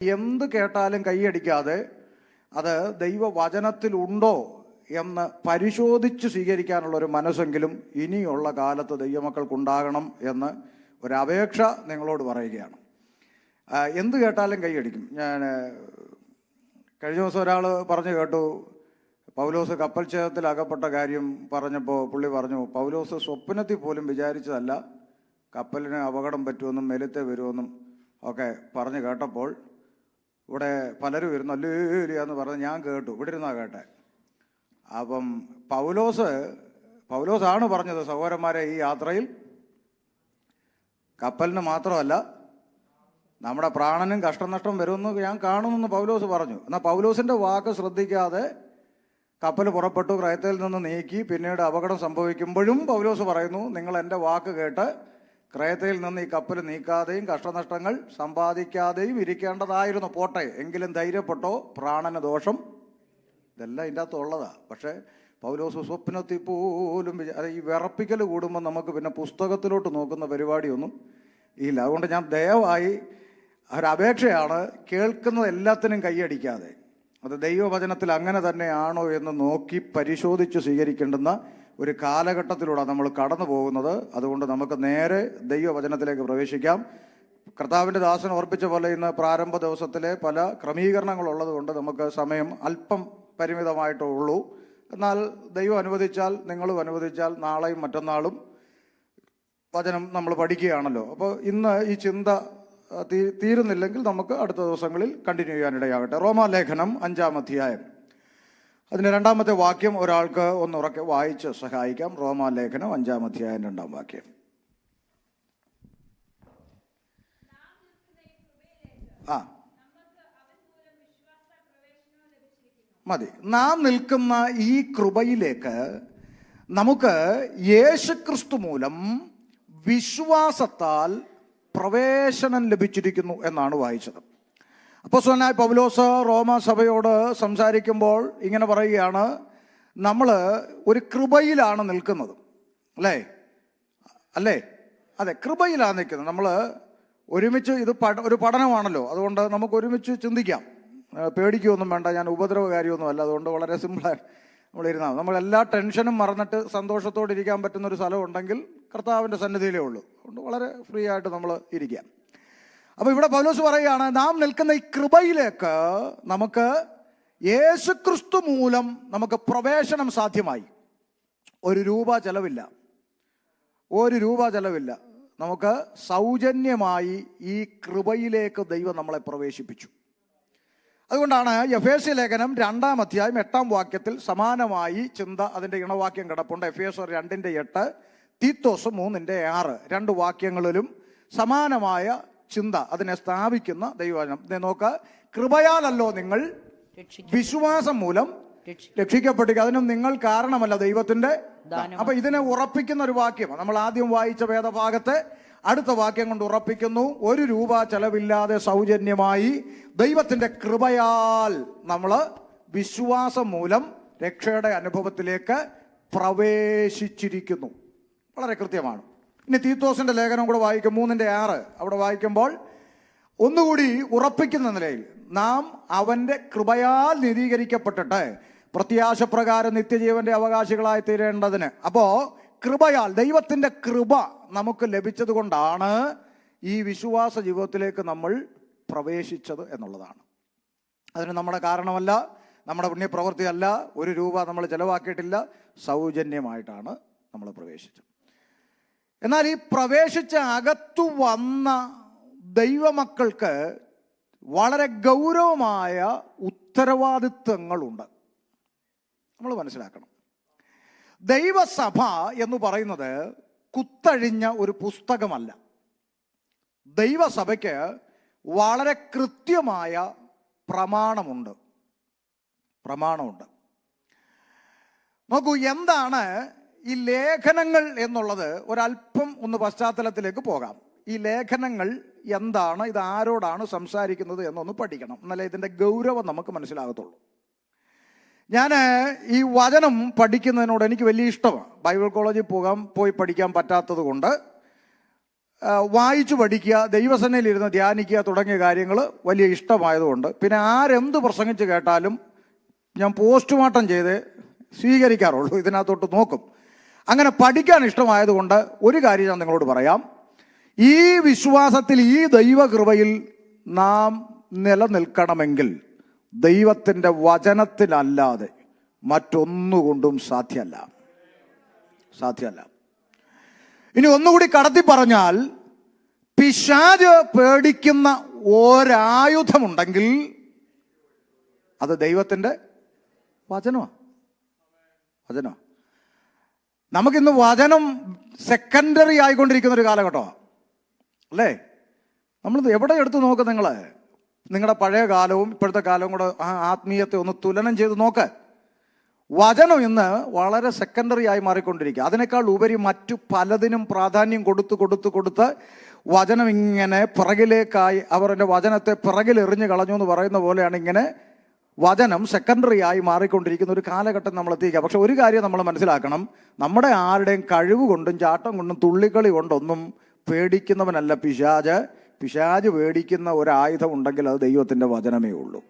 എന്ത് കേട്ടാലും കൈയടിക്കാതെ അത് ദൈവവചനത്തിലുണ്ടോ എന്ന് പരിശോധിച്ച് സ്വീകരിക്കാനുള്ള ഒരു മനസ്സെങ്കിലും ഇനിയുള്ള കാലത്ത് ദൈവമക്കൾക്കുണ്ടാകണം എന്ന് ഒരപേക്ഷ നിങ്ങളോട് പറയുകയാണ്. എന്ത് കേട്ടാലും കൈയടിക്കും. ഞാൻ കഴിഞ്ഞ ദിവസം ഒരാൾ പറഞ്ഞു കേട്ടു, പൗലോസ് കപ്പൽ ഛേദത്തിൽ അകപ്പെട്ട കാര്യം പറഞ്ഞപ്പോൾ പുള്ളി പറഞ്ഞു, പൗലോസ് സ്വപ്നത്തിൽ പോലും വിചാരിച്ചതല്ല കപ്പലിന് അപകടം പറ്റുമെന്നും മെലിത്തെ വരുമെന്നും ഒക്കെ പറഞ്ഞു കേട്ടപ്പോൾ ഇവിടെ പലരും ഇരുന്നു അല്ലേലിയ എന്ന് പറഞ്ഞ് ഞാൻ കേട്ടു, ഇവിടെ ഇരുന്നാ കേട്ടെ. അപ്പം പൗലോസാണ് പറഞ്ഞത്, സഹോദരന്മാരെ, ഈ യാത്രയിൽ കപ്പലിന് മാത്രമല്ല നമ്മുടെ പ്രാണനും കഷ്ടനഷ്ടം വരുമെന്ന് ഞാൻ കാണുമെന്ന് പൗലോസ് പറഞ്ഞു. എന്നാൽ പൗലോസിൻ്റെ വാക്ക് ശ്രദ്ധിക്കാതെ കപ്പൽ പുറപ്പെട്ടു, ക്രയത്തിൽ നിന്ന് നീക്കി. പിന്നീട് അപകടം സംഭവിക്കുമ്പോഴും പൗലോസ് പറയുന്നു, നിങ്ങൾ എൻ്റെ വാക്ക് കേട്ട് ക്രയത്തിൽ നിന്ന് ഈ കപ്പൽ നീക്കാതെയും കഷ്ടനഷ്ടങ്ങൾ സമ്പാദിക്കാതെയും ഇരിക്കേണ്ടതായിരുന്നു. പോട്ടെ, എങ്കിലും ധൈര്യപ്പെട്ടോ, പ്രാണന ദോഷം. ഇതെല്ലാം ഇതിൻ്റെ അകത്തുള്ളതാണ്. പക്ഷേ പൗലോസ് സ്വപ്നത്തിൽ പോലും ഈ വിറപ്പിക്കൽ കൂടുമ്പോൾ നമുക്ക് പിന്നെ പുസ്തകത്തിലോട്ട് നോക്കുന്ന പരിപാടിയൊന്നും ഇല്ല. അതുകൊണ്ട് ഞാൻ ദയവായി ഒരപേക്ഷയാണ്, കേൾക്കുന്നത് എല്ലാത്തിനും കൈയടിക്കാതെ അത് ദൈവവചനത്തിൽ അങ്ങനെ തന്നെയാണോ എന്ന് നോക്കി പരിശോധിച്ച് സ്വീകരിക്കേണ്ടുന്ന ഒരു കാലഘട്ടത്തിലൂടെ നമ്മൾ കടന്നു പോകുന്നത്. അതുകൊണ്ട് നമുക്ക് നേരെ ദൈവവചനത്തിലേക്ക് പ്രവേശിക്കാം. കർത്താവിൻ്റെ ദാസൻ ഓർപ്പിച്ച പോലെ ഇന്ന് പ്രാരംഭ ദിവസത്തിലെ പല ക്രമീകരണങ്ങളുള്ളത് കൊണ്ട് നമുക്ക് സമയം അല്പം പരിമിതമായിട്ടേ ഉള്ളൂ. എന്നാൽ ദൈവം അനുവദിച്ചാൽ, നിങ്ങളും അനുവദിച്ചാൽ നാളെയും മറ്റന്നാളും വചനം നമ്മൾ പഠിക്കുകയാണല്ലോ. അപ്പോൾ ഇന്ന് ഈ ചിന്ത തീരുന്നില്ലെങ്കിൽ നമുക്ക് അടുത്ത ദിവസങ്ങളിൽ കണ്ടിന്യൂ ചെയ്യാനിടയാകട്ടെ. റോമാലേഖനം 5-ാം അധ്യായം അതിൻ്റെ 2-ാമത്തെ വാക്യം ഒരാൾക്ക് ഒന്നുറക്കെ വായിച്ച് സഹായിക്കാം. റോമാലേഖനം 5-ാം അധ്യായം 2-ാം വാക്യം. മതി. നാം നിൽക്കുന്ന ഈ കൃപയിലേക്ക് നമുക്ക് യേശുക്രിസ്തു മൂലം വിശ്വാസത്താൽ പ്രവേശനം ലഭിച്ചിരിക്കുന്നു എന്നാണ് വായിച്ചത്. അപ്പോസ്തലനായ പൗലോസ് റോമാ സഭയോട് സംസാരിക്കുമ്പോൾ ഇങ്ങനെ പറയുകയാണ്, നമ്മൾ ഒരു കൃപയിലാണ് നിൽക്കുന്നത്. അല്ലേ? അതെ, കൃപയിലാണ് നിൽക്കുന്നത്. നമ്മൾ ഒരുമിച്ച്, ഇത് ഒരു പഠനമാണല്ലോ, അതുകൊണ്ട് നമുക്ക് ഒരുമിച്ച് ചിന്തിക്കാം. പേടിക്കുകയൊന്നും വേണ്ട, ഞാൻ ഉപദ്രവകാരിയൊന്നുമല്ല. അതുകൊണ്ട് വളരെ സിമ്പിളായി നമ്മളിരുന്നാൽ നമ്മളെല്ലാ ടെൻഷനും മറന്നിട്ട് സന്തോഷത്തോടെ ഇരിക്കാൻ പറ്റുന്നൊരു സ്ഥലം ഉണ്ടെങ്കിൽ കർത്താവിൻ്റെ സന്നിധിയിലേ ഉള്ളൂ. അതുകൊണ്ട് വളരെ ഫ്രീ ആയിട്ട് നമ്മൾ ഇരിക്കാം. അപ്പോൾ ഇവിടെ പൗലോസ് പറയുകയാണ്, നാം നിൽക്കുന്ന ഈ കൃപയിലേക്ക് നമുക്ക് യേശുക്രിസ്തു മൂലം നമുക്ക് പ്രവേശനം സാധ്യമായി. ഒരു രൂപ ചെലവില്ല. നമുക്ക് സൗജന്യമായി ഈ കൃപയിലേക്ക് ദൈവം നമ്മളെ പ്രവേശിപ്പിച്ചു. അതുകൊണ്ടാണ് എഫേസ്യ ലേഖനം 2-ാം അധ്യായം 8-ാം വാക്യത്തിൽ സമാനമായി ചിന്ത, അതിൻ്റെ ഇണവാക്യം കിടപ്പുണ്ട്. എഫേസ്യർ 2:8, തീത്തോസ് 3:6 2 വാക്യങ്ങളിലും സമാനമായ ചിന്ത അതിനെ സ്ഥാപിക്കുന്ന ദൈവവചനം. നോക്ക്, കൃപയാലല്ലോ നിങ്ങൾ വിശ്വാസം മൂലം രക്ഷിക്കപ്പെടുക, അതിനും നിങ്ങൾ കാരണമല്ല, ദൈവത്തിന്റെ. അപ്പൊ ഇതിനെ ഉറപ്പിക്കുന്ന ഒരു വാക്യം നമ്മൾ ആദ്യം വായിച്ച വേദഭാഗത്തെ അടുത്ത വാക്യം കൊണ്ട് ഉറപ്പിക്കുന്നു. ഒരു രൂപ ചെലവില്ലാതെ സൗജന്യമായി ദൈവത്തിന്റെ കൃപയാൽ നമ്മൾ വിശ്വാസം മൂലം രക്ഷയുടെ അനുഭവത്തിലേക്ക് പ്രവേശിച്ചിരിക്കുന്നു. വളരെ കൃത്യമാണ്. ഇനി തീത്തോസിന്റെ ലേഖനം കൂടെ വായിക്കും, 3:6. അവിടെ വായിക്കുമ്പോൾ ഒന്നുകൂടി ഉറപ്പിക്കുന്ന നിലയിൽ, നാം അവന്റെ കൃപയാൽ നീതീകരിക്കപ്പെട്ടിട്ട് പ്രത്യാശപ്രകാരം നിത്യജീവന്റെ അവകാശികളായി തീരേണ്ടതിന്. അപ്പോ കൃപയാൽ, ദൈവത്തിന്റെ കൃപ നമുക്ക് ലഭിച്ചത് കൊണ്ടാണ് ഈ വിശ്വാസ ജീവിതത്തിലേക്ക് നമ്മൾ പ്രവേശിച്ചത് എന്നുള്ളതാണ്. അതിന് നമ്മുടെ കാരണമല്ല, നമ്മുടെ പുണ്യപ്രവൃത്തിയല്ല, ഒരു രൂപ നമ്മൾ ചെലവാക്കിയിട്ടില്ല, സൗജന്യമായിട്ടാണ് നമ്മൾ പ്രവേശിച്ചത്. എന്നാൽ ഈ പ്രവേശിച്ച അകത്തു വന്ന ദൈവമക്കൾക്ക് വളരെ ഗൗരവമായ ഉത്തരവാദിത്വങ്ങളുണ്ട്. നമ്മൾ മനസ്സിലാക്കണം. ദൈവസഭ എന്ന് പറയുന്നത് കുത്തഴിഞ്ഞ ഒരു പുസ്തകമല്ല. ദൈവസഭയ്ക്ക് വളരെ കൃത്യമായ പ്രമാണമുണ്ട്. നോക്കൂ, എന്താണ് ഈ ലേഖനങ്ങൾ എന്നുള്ളത് ഒരല്പം ഒന്ന് പശ്ചാത്തലത്തിലേക്ക് പോകാം. ഈ ലേഖനങ്ങൾ എന്താണ്, ഇത് ആരോടാണ് സംസാരിക്കുന്നത് എന്നൊന്ന് പഠിക്കണം. എന്നാലേ ഇതിൻ്റെ ഗൗരവം നമുക്ക് മനസ്സിലാകത്തുള്ളൂ. ഞാൻ ഈ വചനം പഠിക്കുന്നതിനോട് എനിക്ക് വലിയ ഇഷ്ടമാണ്. ബൈബിൾ കോളേജിൽ പോയി പഠിക്കാൻ പറ്റാത്തത് കൊണ്ട് വായിച്ചു പഠിക്കുക, ദൈവസേനയിലിരുന്ന് ധ്യാനിക്കുക തുടങ്ങിയ കാര്യങ്ങൾ വലിയ ഇഷ്ടമായതുകൊണ്ട് പിന്നെ ആരെന്ത് പ്രസംഗിച്ച് കേട്ടാലും ഞാൻ പോസ്റ്റ്മോർട്ടം ചെയ്ത് സ്വീകരിക്കാറുള്ളൂ, ഇതിനകത്തോട്ട് നോക്കും. അങ്ങനെ പഠിക്കാൻ ഇഷ്ടമായതുകൊണ്ട് ഒരു കാര്യം ഞാൻ നിങ്ങളോട് പറയാം. ഈ വിശ്വാസത്തിൽ, ഈ ദൈവകൃപയിൽ നാം നിലനിൽക്കണമെങ്കിൽ ദൈവത്തിൻ്റെ വചനത്തിലല്ലാതെ മറ്റൊന്നുകൊണ്ടും സാധ്യമല്ല. ഇനി ഒന്നുകൂടി കടത്തി പറഞ്ഞാൽ, പിശാച് പേടിക്കുന്ന ഒരായുധമുണ്ടെങ്കിൽ അത് ദൈവത്തിൻ്റെ വചനമാണ്. നമുക്കിന്ന് വചനം സെക്കൻഡറി ആയിക്കൊണ്ടിരിക്കുന്ന ഒരു കാലഘട്ടമാണ് അല്ലേ? നമ്മൾ എവിടെ എടുത്ത് നോക്ക്, നിങ്ങളുടെ പഴയ കാലവും ഇപ്പോഴത്തെ കാലവും കൂടെ ആ ആത്മീയത്തെ ഒന്ന് തുലനം ചെയ്ത് നോക്ക്. വചനം ഇന്ന് വളരെ സെക്കൻഡറി ആയി മാറിക്കൊണ്ടിരിക്കുക. അതിനേക്കാൾ ഉപരി മറ്റു പലതിനും പ്രാധാന്യം കൊടുത്ത് വചനം ഇങ്ങനെ പിറകിലേക്കായി, അവരുടെ വചനത്തെ പിറകിലെറിഞ്ഞ് കളഞ്ഞു എന്ന് പറയുന്ന പോലെയാണ് ഇങ്ങനെ വചനം സെക്കൻഡറി ആയി മാറിക്കൊണ്ടിരിക്കുന്ന ഒരു കാലഘട്ടം നമ്മൾ എത്തിക്കുക. പക്ഷെ ഒരു കാര്യം നമ്മൾ മനസ്സിലാക്കണം, നമ്മുടെ ആരുടെയും കഴിവ് കൊണ്ടും ചാട്ടം കൊണ്ടും തുള്ളിക്കളി കൊണ്ടൊന്നും പേടിക്കുന്നവനല്ല പിശാച്. പിശാച് പേടിക്കുന്ന ഒരായുധം ഉണ്ടെങ്കിൽ അത് ദൈവത്തിൻ്റെ വചനമേ ഉള്ളൂ.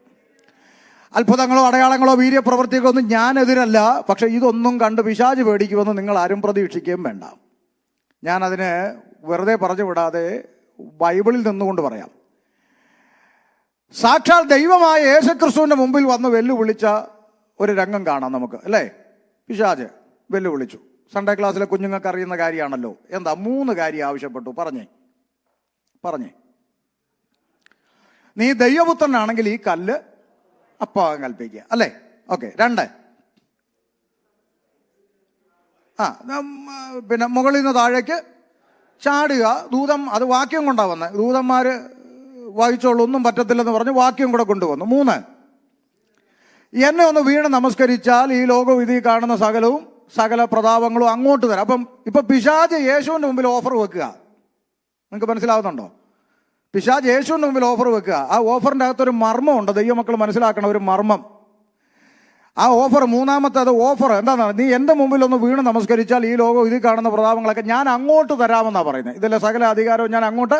അത്ഭുതങ്ങളോ അടയാളങ്ങളോ വീര്യപ്രവൃത്തികളോ ഒന്നും ഞാനെതിരല്ല. പക്ഷെ ഇതൊന്നും കണ്ട് പിശാച് പേടിക്കുമെന്ന് നിങ്ങൾ ആരും പ്രതീക്ഷിക്കുകയും വേണ്ട. ഞാനതിന് വെറുതെ പറഞ്ഞു വിടാതെ ബൈബിളിൽ നിന്നുകൊണ്ട് പറയാം. സാക്ഷാൽ ദൈവമായ യേശുക്രിസ്തുവിൻ്റെ മുമ്പിൽ വന്ന് വെല്ലുവിളിച്ച ഒരു രംഗം കാണാം നമുക്ക്, അല്ലേ? പിശാച് വെല്ലുവിളിച്ചു. സൺഡേ ക്ലാസ്സിലെ കുഞ്ഞുങ്ങൾക്ക് അറിയുന്ന കാര്യമാണല്ലോ. എന്താ? 3 കാര്യം ആവശ്യപ്പെട്ടു. പറഞ്ഞേ നീ ദൈവപുത്രനാണെങ്കിൽ ഈ കല്ല് അപ്പാകാൻ കൽപ്പിക്കുക, അല്ലേ? ഓക്കെ. 2, പിന്നെ മുകളിൽ നിന്ന് താഴേക്ക് ചാടുക. ദൂതം, അത് വാക്യം കൊണ്ടാണ് വന്നത്. ദൂതന്മാർ വായിച്ചോളൂ, ഒന്നും പറ്റത്തില്ലെന്ന് പറഞ്ഞ് വാക്യം കൂടെ കൊണ്ടുവന്നു. 3, എന്നെ ഒന്ന് വീണ് നമസ്കരിച്ചാൽ ഈ ലോകവും ഇതിൽ കാണുന്ന സകല പ്രതാപങ്ങളും അങ്ങോട്ട് തരാം. അപ്പം ഇപ്പം പിശാച് യേശുവിൻ്റെ മുമ്പിൽ ഓഫർ വെക്കുക. നിങ്ങൾക്ക് മനസ്സിലാവുന്നുണ്ടോ? പിശാച് യേശുവിൻ്റെ മുമ്പിൽ ഓഫർ വെക്കുക. ആ ഓഫറിൻ്റെ അകത്തൊരു മർമ്മമുണ്ട്. ദൈവമക്കൾ മനസ്സിലാക്കണം, ഒരു മർമ്മം. ആ ഓഫർ, 3ാമത്തെ ഓഫർ എന്താണെന്ന്, നീ എൻ്റെ മുമ്പിൽ ഒന്ന് വീണ് നമസ്കരിച്ചാൽ ഈ ലോകം ഇതിൽ കാണുന്ന പ്രതാപങ്ങളൊക്കെ ഞാൻ അങ്ങോട്ട് തരാമെന്നാണ് പറയുന്നത്. ഇതിലെ സകല അധികാരവും ഞാൻ അങ്ങോട്ട്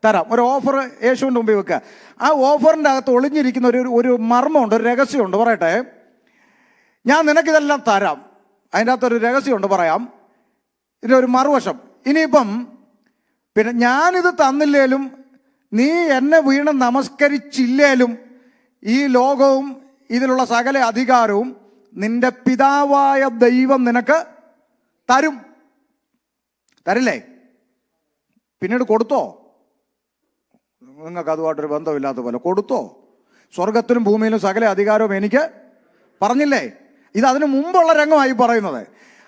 തരാം. ഒരു ഓഫർ യേശുവിൻ്റെ മുമ്പിൽ വെക്കുക. ആ ഓഫറിൻ്റെ അകത്ത് ഒളിഞ്ഞിരിക്കുന്ന ഒരു മർമ്മമുണ്ട്, ഒരു രഹസ്യമുണ്ട്. പറയട്ടെ, ഞാൻ നിനക്കിതെല്ലാം തരാം. അതിൻ്റെ അകത്തൊരു രഹസ്യമുണ്ട്, പറയാം. ഇതിലൊരു മറുവശം. ഇനിയിപ്പം പിന്നെ ഞാനിത് തന്നില്ലേലും നീ എന്നെ വീണ് നമസ്കരിച്ചില്ലേലും ഈ ലോകവും ഇതിലുള്ള സകല അധികാരവും നിന്റെ പിതാവായ ദൈവം നിനക്ക് തരില്ലേ? പിന്നീട് കൊടുത്തോ? നിങ്ങൾക്ക് അതുമായിട്ടൊരു ബന്ധമില്ലാത്ത പോലെ കൊടുത്തോ? സ്വർഗത്തിലും ഭൂമിയിലും സകല അധികാരവും എനിക്ക് പറഞ്ഞില്ലേ? ഇത് അതിനു മുമ്പുള്ള രംഗമായി പറയുന്നത്.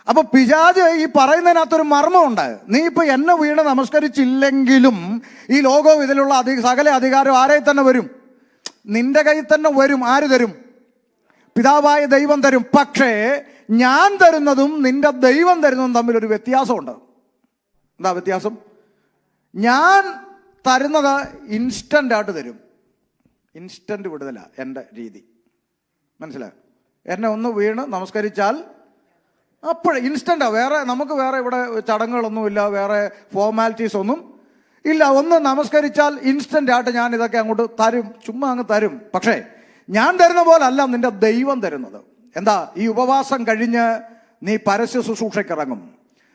അപ്പൊ പിശാച് ഈ പറയുന്നതിനകത്തൊരു മർമ്മമുണ്ട്. നീ ഇപ്പൊ എന്നെ വീണ് നമസ്കരിച്ചില്ലെങ്കിലും ഈ ലോകവും ഇതിലുള്ള സകല അധികാരം ആരെ തന്നെ വരും? നിന്റെ കയ്യിൽ തന്നെ വരും. ആര് തരും? പിതാവായ ദൈവം തരും. പക്ഷേ ഞാൻ തരുന്നതും നിന്റെ ദൈവം തരുന്നതും തമ്മിലൊരു വ്യത്യാസമുണ്ട്. എന്താ വ്യത്യാസം? ഞാൻ തരുന്നത് ഇൻസ്റ്റന്റ് ആയിട്ട് തരും. ഇൻസ്റ്റന്റ് വിടുതല എൻ്റെ രീതി, മനസ്സിലായോ? എന്നെ ഒന്ന് വീണ് നമസ്കരിച്ചാൽ അപ്പോൾ ഇൻസ്റ്റന്റാ. നമുക്ക് വേറെ ഇവിടെ ചടങ്ങുകളൊന്നുമില്ല, വേറെ ഫോർമാലിറ്റീസ് ഒന്നും ഇല്ല. ഒന്ന് നമസ്കരിച്ചാൽ ഇൻസ്റ്റന്റ് ആയിട്ട് ഞാൻ ഇതൊക്കെ അങ്ങോട്ട് തരും, ചുമ്മാ അങ്ങ് തരും. പക്ഷേ ഞാൻ തരുന്ന പോലെ അല്ല നിന്റെ ദൈവം തരുന്നത്. എന്താ? ഈ ഉപവാസം കഴിഞ്ഞ് നീ പരസ്യ ശുശ്രൂഷയ്ക്കിറങ്ങും,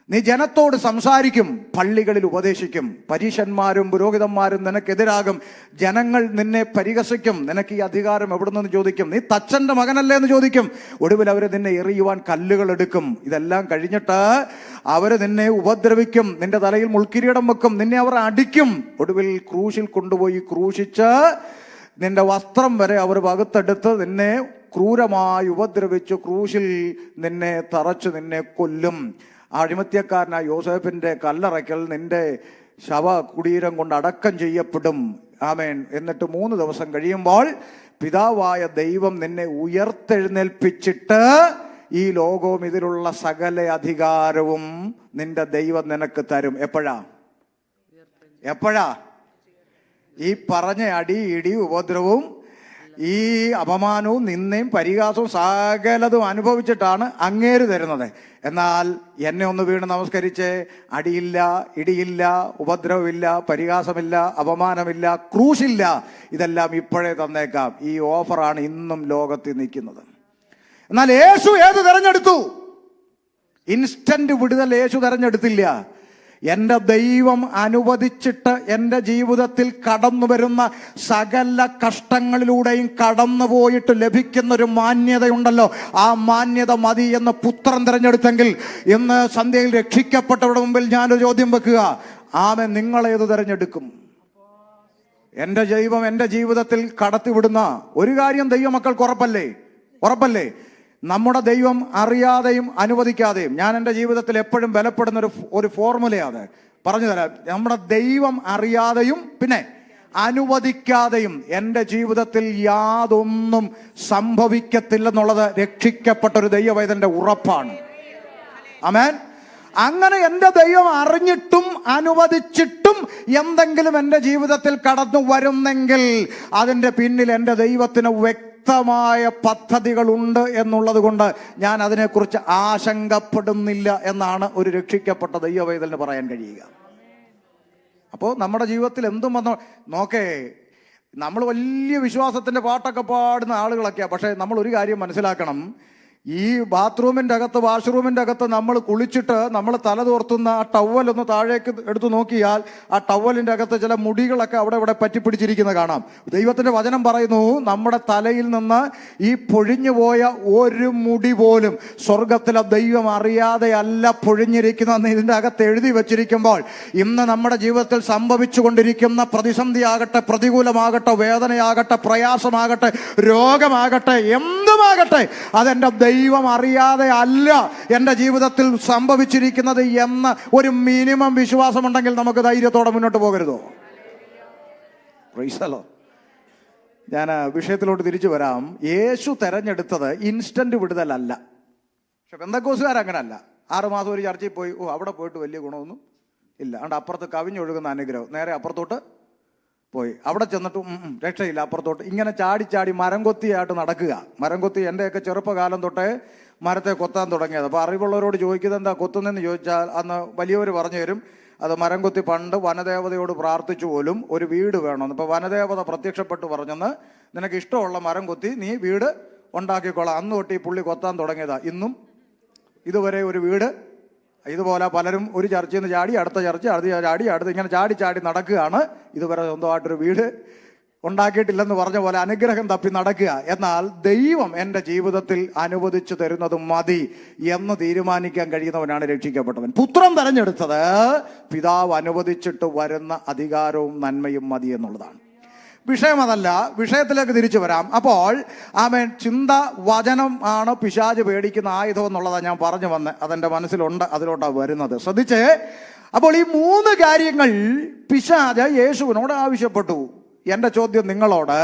നീ ജനത്തോട് സംസാരിക്കും, പള്ളികളിൽ ഉപദേശിക്കും, പരീശന്മാരും പുരോഹിതന്മാരും നിനക്കെതിരാകും, ജനങ്ങൾ നിന്നെ പരിഹസിക്കും, നിനക്ക് ഈ അധികാരം എവിടെ നിന്ന് ചോദിക്കും, നീ തച്ചൻ്റെ മകനല്ലേ എന്ന് ചോദിക്കും, ഒടുവിൽ അവർ നിന്നെ എറിയുവാൻ കല്ലുകൾ എടുക്കും. ഇതെല്ലാം കഴിഞ്ഞിട്ട് അവർ നിന്നെ ഉപദ്രവിക്കും, നിന്റെ തലയിൽ മുൾക്കിരീടം വെക്കും, നിന്നെ അവർ അടിക്കും, ഒടുവിൽ ക്രൂശിൽ കൊണ്ടുപോയി ക്രൂശിച്ച് നിന്റെ വസ്ത്രം വരെ അവർ പകുത്തെടുത്ത് നിന്നെ ക്രൂരമായി ഉപദ്രവിച്ചു ക്രൂശിൽ നിന്നെ തറച്ച് നിന്നെ കൊല്ലും. അടിമത്യക്കാരനായ യോസേഫിന്റെ കല്ലറയ്ക്കൽ നിന്റെ ശവ കുടീരം കൊണ്ട് അടക്കം ചെയ്യപ്പെടും. ആമേൻ. എന്നിട്ട് 3 ദിവസം കഴിയുമ്പോൾ പിതാവായ ദൈവം നിന്നെ ഉയർത്തെഴുന്നേൽപ്പിച്ചിട്ട് ഈ ലോകവും ഇതിലുള്ള സകല അധികാരവും നിന്റെ ദൈവം നിനക്ക് തരും. എപ്പോഴാ? ഈ പറഞ്ഞ അടി ഇടി ഉപദ്രവവും ഈ അപമാനവും നിന്നയും പരിഹാസവും സകലതും അനുഭവിച്ചിട്ടാണ് അങ്ങേര് തരുന്നത്. എന്നാൽ എന്നെ ഒന്ന് വീണ് നമസ്കരിച്ച് അടിയില്ല, ഇടിയില്ല, ഉപദ്രവമില്ല, പരിഹാസമില്ല, അപമാനമില്ല, ക്രൂശില്ല, ഇതെല്ലാം ഇപ്പോഴേ തന്നേക്കാം. ഈ ഓഫറാണ് ഇന്നും ലോകത്തിൽ നിൽക്കുന്നത്. എന്നാൽ യേശു ഏത് തെരഞ്ഞെടുത്തു? ഇൻസ്റ്റന്റ് വിടുതൽ യേശു തെരഞ്ഞെടുത്തില്ല. എൻ്റെ ദൈവം അനുവദിച്ചിട്ട് എൻ്റെ ജീവിതത്തിൽ കടന്നു വരുന്ന സകല കഷ്ടങ്ങളിലൂടെയും കടന്നു പോയിട്ട് ലഭിക്കുന്നൊരു മാന്യതയുണ്ടല്ലോ, ആ മാന്യത മതി എന്ന് പുത്രൻ തിരഞ്ഞെടുത്തെങ്കിൽ ഇന്ന് സന്ധ്യയിൽ രക്ഷിക്കപ്പെട്ടവരുടെ മുമ്പിൽ ഞാനൊരു ചോദ്യം വെക്കുക, ആമേൻ, നിങ്ങളേത് തിരഞ്ഞെടുക്കും? എൻ്റെ ദൈവം എൻ്റെ ജീവിതത്തിൽ കടത്തിവിടുന്ന ഒരു കാര്യം ദൈവമക്കൾക്ക് ഉറപ്പല്ലേ? നമ്മുടെ ദൈവം അറിയാതെയും അനുവദിക്കാതെയും, ഞാൻ എൻ്റെ ജീവിതത്തിൽ എപ്പോഴും ബലപ്പെടുന്ന ഒരു ഫോർമുലയാണ് പറഞ്ഞു തരാം. നമ്മുടെ ദൈവം അറിയാതെയും പിന്നെ അനുവദിക്കാതെയും എൻ്റെ ജീവിതത്തിൽ യാതൊന്നും സംഭവിക്കത്തില്ലെന്നുള്ളത് രക്ഷിക്കപ്പെട്ടൊരു ദൈവവൈതന്റെ ഉറപ്പാണ്. ആമേൻ. അങ്ങനെ എൻ്റെ ദൈവം അറിഞ്ഞിട്ടും അനുവദിച്ചിട്ടും എന്തെങ്കിലും എൻ്റെ ജീവിതത്തിൽ കടന്നു വരുന്നെങ്കിൽ അതിൻ്റെ പിന്നിൽ എൻ്റെ ദൈവത്തിന് വ്യക്തമായ പദ്ധതികളുണ്ട് എന്നുള്ളത് കൊണ്ട് ഞാൻ അതിനെക്കുറിച്ച് ആശങ്കപ്പെടുന്നില്ല എന്നാണ് ഒരു രക്ഷിക്കപ്പെട്ട ദൈവവൈതലിന് പറയാൻ കഴിയുക. അപ്പോൾ നമ്മുടെ ജീവിതത്തിൽ എന്തും വന്നോ നോക്കേ, നമ്മൾ വലിയ വിശ്വാസത്തിൻ്റെ പാട്ടൊക്കെ പാടുന്ന ആളുകളൊക്കെയാണ്. പക്ഷേ നമ്മൾ ഒരു കാര്യം മനസ്സിലാക്കണം, ഈ ബാത്റൂമിൻ്റെ അകത്ത്, വാഷ്റൂമിൻ്റെ അകത്ത് നമ്മൾ കുളിച്ചിട്ട് നമ്മൾ തല തോർത്തുന്ന ആ ടവലൊന്ന് താഴേക്ക് എടുത്തു നോക്കിയാൽ ആ ടവലിൻ്റെ അകത്ത് ചില മുടികളൊക്കെ അവിടെ ഇവിടെ പറ്റിപ്പിടിച്ചിരിക്കുന്നത് കാണാം. ദൈവത്തിൻ്റെ വചനം പറയുന്നു, നമ്മുടെ തലയിൽ നിന്ന് ഈ പൊഴിഞ്ഞു പോയ ഒരു മുടി പോലും സ്വർഗത്തിലെ ദൈവം അറിയാതെ അല്ല പൊഴിഞ്ഞിരിക്കുന്നതെന്ന് ഇതിൻ്റെ അകത്ത് എഴുതി വച്ചിരിക്കുമ്പോൾ ഇന്ന് നമ്മുടെ ജീവിതത്തിൽ സംഭവിച്ചു കൊണ്ടിരിക്കുന്ന പ്രതിസന്ധിയാകട്ടെ, പ്രതികൂലമാകട്ടെ, വേദനയാകട്ടെ, പ്രയാസമാകട്ടെ, രോഗമാകട്ടെ, എന്തുമാകട്ടെ, അതെൻ്റെ ദൈവം അറിയാതെ അല്ല എൻ്റെ ജീവിതത്തിൽ സംഭവിച്ചിരിക്കുന്നത് എന്ന ഒരു മിനിമം വിശ്വാസമുണ്ടെങ്കിൽ നമുക്ക് ധൈര്യത്തോടെ മുന്നോട്ട് പോകരുതോ? Praise the Lord. ഞാൻ വിഷയത്തിലോട്ട് തിരിച്ചു വരാം. യേശു തെരഞ്ഞെടുത്തത് ഇൻസ്റ്റന്റ് വിടുതലല്ല. പക്ഷെ പെന്തക്കോസുകാർ അങ്ങനല്ല. 6 മാസം ഒരു ചർച്ചയിൽ പോയി, അവിടെ പോയിട്ട് വലിയ ഗുണമൊന്നും ഇല്ല, അതുകൊണ്ട് അപ്പുറത്ത് കവിഞ്ഞൊഴുകുന്ന അനുഗ്രഹം, നേരെ അപ്പുറത്തോട്ട് പോയി. അവിടെ ചെന്നിട്ട് രക്ഷയില്ല, അപ്പുറത്തോട്ട് ഇങ്ങനെ ചാടി മരം കൊത്തിയായിട്ട് നടക്കുക. മരം കൊത്തി എൻ്റെയൊക്കെ ചെറുപ്പകാലം തൊട്ടേ മരത്തെ കൊത്താൻ തുടങ്ങിയത്. അപ്പോൾ അറിവുള്ളവരോട് ചോദിക്കുന്നത് എന്താ കൊത്തുന്നതെന്ന് ചോദിച്ചാൽ അന്ന് വലിയവർ പറഞ്ഞു തരും, അത് മരം കൊത്തി പണ്ട് വനദേവതയോട് പ്രാർത്ഥിച്ചു പോലും ഒരു വീട് വേണമെന്ന്. ഇപ്പോൾ വനദേവത പ്രത്യക്ഷപ്പെട്ട് പറഞ്ഞെന്ന്, നിനക്ക് ഇഷ്ടമുള്ള മരം കൊത്തി നീ വീട് ഉണ്ടാക്കിക്കോളാം. അന്ന് തൊട്ട് ഈ പുള്ളി കൊത്താൻ തുടങ്ങിയതാണ്. ഇന്നും ഇതുവരെ ഒരു വീട് ഇതുപോലെ പലരും ഒരു ചർച്ചയിൽ നിന്ന് ചാടി അടുത്ത ചർച്ച, അടുത്ത് ഇങ്ങനെ ചാടി നടക്കുകയാണ്. ഇതുവരെ സ്വന്തമായിട്ടൊരു വീട് ഉണ്ടാക്കിയിട്ടില്ലെന്ന് പറഞ്ഞ പോലെ അനുഗ്രഹം തപ്പി നടക്കുക. എന്നാൽ ദൈവം എൻ്റെ ജീവിതത്തിൽ അനുവദിച്ചു തരുന്നത് മതി എന്ന് തീരുമാനിക്കാൻ കഴിയുന്നവനാണ് രക്ഷിക്കപ്പെട്ടവൻ. പുത്രൻ തെരഞ്ഞെടുത്തത് പിതാവ് അനുവദിച്ചിട്ട് വരുന്ന അധികാരവും നന്മയും മതി എന്നുള്ളതാണ്. വിഷയം അതല്ല, വിഷയത്തിലേക്ക് തിരിച്ചു വരാം. അപ്പോൾ ആമേൻ, ചിന്ത വചനം ആണ് പിശാച് പേടിക്കുന്ന ആയുധം എന്നുള്ളതാണ് ഞാൻ പറഞ്ഞു വന്നത്. അതെൻ്റെ മനസ്സിലുണ്ട്, അതിലോട്ടാണ് വരുന്നത്. ശ്രദ്ധിച്ചേ. അപ്പോൾ ഈ 3 കാര്യങ്ങൾ പിശാച് യേശുവിനോട് ആവശ്യപ്പെട്ടു. എൻ്റെ ചോദ്യം നിങ്ങളോട്,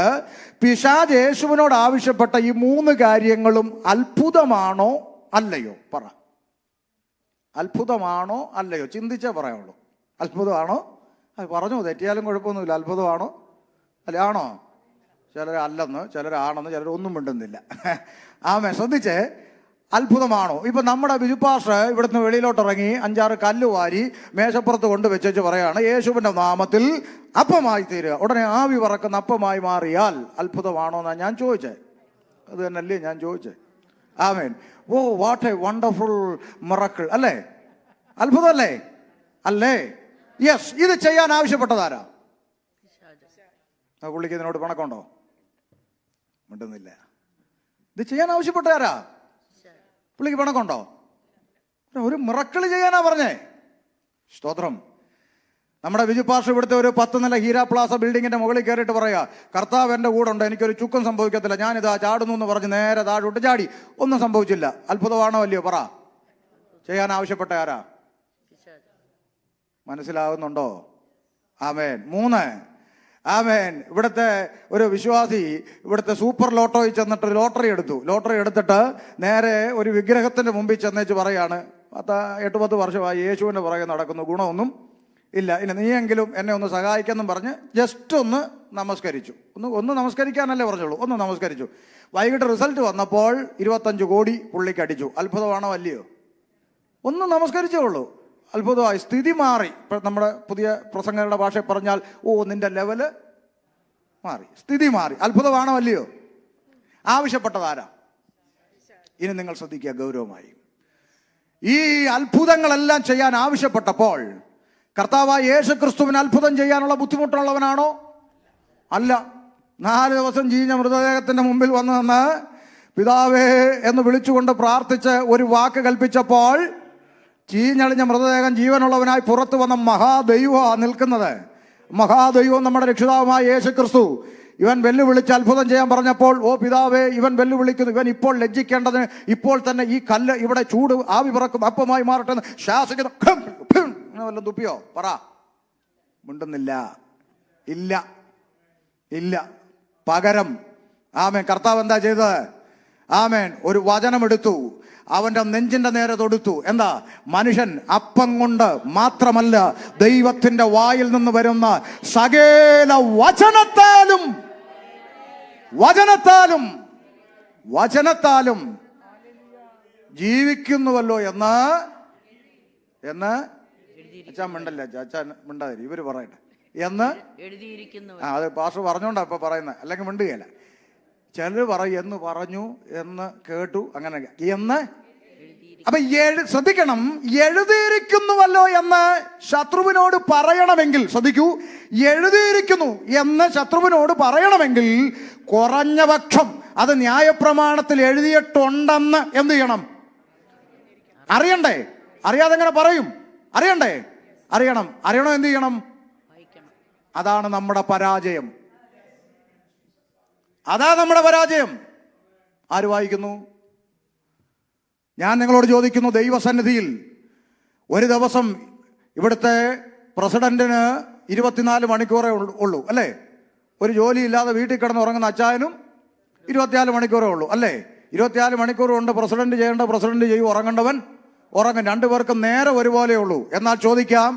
പിശാച് യേശുവിനോട് ആവശ്യപ്പെട്ട ഈ 3 കാര്യങ്ങളും അത്ഭുതമാണോ അല്ലയോ? പറ, അത്ഭുതമാണോ അല്ലയോ? ചിന്തിച്ചേ പറയാനുള്ളൂ. അത്ഭുതമാണോ? അത് പറഞ്ഞു, തെറ്റിയാലും കുഴപ്പമൊന്നുമില്ല. അത്ഭുതമാണോ അല്ല? ആണോ? ചിലർ അല്ലെന്ന്, ചിലരാണെന്ന്, ചിലർ ഒന്നും മിണ്ടുന്നില്ല. ആമേ. ശ്രദ്ധിച്ചേ, അത്ഭുതമാണോ? ഇപ്പൊ നമ്മുടെ ബിജുപാസ്റ്റർ ഇവിടുന്ന് വെളിയിലോട്ട് ഇറങ്ങി 5-6 കല്ല് വാരി മേശപ്പുറത്ത് കൊണ്ട് വെച്ചു പറയാണ്, യേശുവിന്റെ നാമത്തിൽ അപ്പമായി തീരുക. ഉടനെ ആവി പറക്കുന്ന അപ്പമായി മാറിയാൽ അത്ഭുതമാണോ എന്നാണ് ഞാൻ ചോദിച്ചേ. അത് തന്നെയല്ലേ ഞാൻ ചോദിച്ചേ? ആമേൻ. ഓ, വാട്ട് എ വണ്ടർഫുൾ മിറക്കിൾ അല്ലേ? അത്ഭുതമല്ലേ? അല്ലേ? യെസ്. ഇത് ചെയ്യാൻ ആവശ്യപ്പെട്ടതാരാ? പുള്ളിക്ക് ഇതിനോട് പണക്കുണ്ടോ? മിണ്ടുന്നില്ല. ഇത് ചെയ്യാൻ ആവശ്യപ്പെട്ടാരാ? പുള്ളിക്ക് പണക്കുണ്ടോ? ഒരു മിറക്കിള് ചെയ്യാനാ പറഞ്ഞേ. സ്തോത്രം. നമ്മുടെ വിജുപാഷ ഇവിടുത്തെ ഒരു 10 നില ഹീര പ്ലാസ ബിൽഡിങ്ങിന്റെ മുകളിൽ കയറിയിട്ട് പറയാ, കർത്താവ് എൻ്റെ കൂടെ ഉണ്ട്, എനിക്കൊരു ചുക്കും സംഭവിക്കത്തില്ല, ഞാനിതാ ചാടുന്നു എന്ന് പറഞ്ഞ് നേരെ താഴോട്ട് ചാടി, ഒന്നും സംഭവിച്ചില്ല. അത്ഭുതമാണോ അല്ലയോ? പറ. ചെയ്യാൻ ആവശ്യപ്പെട്ട ആരാ? മനസ്സിലാവുന്നുണ്ടോ? ആമേൻ. 3, ആമേൻ. ഇവിടുത്തെ ഒരു വിശ്വാസി ഇവിടുത്തെ സൂപ്പർ ലോട്ടോയിൽ ചെന്നിട്ട് ലോട്ടറി എടുത്തിട്ട് നേരെ ഒരു വിഗ്രഹത്തിന്റെ മുമ്പിൽ ചെന്നേച്ച് പറയാണ്, 8-10 വർഷമായി യേശുവിന്റെ പുറകെ നടക്കുന്നു, ഗുണമൊന്നും ഇല്ല, ഇനി നീയെങ്കിലും എന്നെ ഒന്ന് സഹായിക്കാമെന്നും പറഞ്ഞ് ജസ്റ്റ് ഒന്ന് നമസ്കരിച്ചു. ഒന്ന് നമസ്കരിക്കാനല്ലേ പറഞ്ഞുള്ളൂ, ഒന്ന് നമസ്കരിച്ചു. വൈകിട്ട് റിസൾട്ട് വന്നപ്പോൾ 25 കോടി പുള്ളിക്ക് അടിച്ചു. അത്ഭുതമാണോ അല്ലയോ? ഒന്ന് നമസ്കരിച്ചേ ഉള്ളൂ, അത്ഭുതമായി, സ്ഥിതി മാറി. ഇപ്പം നമ്മുടെ പുതിയ പ്രസംഗരുടെ ഭാഷയിൽ പറഞ്ഞാൽ നിന്റെ ലെവല് മാറി, സ്ഥിതി മാറി. അത്ഭുതമാണോ അല്ലയോ? ആവശ്യപ്പെട്ടതാരാ? ഇനി നിങ്ങൾ ശ്രദ്ധിക്കുക ഗൗരവമായി. ഈ അത്ഭുതങ്ങളെല്ലാം ചെയ്യാൻ ആവശ്യപ്പെട്ടപ്പോൾ കർത്താവായ യേശു ക്രിസ്തുവിന് അത്ഭുതം ചെയ്യാനുള്ള ബുദ്ധിമുട്ടുള്ളവനാണോ? അല്ല. 4 ദിവസം ചീഞ്ഞ മൃതദേഹത്തിന്റെ മുമ്പിൽ വന്നു നിന്ന് പിതാവേ എന്ന് വിളിച്ചുകൊണ്ട് പ്രാർത്ഥിച്ച് ഒരു വാക്ക് കൽപ്പിച്ചപ്പോൾ ചീഞ്ഞളിഞ്ഞ മൃതദേഹം ജീവനുള്ളവനായി പുറത്തു വന്ന മഹാദൈവമാണ് നിൽക്കുന്നത്. മഹാദൈവം നമ്മുടെ രക്ഷിതാവുമായ യേശു ക്രിസ്തു. ഇവൻ വെല്ലുവിളിച്ച് അത്ഭുതം ചെയ്യാൻ പറഞ്ഞപ്പോൾ പിതാവേ ഇവൻ വെല്ലുവിളിക്കുന്നു, ഇവൻ ഇപ്പോൾ ലജ്ജിക്കേണ്ടതിന് ഇപ്പോൾ തന്നെ ഈ കല്ല് ഇവിടെ ചൂട് ആവി പറക്കും അപ്പമായി മാറട്ടെ എന്ന് ശ്വാസിക്കുന്നു. വല്ലതും തുപ്പിയോ? പറ. മിണ്ടുന്നില്ല. ഇല്ല ഇല്ല. പകരം ആമേൻ കർത്താവ് എന്താ ചെയ്തത്? ആമേൻ ഒരു വചനമെടുത്തു, അവന്റെ നെഞ്ചിന്റെ നേരെ തൊടുത്തു. എന്താ? മനുഷ്യൻ അപ്പം കൊണ്ട് മാത്രമല്ല ദൈവത്തിന്റെ വായിൽ നിന്ന് വരുന്ന സകല വചനത്താലും ജീവിക്കുന്നുവല്ലോ എന്ന് അച്ഛാ മിണ്ടല്ലേ, അച്ഛാ മിണ്ടാതിരി, ഇവര് പറയട്ടെ എന്ന് അത് പാസ്റ്റർ പറഞ്ഞോണ്ടാ ഇപ്പൊ പറയുന്നത്, അല്ലെങ്കിൽ മിണ്ടുകയല്ല. ചിലർ പറയും എന്ന് പറഞ്ഞു, എന്ന് കേട്ടു, അങ്ങനെ എന്ന്. അപ്പൊ ശ്രദ്ധിക്കണം, എഴുതിയിരിക്കുന്നുവല്ലോ എന്ന് ശത്രുവിനോട് പറയണമെങ്കിൽ, ശ്രദ്ധിക്കൂ, എഴുതിയിരിക്കുന്നു എന്ന് ശത്രുവിനോട് പറയണമെങ്കിൽ കുറഞ്ഞ പക്ഷം അത് ന്യായപ്രമാണത്തിൽ എഴുതിയിട്ടുണ്ടെന്ന് എന്ത് ചെയ്യണം? അറിയണ്ടേ? അറിയാതെ എങ്ങനെ പറയും? അറിയണം. എന്ത് ചെയ്യണം? അതാണ് നമ്മുടെ പരാജയം. ആര് വായിക്കുന്നു? ഞാൻ നിങ്ങളോട് ചോദിക്കുന്നു, ദൈവസന്നിധിയിൽ ഒരു ദിവസം ഇവിടുത്തെ പ്രസിഡന്റിന് 24 മണിക്കൂറേ ഉള്ളൂ അല്ലേ? ഒരു ജോലി ഇല്ലാതെ വീട്ടിൽ കിടന്ന് ഉറങ്ങുന്ന അച്ചായനും 24 മണിക്കൂറേ ഉള്ളൂ അല്ലേ? 24 മണിക്കൂർ കൊണ്ട് പ്രസിഡന്റ് ചെയ്യും, ഉറങ്ങേണ്ടവൻ ഉറങ്ങും. രണ്ടുപേർക്കും നേരെ ഒരുപോലെ ഉള്ളൂ. എന്നാൽ ചോദിക്കാം,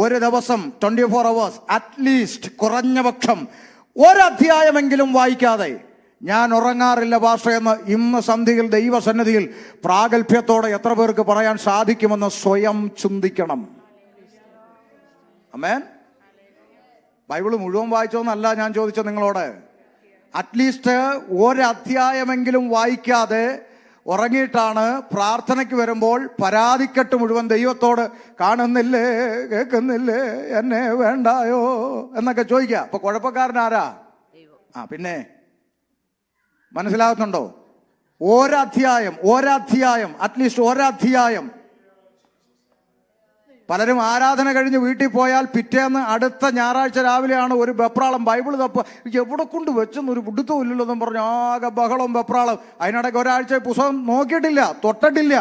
ഒരു ദിവസം 24 hours അറ്റ്ലീസ്റ്റ് കുറഞ്ഞ പക്ഷം ഒരധ്യായമെങ്കിലും വായിക്കാതെ ഞാൻ ഉറങ്ങാറില്ല പാസ്റ്റർ എന്ന് ഇന്ന് സന്ധ്യയിൽ ദൈവസന്നിധിയിൽ പ്രാഗൽഭ്യത്തോടെ എത്ര പേർക്ക് പറയാൻ സാധിക്കുമെന്ന് സ്വയം ചിന്തിക്കണം. ആമേൻ. ബൈബിള് മുഴുവൻ വായിച്ചോന്നല്ല ഞാൻ ചോദിച്ചത് നിങ്ങളോട്. അറ്റ്ലീസ്റ്റ് ഒരധ്യായമെങ്കിലും വായിക്കാതെ ഉറങ്ങിയിട്ടാണ് പ്രാർത്ഥനയ്ക്ക് വരുമ്പോൾ പരാതിക്കെട്ട് മുഴുവൻ ദൈവത്തോട് കാണുന്നില്ലേ, കേൾക്കുന്നില്ലേ, എന്നെ വേണ്ടായോ എന്നൊക്കെ ചോദിക്കുക. അപ്പൊ കുഴപ്പക്കാരനാരാ? പിന്നെ മനസ്സിലാകുന്നുണ്ടോ? ഒരധ്യായം അറ്റ്ലീസ്റ്റ് ഒരധ്യായം. പലരും ആരാധന കഴിഞ്ഞ് വീട്ടിൽ പോയാൽ പിറ്റേന്ന് അടുത്ത ഞായറാഴ്ച രാവിലെയാണ് ഒരു വെപ്രാളം, ബൈബിൾ തപ്പ് എവിടെ കൊണ്ട് വെച്ചെന്നൊരു പിടുത്തവും ഇല്ലല്ലോ എന്നും പറഞ്ഞു ആകെ ബഹളം വെപ്രാളം. അതിനിടയ്ക്ക് ഒരാഴ്ച പുസ്തകം നോക്കിയിട്ടില്ല, തൊട്ടിട്ടില്ല,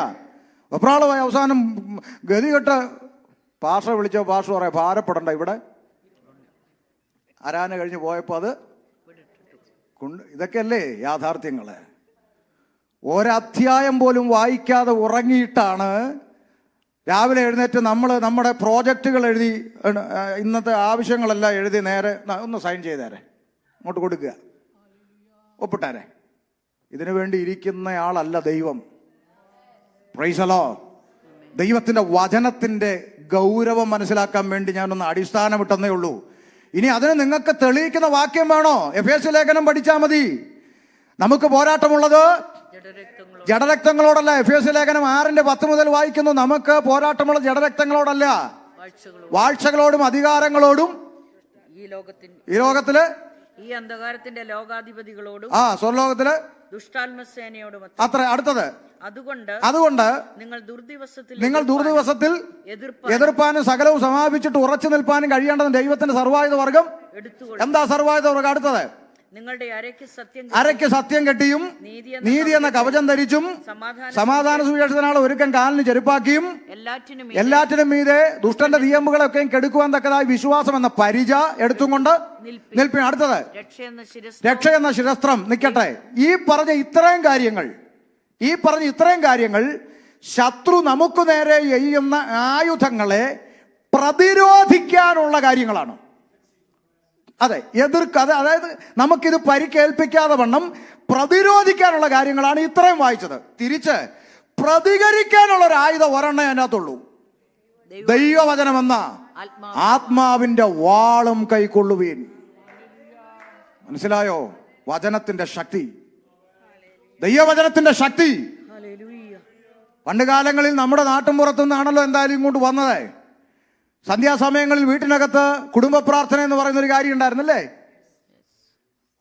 വെപ്രാളമായി. അവസാനം ഗതികെട്ട് പാസ്റ്റർ വിളിച്ചോ, പാസ്റ്റർ പറയാം ഭാരപ്പെടണ്ട, ഇവിടെ ആരാധന കഴിഞ്ഞ് പോയപ്പോൾ അത് ഇതൊക്കെയല്ലേ യാഥാർത്ഥ്യങ്ങള്. ഒരധ്യായം പോലും വായിക്കാതെ ഉറങ്ങിയിട്ടാണ് രാവിലെ എഴുന്നേറ്റ് നമ്മൾ നമ്മുടെ പ്രോജക്റ്റുകൾ എഴുതി, ഇന്നത്തെ ആവശ്യങ്ങളെല്ലാം എഴുതി നേരെ ഒന്ന് സൈൻ ചെയ്തേരെ, അങ്ങോട്ട് കൊടുക്കുക, ഒപ്പിട്ടാരെ. ഇതിനു വേണ്ടി ഇരിക്കുന്നയാളല്ല ദൈവം. Praise the Lord. ദൈവത്തിന്റെ വചനത്തിന്റെ ഗൗരവം മനസ്സിലാക്കാൻ വേണ്ടി ഞാനൊന്ന് അടിസ്ഥാനമിട്ടെന്നേ ഉള്ളൂ. ഇനി അതിന് നിങ്ങൾക്ക് തെളിയിക്കുന്ന വാക്യം വേണോ? എഫേസ്യ ലേഖനം പഠിച്ചാൽ മതി. നമുക്ക് പോരാട്ടമുള്ളത് ജഡരക്തങ്ങളോടല്ല. എഫേസ്യ ലേഖനം 6:10 മുതൽ വായിക്കുന്നു. നമുക്ക് പോരാട്ടമുള്ള ജഡരക്തങ്ങളോടല്ല, വാഴ്ചകളോടും അധികാരങ്ങളോടും ഈ ലോകത്തില് ഈ അന്ധകാരത്തിന്റെ ലോകാധിപതികളോടും സ്വർലോകത്തില് ദുഷ്ടാത്മസേനയോടും. അത്ര അടുത്തത്, അതുകൊണ്ട് നിങ്ങൾ ദുർദിവസത്തിൽ എതിർപ്പാനും സകലവും സമാപിച്ചിട്ട് ഉറച്ചു നിൽപ്പാനും കഴിയേണ്ടത് ദൈവത്തിന്റെ സർവായുധ വർഗം. എന്താ സർവായുധ വർഗം? അടുത്തത്, നിങ്ങളുടെ അരയ്ക്ക് സത്യം കെട്ടിയും നീതി എന്ന കവചം ധരിച്ചും സമാധാന സുവിശേഷത്തിനാൾ ഒരുക്കം കാലിന് ചെരുപ്പാക്കിയും എല്ലാറ്റിനും മീതെ ദുഷ്ടന്റെ തീയമ്പുകളൊക്കെ കെടുക്കുവാൻ തക്കതായി വിശ്വാസം എന്ന പരിച എടുത്തും കൊണ്ട് നിൽപ്പി. അടുത്തത്, രക്ഷ എന്ന ശിരസ്ത്രം നിൽക്കട്ടെ. ഈ പറഞ്ഞ ഇത്രയും കാര്യങ്ങൾ ശത്രു നമുക്ക് നേരെ എയ്യുന്ന ആയുധങ്ങളെ പ്രതിരോധിക്കാനുള്ള കാര്യങ്ങളാണ്. അതെ, അതായത് നമുക്കിത് പരിക്കേൽപ്പിക്കാതെ വണ്ണം പ്രതിരോധിക്കാനുള്ള കാര്യങ്ങളാണ് ഇത്രയും വായിച്ചത്. തിരിച്ച് പ്രതികരിക്കാനുള്ള ഒരു ആയുധം ഒരെണ്ണേ അതിനകത്തുള്ളൂ, ദൈവവചനമെന്ന ആത്മാവിന്റെ വാളും കൈക്കൊള്ളുവീൻ. മനസ്സിലായോ? വചനത്തിന്റെ ശക്തി, ദൈവവചനത്തിന്റെ ശക്തി. പണ്ട് കാലങ്ങളിൽ നമ്മുടെ നാട്ടിൻപുറത്തു നിന്നാണല്ലോ എന്തായാലും ഇങ്ങോട്ട് വന്നത്. സന്ധ്യാസമയങ്ങളിൽ വീട്ടിനകത്ത് കുടുംബ പ്രാർത്ഥന എന്ന് പറയുന്ന ഒരു കാര്യം ഉണ്ടായിരുന്നല്ലേ?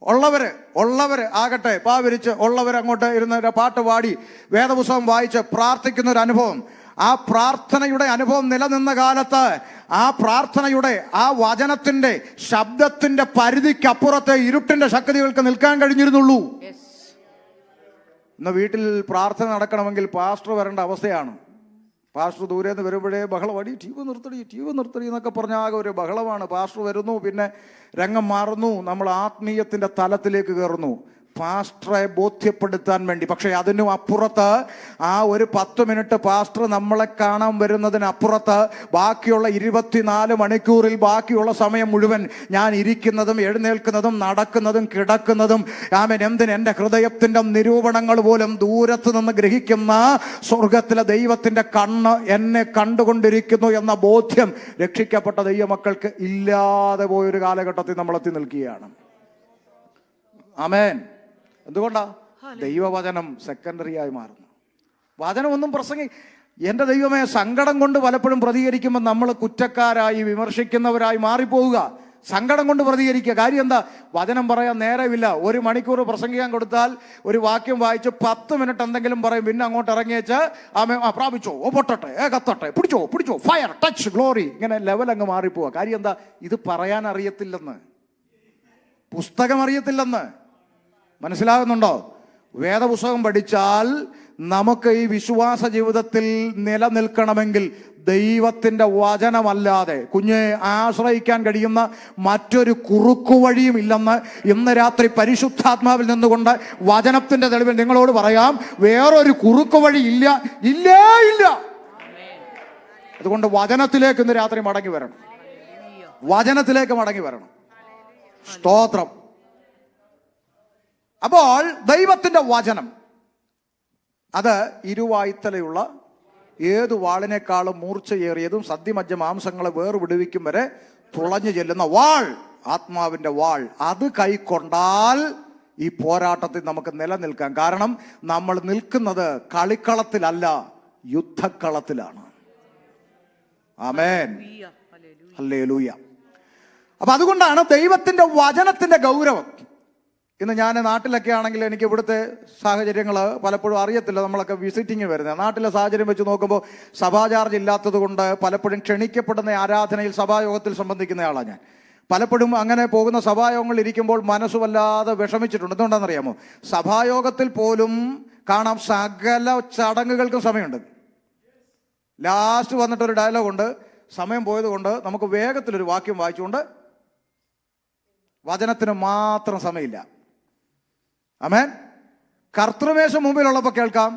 ഉള്ളവര് ആകട്ടെ പാവിരിച്ച് ഉള്ളവർ അങ്ങോട്ട് ഇരുന്ന് പാട്ട് പാടി വേദപുസ്തകം വായിച്ച് പ്രാർത്ഥിക്കുന്ന ഒരു അനുഭവം. ആ പ്രാർത്ഥനയുടെ അനുഭവം നിലനിന്ന കാലത്ത് ആ പ്രാർത്ഥനയുടെ ആ വചനത്തിന്റെ ശബ്ദത്തിന്റെ പരിധിക്കപ്പുറത്തെ ഇരുട്ടിന്റെ ശക്തികൾക്ക് നിൽക്കാൻ കഴിഞ്ഞിരുന്നുള്ളൂ. ഇന്ന് വീട്ടിൽ പ്രാർത്ഥന നടക്കണമെങ്കിൽ പാസ്റ്റർ വരേണ്ട അവസ്ഥയാണ്. പാസ്റ്റർ ദൂരെ നിന്ന് വരുമ്പോഴേ ബഹളം, അടി ടി വി നിർത്തടി എന്നൊക്കെ പറഞ്ഞ ആകെ ഒരു ബഹളമാണ്. പാസ്റ്റർ വരുന്നു, പിന്നെ രംഗം മാറുന്നു, നമ്മൾ ആത്മീയത്തിന്റെ തലത്തിലേക്ക് കയറുന്നു പാസ്റ്ററെ ബോധ്യപ്പെടുത്താൻ വേണ്ടി. പക്ഷെ അതിനും അപ്പുറത്ത് ആ ഒരു 10 മിനിറ്റ് പാസ്റ്റർ നമ്മളെ കാണാൻ വരുന്നതിനപ്പുറത്ത് ബാക്കിയുള്ള 24 മണിക്കൂറിൽ ബാക്കിയുള്ള സമയം മുഴുവൻ ഞാൻ ഇരിക്കുന്നതും എഴുന്നേൽക്കുന്നതും നടക്കുന്നതും കിടക്കുന്നതും എൻ്റെ ഹൃദയത്തിന്റെ നിരൂപണങ്ങൾ പോലും ദൂരത്ത് നിന്ന് ഗ്രഹിക്കുന്ന സ്വർഗത്തിലെ ദൈവത്തിന്റെ കണ്ണ് എന്നെ കണ്ടുകൊണ്ടിരിക്കുന്നു എന്ന ബോധ്യം രക്ഷിക്കപ്പെട്ട ദൈവമക്കൾക്ക് ഇല്ലാതെ പോയൊരു കാലഘട്ടത്തിൽ നമ്മളെത്തി നിൽക്കുകയാണ്. ആമേൻ. എന്തുകൊണ്ടാ? ദൈവവചനം സെക്കൻഡറി ആയി മാറുന്നു. വചനമൊന്നും എൻ്റെ ദൈവമേ, സങ്കടം കൊണ്ട് പലപ്പോഴും പ്രതികരിക്കുമ്പോൾ നമ്മൾ കുറ്റക്കാരായി വിമർശിക്കുന്നവരായി മാറിപ്പോവുക. സങ്കടം കൊണ്ട് പ്രതികരിക്കുക. കാര്യം എന്താ? വചനം പറയാൻ നേരമില്ല. 1 മണിക്കൂർ പ്രസംഗിക്കാൻ കൊടുത്താൽ ഒരു വാക്യം വായിച്ച് 10 മിനിറ്റ് എന്തെങ്കിലും പറയും, പിന്നെ അങ്ങോട്ട് ഇറങ്ങിയേച്ച് പ്രാപിച്ചോ, പൊട്ടട്ടെ, കത്തട്ടെ, പിടിച്ചോ, ഫയർ, ടച്ച്, ഗ്ലോറി, ഇങ്ങനെ ലെവൽ അങ്ങ് മാറിപ്പോവുക. കാര്യം എന്താ? ഇത് പറയാൻ അറിയത്തില്ലെന്ന്, പുസ്തകം അറിയത്തില്ലെന്ന്. മനസ്സിലാകുന്നുണ്ടോ? വേദപുസ്തകം പഠിച്ചാൽ നമുക്ക് ഈ വിശ്വാസ ജീവിതത്തിൽ നിലനിൽക്കണമെങ്കിൽ ദൈവത്തിന്റെ വചനമല്ലാതെ കുഞ്ഞെ ആശ്രയിക്കാൻ കഴിയുന്ന മറ്റൊരു കുറുക്കുവഴിയും ഇല്ലെന്ന് ഇന്ന് രാത്രി പരിശുദ്ധാത്മാവിൽ നിന്നുകൊണ്ട് വചനത്തിന്റെ തെളിവിൽ നിങ്ങളോട് പറയാം. വേറൊരു കുറുക്കുവഴി ഇല്ല. അതുകൊണ്ട് വചനത്തിലേക്ക് ഇന്ന് രാത്രി മടങ്ങി വരണം. വചനത്തിലേക്ക് മടങ്ങി വരണം. സ്തോത്രം. അപ്പോൾ ദൈവത്തിന്റെ വചനം അത് ഇരുവായ്ത്തലയുള്ള ഏതു വാളിനേക്കാളും മൂർച്ചയേറിയതും സദ്യമജ്ജ മാംസങ്ങളെ വേർവിടുവിക്കും വരെ തുളഞ്ഞു ചെല്ലുന്ന വാൾ, ആത്മാവിന്റെ വാൾ. അത് കൈക്കൊണ്ടാൽ ഈ പോരാട്ടത്തിൽ നമുക്ക് നിലനിൽക്കാം. കാരണം നമ്മൾ നിൽക്കുന്നത് കളിക്കളത്തിലല്ല, യുദ്ധക്കളത്തിലാണ്. ആമേൻ, ഹല്ലേലൂയ. അപ്പൊ അതുകൊണ്ടാണ് ദൈവത്തിന്റെ വചനത്തിന്റെ ഗൗരവം. ഇന്ന് ഞാൻ നാട്ടിലൊക്കെ ആണെങ്കിൽ എനിക്ക് ഇവിടുത്തെ സാഹചര്യങ്ങൾ പലപ്പോഴും അറിയത്തില്ല. നമ്മളൊക്കെ വിസിറ്റിങ് വരുന്നത് നാട്ടിലെ സാഹചര്യം വെച്ച് നോക്കുമ്പോൾ സഭാ ചാർജ് ഇല്ലാത്തത് കൊണ്ട് പലപ്പോഴും ക്ഷണിക്കപ്പെടുന്ന ആരാധനയിൽ സഭായോഗത്തിൽ സംബന്ധിക്കുന്ന ആളാണ് ഞാൻ. പലപ്പോഴും അങ്ങനെ പോകുന്ന സഭായോഗങ്ങളിൽ ഇരിക്കുമ്പോൾ മനസ്സ് വല്ലാതെ വിഷമിച്ചിട്ടുണ്ട്. എന്തുകൊണ്ടാണെന്നറിയാമോ? സഭായോഗത്തിൽ പോലും കാണാം സകല ചടങ്ങുകൾക്കും സമയമുണ്ട്. ലാസ്റ്റ് വന്നിട്ടൊരു ഡയലോഗുണ്ട്, സമയം പോയത് കൊണ്ട് നമുക്ക് വേഗത്തിലൊരു വാക്യം വായിച്ചുകൊണ്ട് വചനത്തിന് മാത്രം സമയമില്ല. ആമേൻ. കർത്തൃമേശ മുമ്പിലുള്ളപ്പോൾ കേൾക്കാം,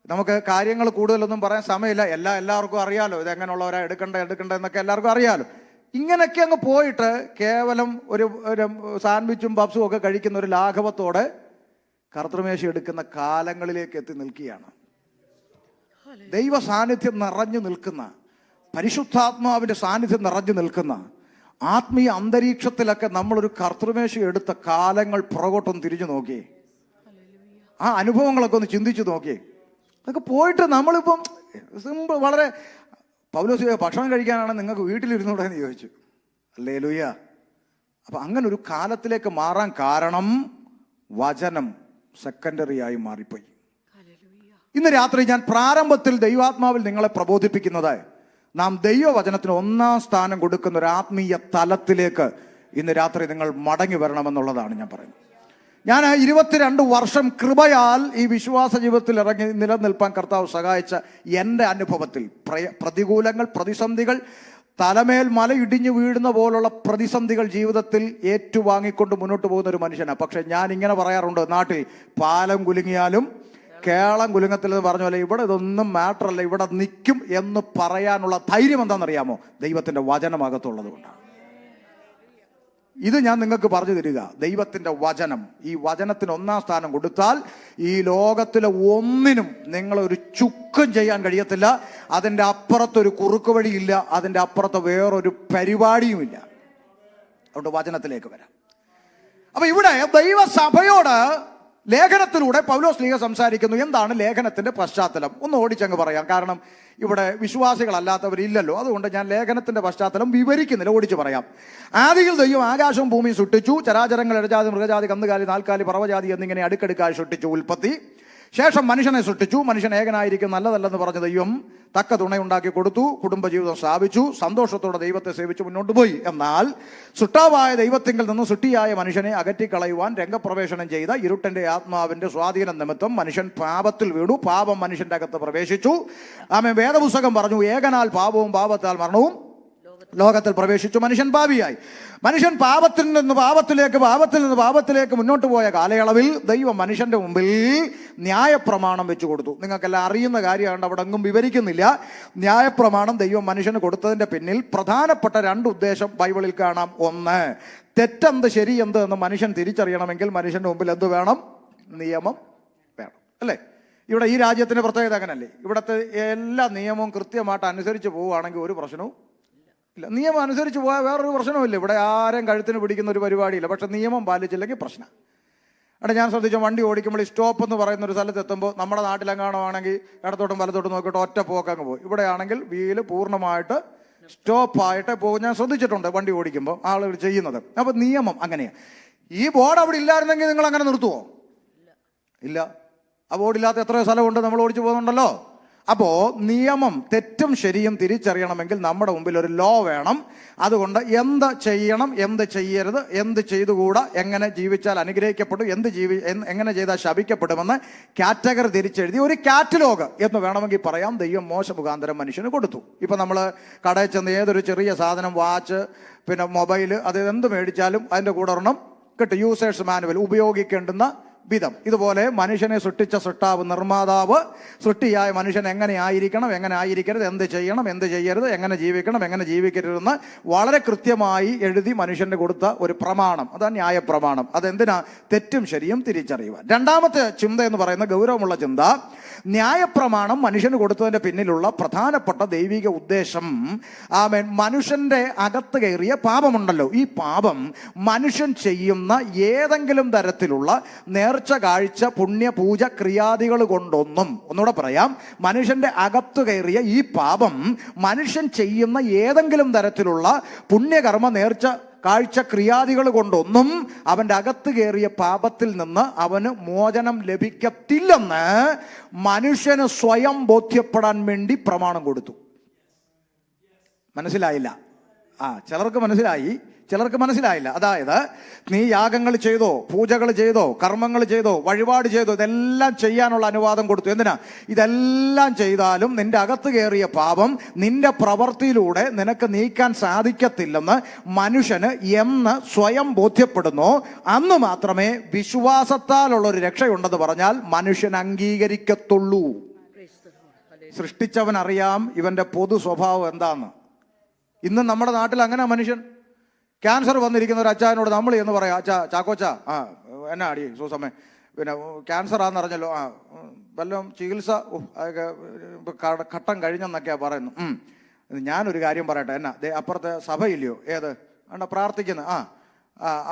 നമുക്ക് കാര്യങ്ങൾ കൂടുതലൊന്നും പറയാൻ സമയമില്ല, എല്ലാവർക്കും അറിയാലോ ഇതെങ്ങനെയുള്ളവരാ എടുക്കണ്ട എന്നൊക്കെ എല്ലാവർക്കും അറിയാലോ. ഇങ്ങനെയൊക്കെ അങ്ങ് പോയിട്ട് കേവലം ഒരു സാൻഡ്വിച്ചും പപ്സും ഒക്കെ കഴിക്കുന്ന ഒരു ലാഘവത്തോടെ കർത്തൃമേശ എടുക്കുന്ന കാലങ്ങളിലേക്ക് എത്തി നിൽക്കുകയാണ്. ദൈവ സാന്നിധ്യം നിറഞ്ഞു നിൽക്കുന്ന, പരിശുദ്ധാത്മാവിന്റെ സാന്നിധ്യം നിറഞ്ഞു നിൽക്കുന്ന ആത്മീയ അന്തരീക്ഷത്തിലൊക്കെ നമ്മളൊരു കർത്തൃമേശ എടുത്ത കാലങ്ങൾ പുറകോട്ടൊന്ന് തിരിഞ്ഞു നോക്കിയേ. ആ അനുഭവങ്ങളൊക്കെ ഒന്ന് ചിന്തിച്ചു നോക്കിയേ. അതൊക്കെ പോയിട്ട് നമ്മളിപ്പം സിമ്പിൾ, വളരെ പൗലോസ് ഭക്ഷണം കഴിക്കാനാണ് നിങ്ങൾക്ക് വീട്ടിലിരുന്നൂടെ എന്ന് ചോദിച്ചു. ഹല്ലേലൂയ. അപ്പൊ അങ്ങനെ ഒരു കാലത്തിലേക്ക് മാറാൻ കാരണം വചനം സെക്കൻഡറി ആയി മാറിപ്പോയി. ഇന്ന് രാത്രി ഞാൻ പ്രാരംഭത്തിൽ ദൈവാത്മാവിൽ നിങ്ങളെ പ്രബോധിപ്പിക്കുന്നത്, നാം ദൈവവചനത്തിന് 1ാം സ്ഥാനം കൊടുക്കുന്ന ഒരു ആത്മീയ തലത്തിലേക്ക് ഇന്ന് രാത്രി നിങ്ങൾ മടങ്ങി വരണമെന്നുള്ളതാണ് ഞാൻ പറയുന്നത്. ഞാൻ 22 വർഷം കൃപയാൽ ഈ വിശ്വാസ ജീവിതത്തിൽ ഇറങ്ങി നിലനിൽപ്പാൻ കർത്താവ് സഹായിച്ച എൻ്റെ അനുഭവത്തിൽ പ്രതികൂലങ്ങൾ, പ്രതിസന്ധികൾ, തലമേൽ മല ഇടിഞ്ഞു വീഴുന്ന പോലുള്ള പ്രതിസന്ധികൾ ജീവിതത്തിൽ ഏറ്റുവാങ്ങിക്കൊണ്ട് മുന്നോട്ട് പോകുന്ന ഒരു മനുഷ്യനാണ്. പക്ഷെ ഞാൻ ഇങ്ങനെ പറയാറുണ്ട്, നാട്ടിൽ പാലം കുലുങ്ങിയാലും കേളം കുലുങ്ങത്തിൽ എന്ന് പറഞ്ഞ പോലെ ഇവിടെ ഇതൊന്നും മാറ്ററല്ല, ഇവിടെ നിൽക്കും എന്ന് പറയാനുള്ള ധൈര്യം എന്താണെന്നറിയാമോ? ദൈവത്തിന്റെ വചനമകത്തുള്ളത് കൊണ്ടാണ്. ഇത് ഞാൻ നിങ്ങൾക്ക് പറഞ്ഞു തരിക. ദൈവത്തിന്റെ വചനം, ഈ വചനത്തിന് ഒന്നാം സ്ഥാനം കൊടുത്താൽ ഈ ലോകത്തിലെ ഒന്നിനും നിങ്ങളൊരു ചുക്കും ചെയ്യാൻ കഴിയത്തില്ല. അതിൻ്റെ അപ്പുറത്തൊരു കുറുക്ക് വഴിയില്ല, അതിൻ്റെ അപ്പുറത്ത് വേറൊരു പരിപാടിയുമില്ല. അതുകൊണ്ട് വചനത്തിലേക്ക് വരാം. അപ്പൊ ഇവിടെ ദൈവസഭയോട് ലേഖനത്തിലൂടെ പൗലോസ് ശ്ലീഹ സംസാരിക്കുന്നു. എന്താണ് ലേഖനത്തിന്റെ പശ്ചാത്തലം? ഒന്ന് ഓടിച്ചങ്ങ് പറയാം, കാരണം ഇവിടെ വിശ്വാസികളല്ലാത്തവരില്ലല്ലോ. അതുകൊണ്ട് ഞാൻ ലേഖനത്തിന്റെ പശ്ചാത്തലം വിവരിക്കുന്നില്ല, ഓടിച്ചു പറയാം. ആദിയിൽ ദൈവം ആകാശവും ഭൂമിയും സൃഷ്ടിച്ചു. ചരാചരങ്ങൾ, ഇഴജാതി, മൃഗജാതി, കന്നുകാലി, നാൽക്കാലി, പറവജാതി എന്നിങ്ങനെ അടുക്കടുക്കായി സൃഷ്ടിച്ചു. ഉൽപ്പത്തി. ശേഷം മനുഷ്യനെ സൃഷ്ടിച്ചു. മനുഷ്യൻ ഏകനായിരിക്കും നല്ലതല്ലെന്ന് പറഞ്ഞ ദൈവം തക്ക തുണയുണ്ടാക്കി കൊടുത്തു. കുടുംബജീവിതം സ്ഥാപിച്ചു. സന്തോഷത്തോടെ ദൈവത്തെ സേവിച്ച് മുന്നോട്ട് പോയി. എന്നാൽ സൃഷ്ടാവായ ദൈവത്തിങ്കിൽ നിന്ന് സൃഷ്ടിയായ മനുഷ്യനെ അകറ്റിക്കളയുവാൻ രംഗപ്രവേശനം ചെയ്ത ഇരുട്ടന്റെ ആത്മാവിന്റെ സ്വാധീനം നിമിത്തം മനുഷ്യൻ പാപത്തിൽ വീണു. പാപം മനുഷ്യന്റെ അകത്ത് പ്രവേശിച്ചു. ആമേൻ. വേദപുസ്തകം പറഞ്ഞു, ഏകനാൽ പാപവും പാപത്താൽ മരണവും ലോകത്തിൽ പ്രവേശിച്ചു. മനുഷ്യൻ പാപിയായി. മനുഷ്യൻ പാപത്തിൽ നിന്ന് പാപത്തിലേക്ക് മുന്നോട്ട് പോയ കാലയളവിൽ ദൈവം മനുഷ്യന്റെ മുമ്പിൽ ന്യായപ്രമാണം വെച്ചു കൊടുത്തു. നിങ്ങൾക്കെല്ലാം അറിയുന്ന കാര്യമാണ്, അവിടെ എങ്ങും വിവരിക്കുന്നില്ല. ന്യായപ്രമാണം ദൈവം മനുഷ്യന് കൊടുത്തതിന്റെ പിന്നിൽ പ്രധാനപ്പെട്ട രണ്ട് ഉദ്ദേശം ബൈബിളിൽ കാണാം. ഒന്ന്, തെറ്റെന്ത് ശരിയെന്ത് എന്ന് മനുഷ്യൻ തിരിച്ചറിയണമെങ്കിൽ മനുഷ്യന്റെ മുമ്പിൽ എന്ത് വേണം? നിയമം വേണം, അല്ലേ? ഇവിടെ ഈ രാജ്യത്തിന്റെ പ്രത്യേകത അങ്ങനല്ലേ? ഇവിടുത്തെ എല്ലാ നിയമവും കൃത്യമായിട്ട് അനുസരിച്ച് പോവുകയാണെങ്കിൽ ഒരു പ്രശ്നവും ഇല്ല. നിയമം അനുസരിച്ച് പോയാൽ വേറൊരു പ്രശ്നവുമില്ല. ഇവിടെ ആരും കഴുത്തിന് പിടിക്കുന്ന ഒരു പരിപാടിയില്ല. പക്ഷെ നിയമം പാലിച്ചില്ലെങ്കിൽ പ്രശ്നം. അവിടെ ഞാൻ ശ്രദ്ധിച്ചു, വണ്ടി ഓടിക്കുമ്പോൾ ഈ സ്റ്റോപ്പ് എന്ന് പറയുന്ന ഒരു സ്ഥലത്ത് എത്തുമ്പോൾ നമ്മുടെ നാട്ടിലെങ്ങാണോ ഇടത്തോട്ടും വലത്തോട്ടും നോക്കിയിട്ട് ഒറ്റ പോക്കങ്ങ് പോകും. ഇവിടെ ആണെങ്കിൽ വീല് പൂർണ്ണമായിട്ട് സ്റ്റോപ്പായിട്ട് പോകും. ഞാൻ ശ്രദ്ധിച്ചിട്ടുണ്ട് വണ്ടി ഓടിക്കുമ്പോൾ ആളുകൾ ചെയ്യുന്നത്. അപ്പോൾ നിയമം അങ്ങനെയാണ്. ഈ ബോർഡ് അവിടെ ഇല്ലായിരുന്നെങ്കിൽ നിങ്ങൾ അങ്ങനെ നിർത്തുമോ? ഇല്ല. ആ ബോർഡില്ലാത്ത എത്രയോ സ്ഥലമുണ്ട്, നമ്മൾ ഓടിച്ചു പോകുന്നുണ്ടല്ലോ. അപ്പോൾ നിയമം, തെറ്റും ശരിയും തിരിച്ചറിയണമെങ്കിൽ നമ്മുടെ മുമ്പിൽ ഒരു ലോ വേണം. അതുകൊണ്ട് എന്ത് ചെയ്യണം, എന്ത് ചെയ്യരുത്, എന്ത് ചെയ്തുകൂടാ, എങ്ങനെ ജീവിച്ചാൽ അനുഗ്രഹിക്കപ്പെടും, എങ്ങനെ ചെയ്താൽ ശപിക്കപ്പെടുമെന്ന് കാറ്റഗറി തിരിച്ചെഴുതി ഒരു കാറ്റലോഗ് എന്ന് വേണമെങ്കിൽ പറയാം ദൈവം മോശ മുഖാന്തരം മനുഷ്യന് കൊടുത്തു. ഇപ്പം നമ്മൾ കടയിൽ ചെന്ന് ഏതൊരു ചെറിയ സാധനം, വാച്ച്, പിന്നെ മൊബൈൽ, അത് എന്ത് മേടിച്ചാലും അതിൻ്റെ കൂടെ ഒരെണ്ണം കിട്ടും. യൂസേഴ്സ് മാനുവൽ, ഉപയോഗിക്കേണ്ടുന്ന വിധം. ഇതുപോലെ മനുഷ്യനെ സൃഷ്ടിച്ച സൃഷ്ടാവ്, നിർമ്മാതാവ്, സൃഷ്ടിയായ മനുഷ്യൻ എങ്ങനെ ആയിരിക്കണം, എങ്ങനെ ആയിരിക്കരുത്, എന്ത് ചെയ്യണം, എന്ത് ചെയ്യരുത്, എങ്ങനെ ജീവിക്കണം, എങ്ങനെ ജീവിക്കരുതെന്ന് വളരെ കൃത്യമായി എഴുതി മനുഷ്യന് കൊടുത്ത ഒരു പ്രമാണം. അതാണ് ന്യായപ്രമാണം. അതെന്തിനാ? തെറ്റും ശരിയും തിരിച്ചറിയുവാൻ. രണ്ടാമത്തെ ചിന്ത എന്ന് പറയുന്ന ഗൗരവമുള്ള ചിന്ത, ന്യായപ്രമാണം മനുഷ്യന് കൊടുത്തതിന്റെ പിന്നിലുള്ള പ്രധാനപ്പെട്ട ദൈവിക ഉദ്ദേശം, ആമേൻ, മനുഷ്യന്റെ അകത്ത് കയറിയ പാപമുണ്ടല്ലോ, ഈ പാപം മനുഷ്യൻ ചെയ്യുന്ന ഏതെങ്കിലും തരത്തിലുള്ള നേർച്ച, കാഴ്ച, പുണ്യ, പൂജ, ക്രിയാദികൾ കൊണ്ടൊന്നും, ഒന്നുകൂടെ പറയാം, മനുഷ്യന്റെ അകത്ത് കയറിയ ഈ പാപം മനുഷ്യൻ ചെയ്യുന്ന ഏതെങ്കിലും തരത്തിലുള്ള പുണ്യകർമ്മ, നേർച്ച, കാഴ്ച, ക്രിയാദികൾ കൊണ്ടൊന്നും അവൻ്റെ അകത്ത് കയറിയ പാപത്തിൽ നിന്ന് അവന് മോചനം ലഭിക്കത്തില്ലെന്ന് മനുഷ്യന് സ്വയം ബോധ്യപ്പെടാൻ വേണ്ടി പ്രമാണം കൊടുത്തു. മനസ്സിലായില്ല? ചിലർക്ക് മനസ്സിലായി, ചിലർക്ക് മനസ്സിലായില്ല. അതായത് നീ യാഗങ്ങൾ ചെയ്തോ, പൂജകൾ ചെയ്തോ, കർമ്മങ്ങൾ ചെയ്തോ, വഴിപാട് ചെയ്തോ, ഇതെല്ലാം ചെയ്യാനുള്ള അനുവാദം കൊടുത്തു. എന്തിനാ? ഇതെല്ലാം ചെയ്താലും നിന്റെ അകത്ത് കയറിയ പാപം നിന്റെ പ്രവൃത്തിയിലൂടെ നിനക്ക് നീക്കാൻ സാധിക്കത്തില്ലെന്ന് മനുഷ്യന് എന്ന് സ്വയം ബോധ്യപ്പെടുന്നു, അന്ന് മാത്രമേ വിശ്വാസത്താലുള്ളൊരു രക്ഷയുണ്ടെന്ന് പറഞ്ഞാൽ മനുഷ്യൻ അംഗീകരിക്കത്തുള്ളൂ. സൃഷ്ടിച്ചവൻ അറിയാം ഇവന്റെ പൊതു സ്വഭാവം എന്താന്ന്. ഇന്ന് നമ്മുടെ നാട്ടിൽ അങ്ങനെ മനുഷ്യൻ, ക്യാൻസർ വന്നിരിക്കുന്ന ഒരു അച്ചായനോട് നമ്മൾ എന്ന് പറയാം, അച്ഛാ, ചാക്കോച്ച, എന്നാ അടി സൂസമ്മേ, പിന്നെ ക്യാൻസർ ആണെന്ന് അറിഞ്ഞല്ലോ, വല്ലതും ചികിത്സ ഘട്ടം കഴിഞ്ഞെന്നൊക്കെയാണ് പറയുന്നു. ഞാനൊരു കാര്യം പറയട്ടെ, എന്നാ അപ്പുറത്തെ സഭയില്ലയോ, ഏത് വേണ്ട പ്രാർത്ഥിക്കുന്ന,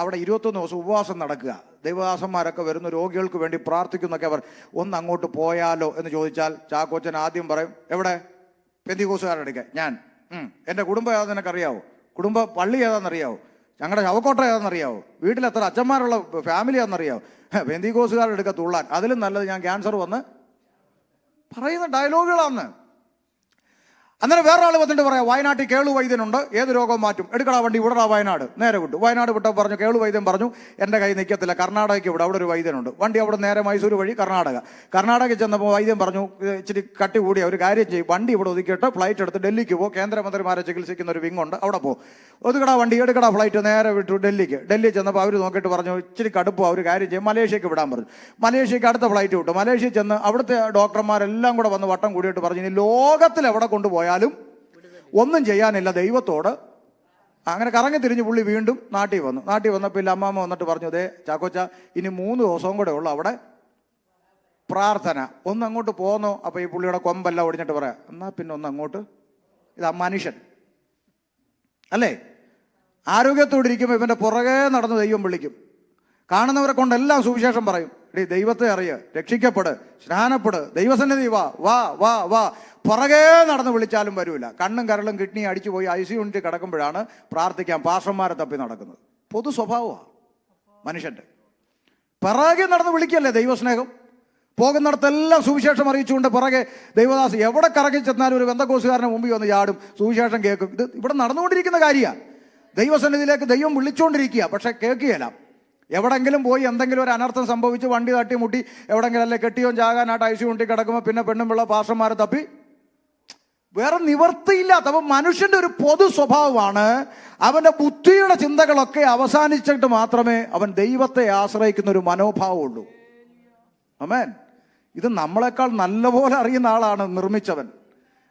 അവിടെ 21 ദിവസം ഉപവാസം നടക്കുക, ദൈവദാസന്മാരൊക്കെ വരുന്ന രോഗികൾക്ക് വേണ്ടി പ്രാർത്ഥിക്കുന്നൊക്കെ അവർ, ഒന്ന് അങ്ങോട്ട് പോയാലോ എന്ന് ചോദിച്ചാൽ ചാക്കോച്ചൻ ആദ്യം പറയും, എവിടെ? പെന്തിക്കോസുകാരുടെ അടുക്ക. ഞാൻ എൻ്റെ കുടുംബം ഏതാണെന്ന് നിനക്കറിയാവോ? കുടുംബ പള്ളി ഏതാണെന്നറിയാവോ? ഞങ്ങളുടെ ശവക്കോട്ട ഏതാണെന്നറിയാവോ? വീട്ടിൽ എത്ര അച്ഛന്മാരുള്ള ഫാമിലി ആണെന്നറിയാവോ? പെന്തിക്കോസുകാരുടെ അടുക്ക തുള്ളാൻ, അതിലും നല്ലത് ഞാൻ ക്യാൻസർ വന്ന് പറയുന്ന ഡയലോഗുകളാണ്. അന്നേരം വേറൊരാൾ വന്നിട്ട് പറയാം, വയനാട്ടിൽ കേളു വൈദ്യനുണ്ട്, ഏത് രോഗവും മാറ്റും, എടുക്കടാ വണ്ടി, വിടടാ വയനാട്. നേരെ വിട്ടു. വയനാട് വിട്ടപ്പോൾ പറഞ്ഞു, കേളു വൈദ്യൻ പറഞ്ഞു എൻ്റെ കൈ നിൽക്കത്തില്ല, കർണാടകയ്ക്ക് വിടും, അവിടെ ഒരു വൈദ്യനുണ്ട്. വണ്ടി അവിടെ നേരെ മൈസൂർ വഴി കർണാടകയിൽ ചെന്നപ്പോൾ വൈദ്യൻ പറഞ്ഞു, ഇച്ചിരി കട്ടി കൂടിയ ഒരു കാര്യം ചെയ്യും, വണ്ടി ഇവിടെ ഒതുക്കിയിട്ട് ഫ്ലൈറ്റ് എടുത്ത് ഡൽഹിക്ക് പോകും, കേന്ദ്രമന്ത്രിമാരെ ചികിത്സിക്കുന്ന ഒരു വിങ് ഉണ്ട്, അവിടെ പോകും. ഒതുക്കടാ വണ്ടി, എടുക്കടാ ഫ്ലൈറ്റ്, നേരെ വിട്ടു ഡൽഹിക്ക്. ഡൽഹി ചെന്നപ്പോൾ അവർ നോക്കിയിട്ട് പറഞ്ഞു, ഇച്ചിരി കടുപ്പോ, ഒരു കാര്യം ചെയ്യും, മലേഷ്യക്ക് വിടാൻ പറഞ്ഞു. മലേഷ്യക്ക് അടുത്ത ഫ്ലൈറ്റ് വിട്ടു. മലേഷ്യ ചെന്ന് അവിടുത്തെ ഡോക്ടർമാരെല്ലാം കൂടെ വന്ന് വട്ടം കൂടിയിട്ട് പറഞ്ഞു, ഇനി ലോകത്തിൽ എവിടെ കൊണ്ടുപോയാലും ഒന്നും ചെയ്യാനില്ല, ദൈവത്തോട്. അങ്ങനെ കറങ്ങി തിരിഞ്ഞ് പുള്ളി വീണ്ടും നാട്ടിൽ വന്നു. നാട്ടിൽ വന്നപ്പോൾ ഇല്ല അമ്മാമ്മ വന്നിട്ട് പറഞ്ഞു, ദേ ചാക്കോച്ച, ഇനി 3 ദിവസവും കൂടെ ഉള്ളു അവിടെ പ്രാർത്ഥന, ഒന്ന് അങ്ങോട്ട് പോന്നോ. അപ്പോൾ ഈ പുള്ളിയുടെ കൊമ്പെല്ലാം ഒടിഞ്ഞിട്ട് പറയാം, എന്നാ പിന്നെ ഒന്ന് അങ്ങോട്ട്. ഇതാ മനുഷ്യൻ അല്ലേ? ആരോഗ്യത്തോടെ ഇരിക്കുമ്പോൾ ഇവൻ്റെ പുറകെ നടന്ന് ദൈവം വിളിക്കും. കാണുന്നവരെ കൊണ്ടെല്ലാം സുവിശേഷം പറയും. ദൈവത്തെ അറിയുക, രക്ഷിക്കപ്പെട്, സ്നാനപ്പെട്, ദൈവസന്നിധി വാ വാ വാ വാ. പുറകെ നടന്ന് വിളിച്ചാലും വരൂല. കണ്ണും കരളും കിഡ്നി അടിച്ചു പോയി ICU യൂണിറ്റ് കിടക്കുമ്പോഴാണ് പ്രാർത്ഥിക്കാൻ പാസ്റ്റർമാരെ തപ്പി നടക്കുന്നത്. പൊതു സ്വഭാവമാണ് മനുഷ്യൻ്റെ. പിറകെ നടന്ന് വിളിക്കല്ലേ ദൈവസ്നേഹം. പോകുന്നിടത്തെല്ലാം സുവിശേഷം അറിയിച്ചുകൊണ്ട് പിറകെ ദൈവദാസ് എവിടെ കറങ്ങി ചെന്നാലും ഒരു ബന്ധക്കോസുകാരനെ മുമ്പിൽ വന്ന് ചാടും, സുവിശേഷം കേൾക്കും. ഇത് ഇവിടെ നടന്നുകൊണ്ടിരിക്കുന്ന കാര്യമാണ്. ദൈവസന്നിധിയിലേക്ക് ദൈവം വിളിച്ചുകൊണ്ടിരിക്കുക, പക്ഷെ കേൾക്കുകയില്ല. എവിടെങ്കിലും പോയി എന്തെങ്കിലും ഒരു അനർത്ഥം സംഭവിച്ച് വണ്ടി തട്ടി മുട്ടി എവിടെങ്കിലും അല്ലെ കെട്ടിയോ ചാകാനായിട്ട് ICU യൂണിറ്റ് കിടക്കുമ്പോൾ പിന്നെ പെണ്ണും പിള്ള പാസ്റ്റർമാരെ തപ്പി വേറെ നിവർത്തിയില്ലാത്ത. അപ്പം മനുഷ്യൻ്റെ ഒരു പൊതു സ്വഭാവമാണ്, അവൻ്റെ ബുദ്ധിയുടെ ചിന്തകളൊക്കെ അവസാനിച്ചിട്ട് മാത്രമേ അവൻ ദൈവത്തെ ആശ്രയിക്കുന്ന ഒരു മനോഭാവമുള്ളൂ. ആമേൻ. ഇത് നമ്മളെക്കാൾ നല്ലപോലെ അറിയുന്ന ആളാണ് നിർമ്മിച്ചവൻ.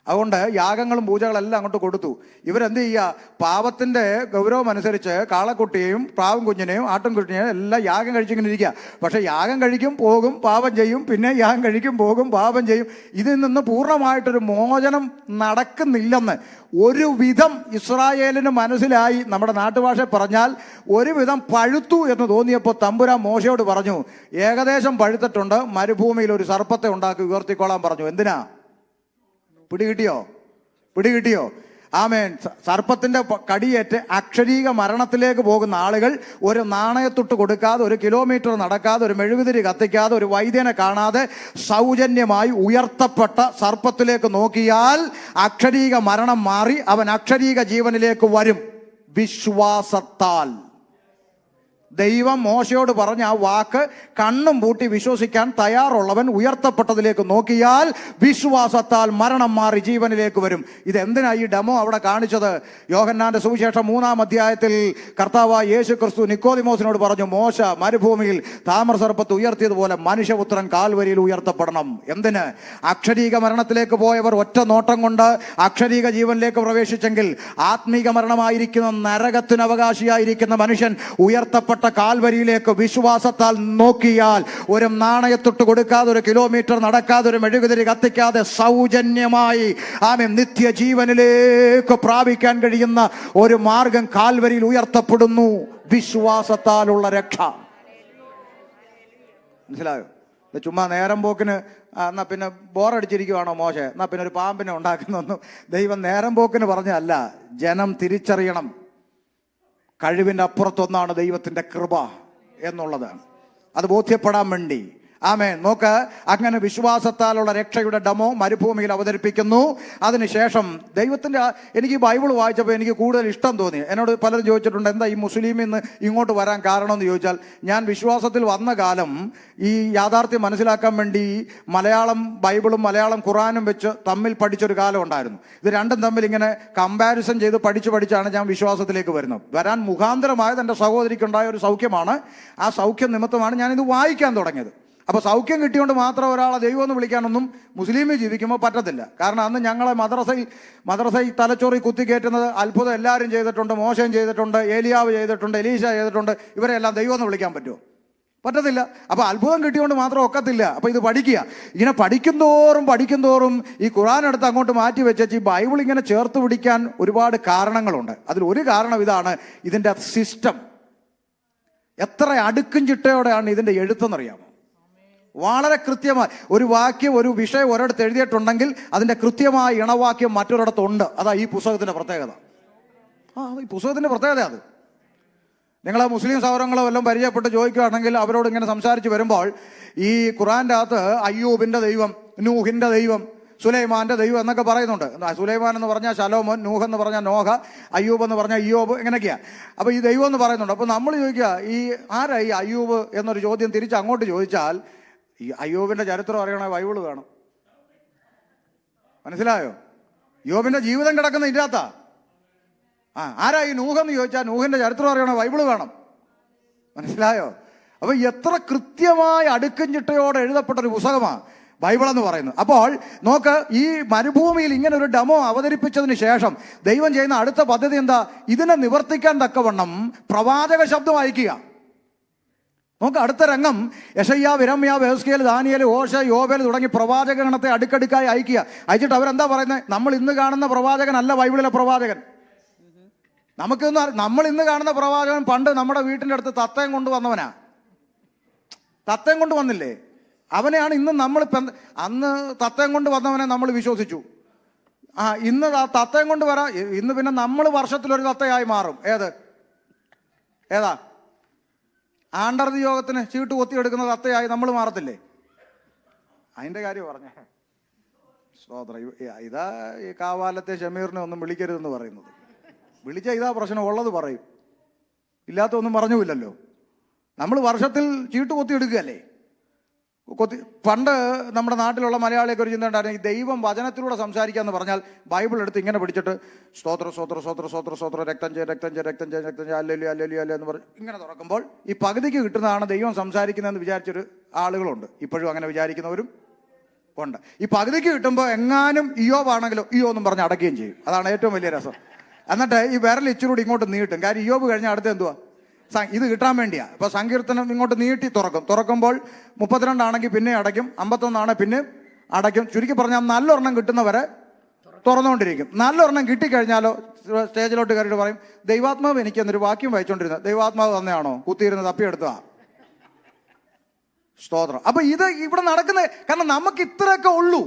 അതുകൊണ്ട് യാഗങ്ങളും പൂജകളെല്ലാം അങ്ങോട്ട് കൊടുത്തു. ഇവരെന്ത് ചെയ്യുക? പാപത്തിൻ്റെ ഗൗരവം അനുസരിച്ച് കാളക്കുട്ടിയെയും പ്രാവും കുഞ്ഞിനെയും ആട്ടിൻകുട്ടിനെയും എല്ലാം യാഗം കഴിച്ചിങ്ങനെ ഇരിക്കുക. പക്ഷെ യാഗം കഴിക്കും, പോകും, പാപം ചെയ്യും, പിന്നെ യാഗം കഴിക്കും, പോകും, പാപം ചെയ്യും. ഇതിൽ നിന്ന് പൂർണ്ണമായിട്ടൊരു മോചനം നടക്കുന്നില്ലെന്ന് ഒരുവിധം ഇസ്രായേലിന് മനസ്സിലായി. നമ്മുടെ നാട്ടുഭാഷ പറഞ്ഞാൽ ഒരുവിധം പഴുത്തു എന്ന് തോന്നിയപ്പോൾ തമ്പുരാൻ മോശയോട് പറഞ്ഞു, ഏകദേശം പഴുത്തിട്ടുണ്ട്, മരുഭൂമിയിൽ ഒരു സർപ്പത്തെ ഉണ്ടാക്കി ഉയർത്തിക്കോളാൻ പറഞ്ഞു. എന്തിനാ? പിടികിട്ടിയോ? ആമേൻ. സർപ്പത്തിന്റെ കടിയേറ്റ് അക്ഷരീക മരണത്തിലേക്ക് പോകുന്ന ആളുകൾ ഒരു നാണയത്തൊട്ട് കൊടുക്കാതെ, 1 കിലോമീറ്റർ നടക്കാതെ, ഒരു മെഴുകുതിരി കത്തിക്കാതെ, ഒരു വൈദ്യനെ കാണാതെ സൗജന്യമായി ഉയർത്തപ്പെട്ട സർപ്പത്തിലേക്ക് നോക്കിയാൽ അക്ഷരീക മരണം മാറി അവൻ അക്ഷരീക ജീവനിലേക്ക് വരും. വിശ്വാസത്താൽ. ദൈവം മോശയോട് പറഞ്ഞ ആ വാക്ക് കണ്ണും പൂട്ടി വിശ്വസിക്കാൻ തയ്യാറുള്ളവൻ ഉയർത്തപ്പെട്ടതിലേക്ക് നോക്കിയാൽ വിശ്വാസത്താൽ മരണം മാറി ജീവനിലേക്ക് വരും. ഇതെന്തിനാ ഈ ഡെമോ അവിടെ കാണിച്ചത്? യോഹന്നാന്റെ സുവിശേഷം 3-ാം അധ്യായത്തിൽ കർത്താവായ യേശു ക്രിസ്തു നിക്കോദിമോസിനോട് പറഞ്ഞു, മോശ മരുഭൂമിയിൽ താമ്രസർപ്പത്ത് ഉയർത്തിയതുപോലെ മനുഷ്യപുത്രൻ കാൽവരിയിൽ ഉയർത്തപ്പെടണം. എന്തിന്? അക്ഷരീക മരണത്തിലേക്ക് പോയവർ ഒറ്റ നോട്ടം കൊണ്ട് അക്ഷരീക ജീവനിലേക്ക് പ്രവേശിച്ചെങ്കിൽ ആത്മീക മരണമായിരിക്കുന്ന നരകത്തിന് അവകാശിയായിരിക്കുന്ന മനുഷ്യൻ ഉയർത്തപ്പെട്ട കാൽവരിയിലേക്ക് വിശ്വാസത്താൽ നോക്കിയാൽ ഒരു നാണയത്തൊട്ട് കൊടുക്കാതെ, 1 കിലോമീറ്റർ നടക്കാതെ, ഒരു മെഴുകുതിരി കത്തിക്കാതെ സൗജന്യമായി ആമേൻ നിത്യജീവനിലേക്ക് പ്രാപിക്കാൻ കഴിയുന്ന ഒരു മാർഗം കാൽവരിയിൽ ഉയർത്തപ്പെടുന്നു. വിശ്വാസത്താലുള്ള രക്ഷ. മനസ്സിലായോ? ചുമ്മാ നേരം പോക്കിന് എന്നാ പിന്നെ ബോറടിച്ചിരിക്കുവാണോ മോശ, എന്നാ പിന്നെ ഒരു പാമ്പിനെ ഉണ്ടാക്കുന്നൊന്നും ദൈവം നേരം പോക്കിന് പറഞ്ഞല്ല. ജനം തിരിച്ചറിയണം, കഴിവിൻ്റെ അപ്പുറത്തൊന്നാണ് ദൈവത്തിൻ്റെ കൃപ എന്നുള്ളതാണ്. അത് ബോധ്യപ്പെടാൻ വേണ്ടി ആമേൻ. നോക്ക്, അങ്ങനെ വിശ്വാസത്താലുള്ള രക്ഷയുടെ ഡെമോ മരുഭൂമിയിൽ അവതരിപ്പിക്കുന്നു. അതിനുശേഷം ദൈവത്തിൻ്റെ എനിക്ക് ബൈബിൾ വായിച്ചപ്പോൾ എനിക്ക് കൂടുതൽ ഇഷ്ടം തോന്നി. എന്നോട് പലരും ചോദിച്ചിട്ടുണ്ട്, എന്താ ഈ മുസ്ലിമിൽ നിന്ന് ഇങ്ങോട്ട് വരാൻ കാരണമെന്ന് ചോദിച്ചാൽ, ഞാൻ വിശ്വാസത്തിൽ വന്ന കാലം ഈ യാഥാർത്ഥ്യം മനസ്സിലാക്കാൻ വേണ്ടി മലയാളം ബൈബിളും മലയാളം ഖുറാനും വെച്ച് തമ്മിൽ പഠിച്ചൊരു കാലം ഉണ്ടായിരുന്നു. ഇത് രണ്ടും തമ്മിൽ ഇങ്ങനെ കമ്പാരിസൺ ചെയ്ത് പഠിച്ചാണ് ഞാൻ വിശ്വാസത്തിലേക്ക് വരുന്നത്. വരാൻ മുഖാന്തരമായത് എൻ്റെ സഹോദരിക്കുണ്ടായ ഒരു സൗഖ്യമാണ്. ആ സൗഖ്യം നിമിത്തമാണ് ഞാനിത് വായിക്കാൻ തുടങ്ങിയത്. അപ്പോൾ സൗഖ്യം കിട്ടിയോണ്ട് മാത്രം ഒരാളെ ദൈവം എന്ന് വിളിക്കാനൊന്നും മുസ്ലിമിൽ ജീവിക്കുമ്പോൾ പറ്റത്തില്ല. കാരണം അന്ന് ഞങ്ങളെ മദ്രസയിൽ തലച്ചോറി കുത്തിക്കയറ്റുന്നത് അത്ഭുതം എല്ലാവരും ചെയ്തിട്ടുണ്ട്, മോശം ചെയ്തിട്ടുണ്ട്, ഏലിയാവ് ചെയ്തിട്ടുണ്ട്, എലീശ ചെയ്തിട്ടുണ്ട്. ഇവരെല്ലാം ദൈവം എന്ന് വിളിക്കാൻ പറ്റുമോ? പറ്റത്തില്ല. അപ്പോൾ അത്ഭുതം കിട്ടിയോണ്ട് മാത്രം ഒക്കത്തില്ല. അപ്പോൾ ഇത് പഠിക്കുക. ഇങ്ങനെ പഠിക്കും തോറും ഈ ഖുർആൻ എടുത്ത് അങ്ങോട്ട് മാറ്റി വെച്ച് ഈ ബൈബിൾ ഇങ്ങനെ ചേർത്ത് പിടിക്കാൻ ഒരുപാട് കാരണങ്ങളുണ്ട്. അതിലൊരു കാരണം ഇതാണ്, ഇതിൻ്റെ സിസ്റ്റം. എത്ര അടുക്കും ചിട്ടയോടെയാണ് ഇതിൻ്റെ എഴുത്തെന്നറിയാമോ? വളരെ കൃത്യമായി ഒരു വാക്യം, ഒരു വിഷയം ഒരിടത്ത് എഴുതിയിട്ടുണ്ടെങ്കിൽ അതിൻ്റെ കൃത്യമായ ഇണവാക്യം മറ്റൊരിടത്തുണ്ട്. അതാ ഈ പുസ്തകത്തിൻ്റെ പ്രത്യേകത. ഈ പുസ്തകത്തിൻ്റെ പ്രത്യേകത അത്. നിങ്ങൾ മുസ്ലിം സൗരങ്ങളോ എല്ലാം പരിചയപ്പെട്ട് ചോദിക്കുകയാണെങ്കിൽ അവരോട് ഇങ്ങനെ സംസാരിച്ച് വരുമ്പോൾ ഈ ഖുർആൻ്റെ അകത്ത് അയ്യൂബിൻ്റെ ദൈവം, നൂഹിൻ്റെ ദൈവം, സുലൈമാന്റെ ദൈവം എന്നൊക്കെ പറയുന്നുണ്ട്. സുലൈമാൻ എന്ന് പറഞ്ഞാൽ ശലോമോൻ, നൂഹ് എന്ന് പറഞ്ഞാൽ നോഹ, അയ്യൂബ് എന്ന് പറഞ്ഞാൽ ഇയ്യോബ്, എങ്ങനെയൊക്കെയാ. അപ്പോൾ ഈ ദൈവം എന്ന് പറയുന്നുണ്ട്. അപ്പോൾ നമ്മൾ ചോദിക്കുക, ഈ ആരാ ഈ അയ്യൂബ് എന്നൊരു ചോദ്യം തിരിച്ച് അങ്ങോട്ട് ചോദിച്ചാൽ, ഈ അയ്യൂബിന്റെ ചരിത്രം അറിയണേ ബൈബിള് വേണം. മനസ്സിലായോ? യോബിന്റെ ജീവിതം കിടക്കുന്ന ഇതിനകത്താ. ആരാ ഈ നൂഹ് എന്ന് ചോദിച്ചാൽ നൂഹിന്റെ ചരിത്രം അറിയണേ ബൈബിള് വേണം. മനസ്സിലായോ? അപ്പൊ എത്ര കൃത്യമായ അടുക്കും ചിട്ടയോടെ എഴുതപ്പെട്ടൊരു പുസ്തകമാണ് ബൈബിൾ എന്ന് പറയുന്നത്. അപ്പോൾ നോക്ക്, ഈ മരുഭൂമിയിൽ ഇങ്ങനെ ഒരു ഡെമോ അവതരിപ്പിച്ചതിന് ശേഷം ദൈവം ചെയ്യുന്ന അടുത്ത പദ്ധതി എന്താ? ഇതിനെ നിവർത്തിക്കാൻ തക്കവണ്ണം പ്രവാചക ശബ്ദം അയക്കുക. നോക്ക്, അടുത്ത രംഗം യെശയ്യാവ്, യിരെമ്യാവ്, യെഹെസ്കേൽ, ദാനിയേൽ, ഓശ, യോബേൽ തുടങ്ങി പ്രവാചക ഗണത്തെ അടുക്കടുക്കായി അയക്കുക. അയച്ചിട്ട് അവരെന്താ പറയുന്നത്? നമ്മൾ ഇന്ന് കാണുന്ന പ്രവാചകനല്ല ബൈബിളിലെ പ്രവാചകൻ. നമ്മൾ ഇന്ന് കാണുന്ന പ്രവാചകൻ പണ്ട് നമ്മുടെ വീട്ടിൻ്റെ അടുത്ത് തത്തയും കൊണ്ടുവന്നവനാ. തത്തയും കൊണ്ട് വന്നില്ലേ? അവനെയാണ് ഇന്ന് നമ്മൾ, അന്ന് തത്തയും കൊണ്ട് വന്നവനെ നമ്മൾ വിശ്വസിച്ചു. ഇന്ന് തത്തയും കൊണ്ട് വരാം. ഇന്ന് പിന്നെ നമ്മൾ വർഷത്തിലൊരു തത്തയായി മാറും. ഏതാ? ആണ്ടർതി യോഗത്തിന് ചീട്ട് കൊത്തിയെടുക്കുന്ന തത്തയായി നമ്മൾ മാറത്തില്ലേ? അതിൻ്റെ കാര്യം പറഞ്ഞ സ്തോത്രം. ഇതാ ഈ കാവാലത്തെ ഷമീറിനെ ഒന്നും വിളിക്കരുതെന്ന് പറയുന്നത്. വിളിച്ച ഇതാ പ്രശ്നം, ഉള്ളത് പറയും, ഇല്ലാത്തൊന്നും പറഞ്ഞുമില്ലല്ലോ. നമ്മൾ വർഷത്തിൽ ചീട്ട് കൊത്തിയെടുക്കുകയല്ലേ? പണ്ട് നമ്മുടെ നാട്ടിലുള്ള മലയാളിയൊക്കെ ഒരു ചിന്ത ഉണ്ടായിരുന്നു, ഈ ദൈവം വചനത്തിലൂടെ സംസാരിക്കാന്ന് പറഞ്ഞാൽ ബൈബിൾ എടുത്ത് ഇങ്ങനെ പിടിച്ചിട്ട് സ്തോത്ര സ്തോത്ര സ്തോത്ര സ്തോത്ര സ്തോത്ര രക്തം ചെയ്യ രക്തം ചെയ്യ രക്തം ചെയ്യ രക്തം ചെയ്യ അല്ലല്ലി അല്ലല്ലി അല്ല എന്ന് പറഞ്ഞ് ഇങ്ങനെ തുറക്കുമ്പോൾ ഈ പകുതിക്ക് കിട്ടുന്നതാണ് ദൈവം സംസാരിക്കുന്നതെന്ന് വിചാരിച്ചൊരു ആളുകളുണ്ട്. ഇപ്പോഴും അങ്ങനെ വിചാരിക്കുന്നവരും ഉണ്ട്. ഈ പകുതിക്ക് കിട്ടുമ്പോൾ എങ്ങാനും ഇയ്യോബാണെങ്കിലോ ഇയ്യോ എന്നും പറഞ്ഞ് അടയ്ക്കുകയും ചെയ്യും. അതാണ് ഏറ്റവും വലിയ രസം. എന്നിട്ട് ഈ വിരൽ ഇച്ചിരൂടി ഇങ്ങോട്ട് നീട്ടും. കാര്യം ഇയ്യോബ് കഴിഞ്ഞാൽ അടുത്ത് എന്തുവാ? ഇത് കിട്ടാൻ വേണ്ടിയാ. ഇപ്പൊ സങ്കീർത്തനം ഇങ്ങോട്ട് നീട്ടി തുറക്കുമ്പോൾ 32 ആണെങ്കിൽ പിന്നെ അടയ്ക്കും, 51 ആണെങ്കിൽ പിന്നെ അടയ്ക്കും. ചുരുക്കി പറഞ്ഞാൽ നല്ലൊരെണ്ണം കിട്ടുന്നവരെ തുറന്നുകൊണ്ടിരിക്കും. നല്ലൊരെണ്ണം കിട്ടിക്കഴിഞ്ഞാലോ സ്റ്റേജിലോട്ട് കയറിയിട്ട് പറയും, ദൈവാത്മാവ് എനിക്ക് എന്നൊരു വാക്യം വായിച്ചുകൊണ്ടിരുന്നത്. ദൈവാത്മാവ് തന്നെയാണോ? കുത്തിയിരുന്ന് തപ്പിയെടുത്തതാ. സ്തോത്രം. അപ്പൊ ഇത് ഇവിടെ നടക്കുന്നത് കാരണം നമുക്ക് ഇത്രയൊക്കെ ഉള്ളൂ.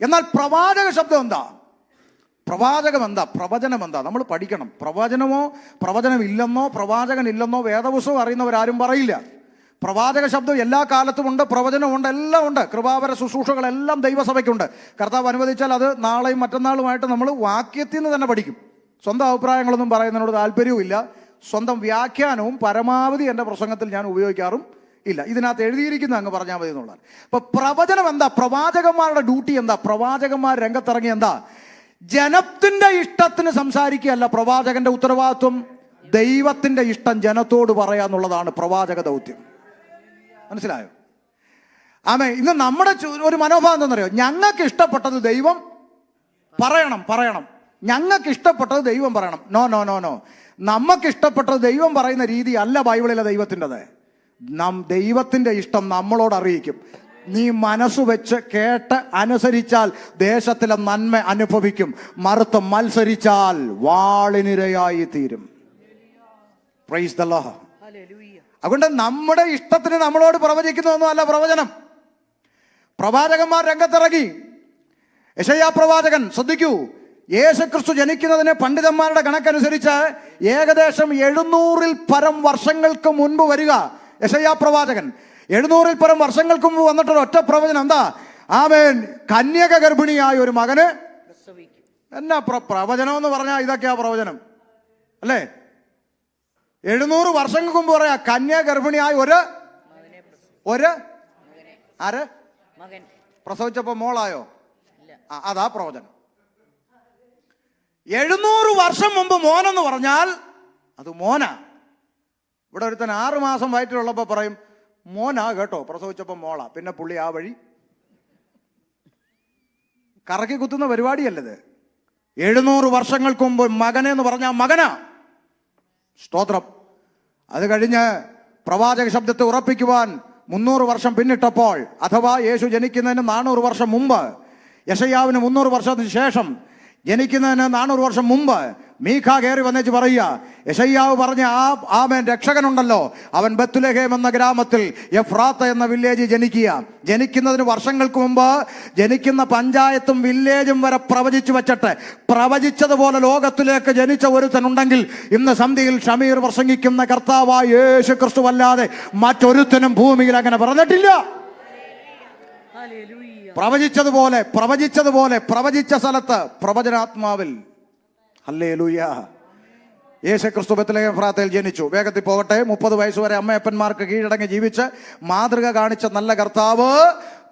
എന്നാൽ പ്രവാചക ശബ്ദം എന്താ? പ്രവാചകം എന്താ? പ്രവചനം എന്താ? നമ്മൾ പഠിക്കണം. പ്രവചനം ഇല്ലെന്നോ പ്രവാചകൻ ഇല്ലെന്നോ വേദപുസ്തകം അറിയുന്നവരാരും പറയില്ല. പ്രവാചക ശബ്ദം എല്ലാ കാലത്തും ഉണ്ട്, പ്രവചനമുണ്ട്, എല്ലാം ഉണ്ട്. കൃപാവര ശുശ്രൂഷകളെല്ലാം ദൈവസഭയ്ക്കുണ്ട്. കർത്താവ് അനുവദിച്ചാൽ അത് നാളെയും മറ്റന്നാളുമായിട്ട് നമ്മൾ വാക്യത്തിൽ നിന്ന് തന്നെ പഠിക്കും. സ്വന്തം അഭിപ്രായങ്ങളൊന്നും പറയുന്നതിനോട് താല്പര്യവുമില്ല. സ്വന്തം വ്യാഖ്യാനവും പരമാവധി എൻ്റെ പ്രസംഗത്തിൽ ഞാൻ ഉപയോഗിക്കാറും ഇല്ല. ഇതിനകത്ത് എഴുതിയിരിക്കുന്ന അങ്ങ് പറഞ്ഞാൽ മതി എന്നുള്ളത്. അപ്പൊ പ്രവചനം എന്താ? പ്രവാചകന്മാരുടെ ഡ്യൂട്ടി എന്താ? പ്രവാചകന്മാർ രംഗത്തിറങ്ങി എന്താ? ജനത്തിന്റെ ഇഷ്ടത്തിന് സംസാരിക്കുകയല്ല പ്രവാചകന്റെ ഉത്തരവാദിത്വം. ദൈവത്തിന്റെ ഇഷ്ടം ജനത്തോട് പറയാന്നുള്ളതാണ് പ്രവാചക ദൗത്യം. മനസ്സിലായോ? ആമേ. ഇന്ന് നമ്മുടെ ഒരു മനോഭാവം എന്താണെന്നറിയോ? ഞങ്ങൾക്ക് ഇഷ്ടപ്പെട്ടത് ദൈവം പറയണം. ഞങ്ങൾക്ക് ഇഷ്ടപ്പെട്ടത് ദൈവം പറയണം. നോ. നമുക്ക് ഇഷ്ടപ്പെട്ടത് ദൈവം പറയുന്ന രീതി അല്ല ബൈബിളിലെ ദൈവത്തിൻ്റെത്. ദൈവത്തിന്റെ ഇഷ്ടം നമ്മളോട് അറിയിക്കും. നീ മനസ്സ് വെച്ച് കേട്ട് അനുസരിച്ചാൽ ദേശത്തിലെ നന്മ അനുഭവിക്കും. മറുത്ത് മത്സരിച്ചാൽ വാളിനിരയായി തീരും. Praise the Lord. അതുകൊണ്ട് നമ്മുടെ ഇഷ്ടത്തിന് നമ്മളോട് പ്രവചിക്കുന്നതൊന്നും അല്ല പ്രവചനം. പ്രവാചകന്മാർ രംഗത്തിറങ്ങി. യെശയ്യാ പ്രവാചകൻ, ശ്രദ്ധിക്കൂ, യേശുക്രിസ്തു ജനിക്കുന്നതിന് പണ്ഡിതന്മാരുടെ കണക്കനുസരിച്ച് ഏകദേശം 700-ൽ പരം വർഷങ്ങൾക്ക് മുൻപ് വരിക യെശയ്യാ പ്രവാചകൻ. 700-ൽ പരം വർഷങ്ങൾക്ക് മുമ്പ് വന്നിട്ടൊരു ഒറ്റ പ്രവചനം എന്താ? ആമേൻ. കന്യക ഗർഭിണിയായ ഒരു മകന് എന്നാ പ്രവചനം എന്ന് പറഞ്ഞാൽ ഇതൊക്കെയാ പ്രവചനം അല്ലേ? 700 വർഷങ്ങൾക്ക് മുമ്പ് പറയാ കന്യക ഗർഭിണിയായ ഒരു ആര് പ്രസവിച്ചപ്പോ മോളായോ? അതാ പ്രവചനം. 700 വർഷം മുമ്പ് മോനെന്ന് പറഞ്ഞാൽ അത് മോനാ. ഇവിടെ ഒരുത്തൻ 6 മാസം വയറ്റിലുള്ളപ്പോ പറയും മോനാ കേട്ടോ, പ്രസവിച്ചപ്പോ മോളാ. പിന്നെ പുള്ളി ആ വഴി കറക്കി കുത്തുന്ന പരിപാടിയല്ലത്. 700 വർഷങ്ങൾക്ക് മുമ്പ് മകനെന്ന് പറഞ്ഞാൽ മകനാ. സ്തോത്രം. അത് കഴിഞ്ഞ് പ്രവാചക ശബ്ദത്തെ ഉറപ്പിക്കുവാൻ 300 വർഷം പിന്നിട്ടപ്പോൾ, അഥവാ യേശു ജനിക്കുന്നതിന് 400 വർഷം മുമ്പ്, യെശയ്യാവിന് 300 വർഷത്തിന് ശേഷം, ജനിക്കുന്നതിന് 400 വർഷം മുമ്പ് മീഖ കയറി വന്നേച്ച് പറയുക, യെശയ്യാവ് പറഞ്ഞ ആമേൻ രക്ഷകനുണ്ടല്ലോ, അവൻ ബത്ലഹേം എന്ന ഗ്രാമത്തിൽ എഫ്രാത്ത എന്ന വില്ലേജ് ജനിക്കുന്നതിന് വർഷങ്ങൾക്ക് മുമ്പ് ജനിക്കുന്ന പഞ്ചായത്തും വില്ലേജും വരെ പ്രവചിച്ചു വച്ചിട്ട് പ്രവചിച്ചതുപോലെ ലോകത്തിലേക്ക് ജനിച്ച ഒരുത്തനുണ്ടെങ്കിൽ ഇന്ന് സന്ധ്യയിൽ ഷമീർ പ്രസംഗിക്കുന്ന കർത്താവായ യേശു ക്രിസ്തു അല്ലാതെ മറ്റൊരുത്തനും ഭൂമിയിൽ അങ്ങനെ പറഞ്ഞിട്ടില്ല. ഹല്ലേലൂയ. പ്രവചിച്ച സ്ഥലത്ത് പ്രവചനാത്മാവിൽ. ഹല്ലേലൂയ. യേശുക്രിസ്തു ബത്ലഹേം എഫ്രാത്തയിൽ ജനിച്ചു. വേഗത്തിൽ പോകട്ടെ. 30 വയസ്സുവരെ അമ്മയപ്പന്മാർക്ക് കീഴടങ്ങി ജീവിച്ച് മാതൃക കാണിച്ച നല്ല കർത്താവ്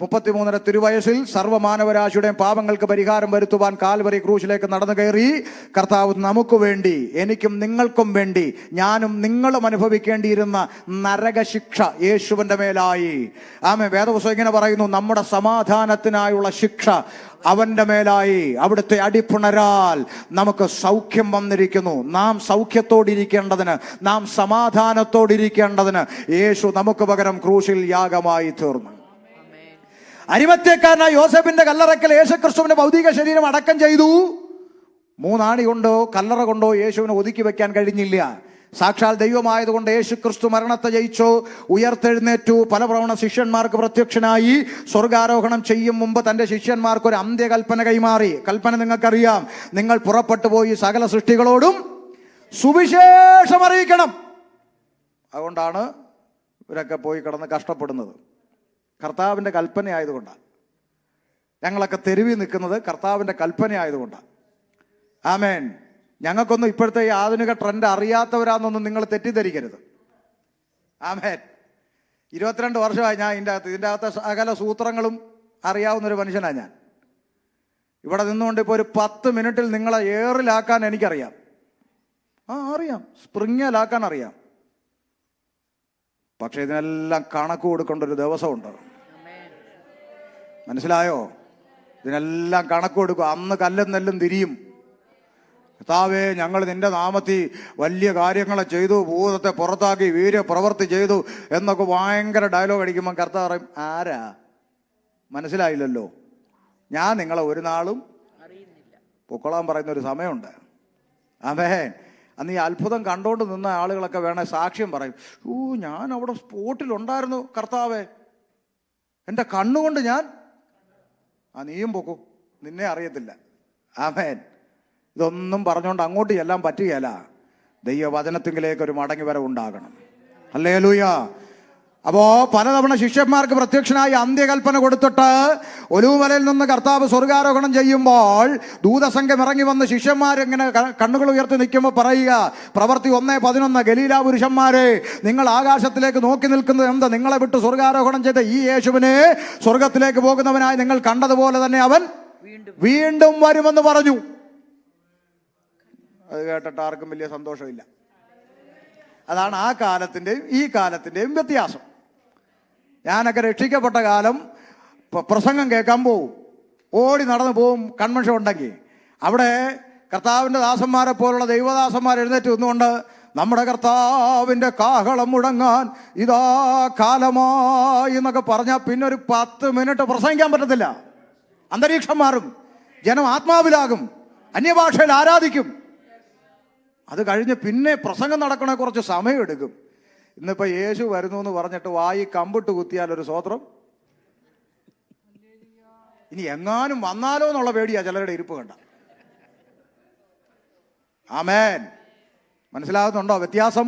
33ര തിരുവയസ്സിൽ സർവ്വമാനവരാശിയുടെയും പാപങ്ങൾക്ക് പരിഹാരം വരുത്തുവാൻ കാൽവരി ക്രൂശിലേക്ക് നടന്നു കയറി. കർത്താവ് നമുക്ക് വേണ്ടി, എനിക്കും നിങ്ങൾക്കും വേണ്ടി, ഞാനും നിങ്ങളും അനുഭവിക്കേണ്ടിയിരുന്ന നരകശിക്ഷ യേശുവിന്റെ മേലായി. ആമേൻ. വേദപുസ്തകം ഇങ്ങനെ പറയുന്നു, നമ്മുടെ സമാധാനത്തിനായുള്ള ശിക്ഷ അവന്റെ മേലായി. അവിടുത്തെ അടിപ്പിണരാൽ നമുക്ക് സൗഖ്യം വന്നിരിക്കുന്നു. നാം സൗഖ്യത്തോടിരിക്കേണ്ടതിന്, നാം സമാധാനത്തോടിരിക്കേണ്ടതിന് യേശു നമുക്ക് പകരം ക്രൂശിൽ യാഗമായി തീർന്നു. അരിമത്യക്കാരനായ യോസേഫിന്റെ കല്ലറയ്ക്കൽ യേശുക്രിസ്തുവിന്റെ ഭൗതിക ശരീരം അടക്കം ചെയ്തു. 3 ആണി കൊണ്ടോ കല്ലറ കൊണ്ടോ യേശുവിനെ ഒതുക്കി വെക്കാൻ കഴിഞ്ഞില്ല. സാക്ഷാൽ ദൈവമായതുകൊണ്ട് യേശുക്രിസ്തു മരണത്തെ ജയിച്ചു, ഉയർത്തെഴുന്നേറ്റു, പല പ്രവണ ശിഷ്യന്മാർക്ക് പ്രത്യക്ഷനായി. സ്വർഗാരോഹണം ചെയ്യും മുമ്പ് തന്റെ ശിഷ്യന്മാർക്ക് ഒരു അന്ത്യകൽപ്പന കൈമാറി. കൽപ്പന നിങ്ങൾക്കറിയാം, നിങ്ങൾ പുറപ്പെട്ടു പോയി സകല സൃഷ്ടികളോടും സുവിശേഷം അറിയിക്കണം. അതുകൊണ്ടാണ് ഇവരൊക്കെ പോയി കിടന്ന് കഷ്ടപ്പെടുന്നത്. കർത്താവിൻ്റെ കൽപ്പന ആയതുകൊണ്ടാണ്. ഞങ്ങളൊക്കെ തെരുവിൽ നിൽക്കുന്നത് കർത്താവിൻ്റെ കൽപ്പന ആയതുകൊണ്ടാണ്. ആമേൻ. ഞങ്ങൾക്കൊന്നും ഇപ്പോഴത്തെ ഈ ആധുനിക ട്രെൻഡ് അറിയാത്തവരാണെന്നൊന്നും നിങ്ങൾ തെറ്റിദ്ധരിക്കരുത്. ആമേൻ. 22 വർഷമായി ഞാൻ ഇതിൻ്റെ അകത്തെ സകല സൂത്രങ്ങളും അറിയാവുന്നൊരു മനുഷ്യനാണ് ഞാൻ. ഇവിടെ നിന്നുകൊണ്ട് ഇപ്പോൾ ഒരു 10 മിനിറ്റിൽ നിങ്ങളെ ഏറിലാക്കാൻ എനിക്കറിയാം. അറിയാം, സ്പ്രിങ്ങിലാക്കാൻ അറിയാം. പക്ഷെ ഇതിനെല്ലാം കണക്ക് കൊടുക്കേണ്ട ഒരു ദിവസമുണ്ട്. മനസ്സിലായോ? ഇതിനെല്ലാം കണക്ക് കൊടുക്കും. അന്ന് കല്ലും നെല്ലും തിരിയും. കർത്താവേ, ഞങ്ങൾ നിന്റെ നാമത്തിൽ വലിയ കാര്യങ്ങളെ ചെയ്തു, ഭൂതത്തെ പുറത്താക്കി, വീര്യപ്രവൃത്തി ചെയ്തു എന്നൊക്കെ ഭയങ്കര ഡയലോഗ് അടിക്കുമ്പോൾ കർത്താവ് പറയും, ആരാ? മനസ്സിലായില്ലല്ലോ. ഞാൻ നിങ്ങളെ ഒരു നാളും പൊക്കോളാൻ പറയുന്ന ഒരു സമയമുണ്ട്. ആമേൻ. അന്ന് ഈ അത്ഭുതം കണ്ടുകൊണ്ട് നിന്ന ആളുകളൊക്കെ വേണേ സാക്ഷ്യം പറയും, ഞാൻ അവിടെ സ്പോട്ടിലുണ്ടായിരുന്നു കർത്താവേ, എൻ്റെ കണ്ണുകൊണ്ട് ഞാൻ. നീയും പൊക്കൂ, നിന്നെ അറിയത്തില്ല. ആമേൻ. ഇതൊന്നും പറഞ്ഞുകൊണ്ട് അങ്ങോട്ട് ചെല്ലാൻ പറ്റുകയില്ല. ദൈവവചനത്തിങ്കിലേക്ക് ഒരു മടങ്ങി വരവുണ്ടാകണം. ഹല്ലേലൂയ. അപ്പോ പലതവണ ശിഷ്യന്മാർക്ക് പ്രത്യക്ഷനായി അന്ത്യകൽപ്പന കൊടുത്തിട്ട് ഒലിവുമലയിൽ നിന്ന് കർത്താവ് സ്വർഗാരോഹണം ചെയ്യുമ്പോൾ ദൂതസംഘം ഇറങ്ങി വന്ന് ശിഷ്യന്മാരിങ്ങനെ കണ്ണുകൾ ഉയർത്തി നിൽക്കുമ്പോൾ പറയുക, പ്രവൃത്തി 1:11, ഗലീല പുരുഷന്മാരെ, നിങ്ങൾ ആകാശത്തിലേക്ക് നോക്കി നിൽക്കുന്നത് എന്താ? നിങ്ങളെ വിട്ട് സ്വർഗാരോഹണം ചെയ്ത ഈ യേശുവിനെ സ്വർഗത്തിലേക്ക് പോകുന്നവനായി നിങ്ങൾ കണ്ടതുപോലെ തന്നെ അവൻ വീണ്ടും വരുമെന്ന് പറഞ്ഞു. അത് കേട്ടിട്ട് ആർക്കും വലിയ സന്തോഷമില്ല. അതാണ് ആ കാലത്തിൻ്റെയും ഈ കാലത്തിൻ്റെയും വ്യത്യാസം. ഞാനൊക്കെ രക്ഷിക്കപ്പെട്ട കാലം പ്രസംഗം കേൾക്കാൻ പോവും, ഓടി നടന്നു പോവും. കൺവെൻഷൻ ഉണ്ടെങ്കിൽ അവിടെ കർത്താവിൻ്റെ ദാസന്മാരെ പോലുള്ള ദൈവദാസന്മാർ എഴുന്നേറ്റ് നിന്നുകൊണ്ട് നമ്മുടെ കർത്താവിൻ്റെ കാഹളം മുഴങ്ങാൻ ഇതാ കാലമായി എന്നൊക്കെ പറഞ്ഞാൽ പിന്നെ ഒരു 10 മിനിറ്റ് പ്രസംഗിക്കാൻ പറ്റത്തില്ല. അന്തരീക്ഷം മാറും, ജനം ആത്മാവിലാകും, അന്യഭാഷയിൽ ആരാധിക്കും. അത് കഴിഞ്ഞ് പിന്നെ പ്രസംഗം നടക്കണേ കുറച്ച് സമയമെടുക്കും. ഇന്നിപ്പോൾ യേശു വരുന്നു എന്ന് പറഞ്ഞിട്ട് വായി കമ്പിട്ട് കുത്തിയാൽ ഒരു സ്വോത്രം. ഇനി എങ്ങാനും വന്നാലോ എന്നുള്ള പേടിയാ ചിലരുടെ ഇരിപ്പ് കണ്ട. ആമേൻ. മനസ്സിലാകുന്നുണ്ടോ വ്യത്യാസം?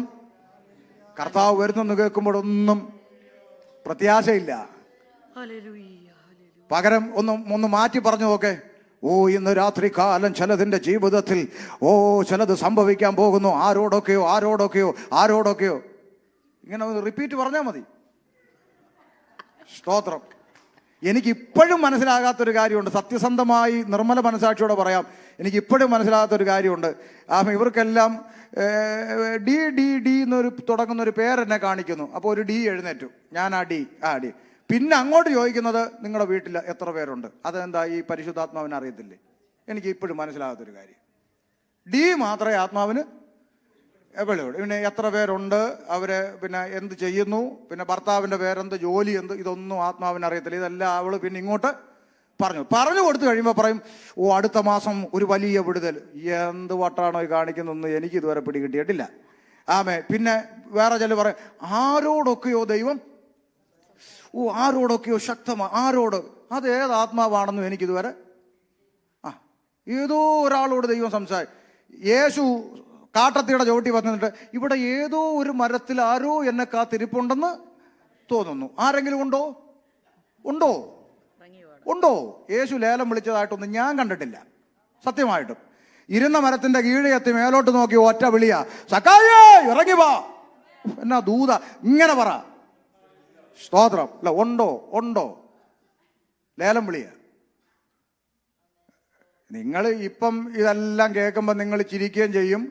കർത്താവ് വരുന്നെന്ന് കേൾക്കുമ്പോഴൊന്നും പ്രത്യാശയില്ല. പകരം ഒന്ന് മാറ്റി പറഞ്ഞു നോക്കെ. ഇന്ന് രാത്രി കാലം ചിലതിൻ്റെ ജീവിതത്തിൽ ചിലത് സംഭവിക്കാൻ പോകുന്നു. ആരോടൊക്കെയോ ഇങ്ങനെ ഒന്ന് റിപ്പീറ്റ് പറഞ്ഞാൽ മതി. സ്തോത്രം. എനിക്കിപ്പോഴും മനസ്സിലാകാത്തൊരു കാര്യമുണ്ട്. സത്യസന്ധമായി നിർമ്മല മനസാക്ഷിയോടെ പറയാം, എനിക്കിപ്പോഴും മനസ്സിലാകാത്തൊരു കാര്യമുണ്ട്. ഇവർക്കെല്ലാം ഡി ഡി ഡി എന്നൊരു തുടങ്ങുന്നൊരു പേരെന്നെ കാണിക്കുന്നു. അപ്പോൾ ഒരു ഡി എഴുന്നേറ്റു. ഞാൻ ആ ഡി. പിന്നെ അങ്ങോട്ട് ചോദിക്കുന്നത് നിങ്ങളുടെ വീട്ടിൽ എത്ര പേരുണ്ട്? അതെന്താ ഈ പരിശുദ്ധാത്മാവിന് അറിയത്തില്ലേ? എനിക്ക് ഇപ്പോഴും മനസ്സിലാകാത്തൊരു കാര്യം. ഡി മാത്രമേ ആത്മാവിന് വെളിയുള്ളൂ. പിന്നെ എത്ര പേരുണ്ട്, അവരെ പിന്നെ എന്ത് ചെയ്യുന്നു, പിന്നെ ഭർത്താവിൻ്റെ പേരെന്ത്, ജോലി എന്ത്, ഇതൊന്നും ആത്മാവിന് അറിയത്തില്ല. ഇതെല്ലാം അവൾ പിന്നെ ഇങ്ങോട്ട് പറഞ്ഞു കൊടുത്തു കഴിയുമ്പോൾ പറയും, അടുത്ത മാസം ഒരു വലിയ വിടുതൽ. എന്ത് വട്ടാണോ ഈ കാണിക്കുന്നതെന്ന് എനിക്ക് ഇതുവരെ പിടികിട്ടിയിട്ടില്ല. പിന്നെ വേറെ ചില പറയും, ആരോടൊക്കെയോ ദൈവം, ആരോടൊക്കെയോ ശക്തമാണ്. ആരോട്? അത് ഏത് ആത്മാവാണെന്നും എനിക്കിതുവരെ. ഏതോ ഒരാളോട് ദൈവം സംസാരിക്കും. യേശു കാട്ടത്തിയുടെ ചവിട്ടി വന്നിട്ട് ഇവിടെ ഏതോ ഒരു മരത്തിൽ ആരോ എന്നെ കാത്തിരിപ്പുണ്ടെന്ന് തോന്നുന്നു. ആരെങ്കിലും ഉണ്ടോ? ഇറങ്ങിവാണ്. ഉണ്ടോ? യേശു ലേലം വിളിച്ചതായിട്ടൊന്നും ഞാൻ കണ്ടിട്ടില്ല സത്യമായിട്ടും. ഇരുന്ന മരത്തിന്റെ കീഴെ എത്തി മേലോട്ട് നോക്കി ഒറ്റ വിളിയാ, സക്കായേ ഇറങ്ങി വാ. എന്നാ ദൂത ഇങ്ങനെ പറ. സ്തോത്രം. അല്ല, ഉണ്ടോ? ഉണ്ടോ? ലേലം വിളിയ. നിങ്ങൾ ഇപ്പം ഇതെല്ലാം കേൾക്കുമ്പോൾ നിങ്ങൾ ചിരിക്കുകയും ചെയ്യും.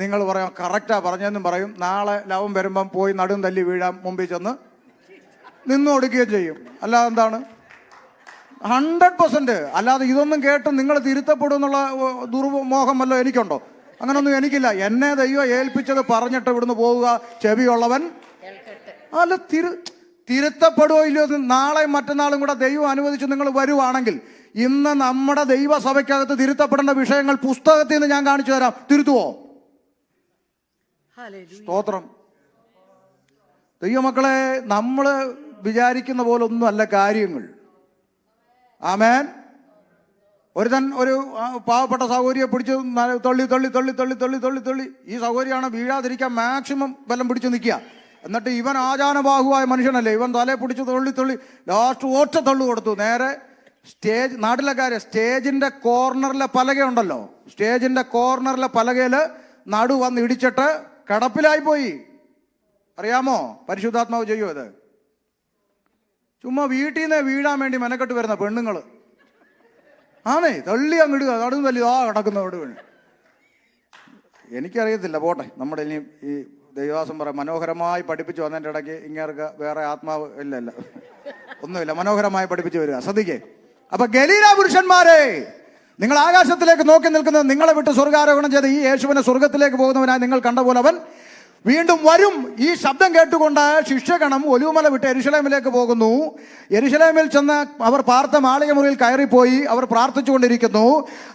നിങ്ങൾ പറയാം കറക്റ്റാ പറഞ്ഞെന്നും പറയും. നാളെ ലവം വരുമ്പം പോയി നടും തല്ലി വീഴാൻ മുമ്പിൽ ചെന്ന് നിന്നു കൊടുക്കുകയും ചെയ്യും. അല്ലാതെ എന്താണ്? 100%. അല്ലാതെ ഇതൊന്നും കേട്ട് നിങ്ങൾ തിരുത്തപ്പെടും എന്നുള്ള ദുർമോഹം വല്ലോ എനിക്കുണ്ടോ? അങ്ങനൊന്നും എനിക്കില്ല. എന്നെ ദൈവം ഏൽപ്പിച്ചത് പറഞ്ഞിട്ട് ഇവിടുന്ന് പോവുക, ചെവിയുള്ളവൻ. അല്ല, തിരുത്തപ്പെടുകയോ ഇല്ലയോ? നാളെയും മറ്റന്നാളും കൂടെ ദൈവം അനുവദിച്ച് നിങ്ങൾ വരുവാണെങ്കിൽ ഇന്ന് നമ്മുടെ ദൈവസഭയ്ക്കകത്ത് തിരുത്തപ്പെടേണ്ട വിഷയങ്ങൾ പുസ്തകത്തിൽ നിന്ന് ഞാൻ കാണിച്ചു തരാം. തിരുത്തുവോ? സ്തോത്രം. ദൈവമക്കളെ, നമ്മൾ വിചാരിക്കുന്ന പോലെ ഒന്നും അല്ല കാര്യങ്ങൾ. ആമേൻ. ഒരു പാവപ്പെട്ട സഹോദരിയെ പിടിച്ച് തള്ളി തള്ളി തള്ളി തള്ളി തള്ളി തള്ളി തള്ളി ഈ സഹോദരിയാണ് വീഴാതിരിക്കാൻ മാക്സിമം ബലം പിടിച്ച് നിൽക്കുക. എന്നിട്ട് ഇവൻ ആചാനബാഹുവായ മനുഷ്യനല്ലേ, ഇവൻ തലയെ പിടിച്ച് തള്ളി തള്ളി ലാസ്റ്റ് ഒറ്റ തള്ളു കൊടുത്തു. നേരെ സ്റ്റേജ്, നാട്ടിലെ കാര്യം, സ്റ്റേജിന്റെ കോർണറിലെ പലകയുണ്ടല്ലോ, സ്റ്റേജിന്റെ കോർണറിലെ പലകയിൽ നടു വന്ന് ഇടിച്ചിട്ട് കിടപ്പിലായി പോയി. അറിയാമോ? പരിശുദ്ധാത്മാവ് ചെയ്യോ ഇത്? ചുമ്മാ വീട്ടിൽ നിന്ന് വീഴാൻ വേണ്ടി മെനക്കെട്ട് വരുന്ന പെണ്ണുങ്ങൾ ആണേ, തള്ളി അങ്ങിടുക, നടുവ് തല്ലി കിടക്കുന്നതോട് വീണ്. എനിക്കറിയത്തില്ല, പോട്ടെ. നമ്മുടെ ഇനി ഈ ദൈവവാസം പറയാം, മനോഹരമായി പഠിപ്പിച്ചു വന്നതിൻ്റെ ഇടയ്ക്ക് ഇങ്ങേർക്ക് വേറെ ആത്മാവ് ഇല്ല ഒന്നുമില്ല, മനോഹരമായി പഠിപ്പിച്ചു വരിക. ശ്രദ്ധിക്കേ. അപ്പൊ ഗലീല പുരുഷന്മാരെ, നിങ്ങൾ ആകാശത്തിലേക്ക് നോക്കി നിൽക്കുന്നത്, നിങ്ങളെ വിട്ട് സ്വർഗാരോഹണം ചെയ്ത് ഈ യേശുവിനെ സ്വർഗത്തിലേക്ക് പോകുന്നവനായി നിങ്ങൾ കണ്ട പോലെ അവൻ വീണ്ടും വരും. ഈ ശബ്ദം കേട്ടുകൊണ്ട് ശിഷ്യഗണം ഒലിവുമല വിട്ട് യെരുശലേമിലേക്ക് പോകുന്നു. യെരുശലേമിൽ ചെന്ന് അവർ പാർത്ത മാളികമുറിയിൽ കയറിപ്പോയി അവർ പ്രാർത്ഥിച്ചുകൊണ്ടിരിക്കുന്നു.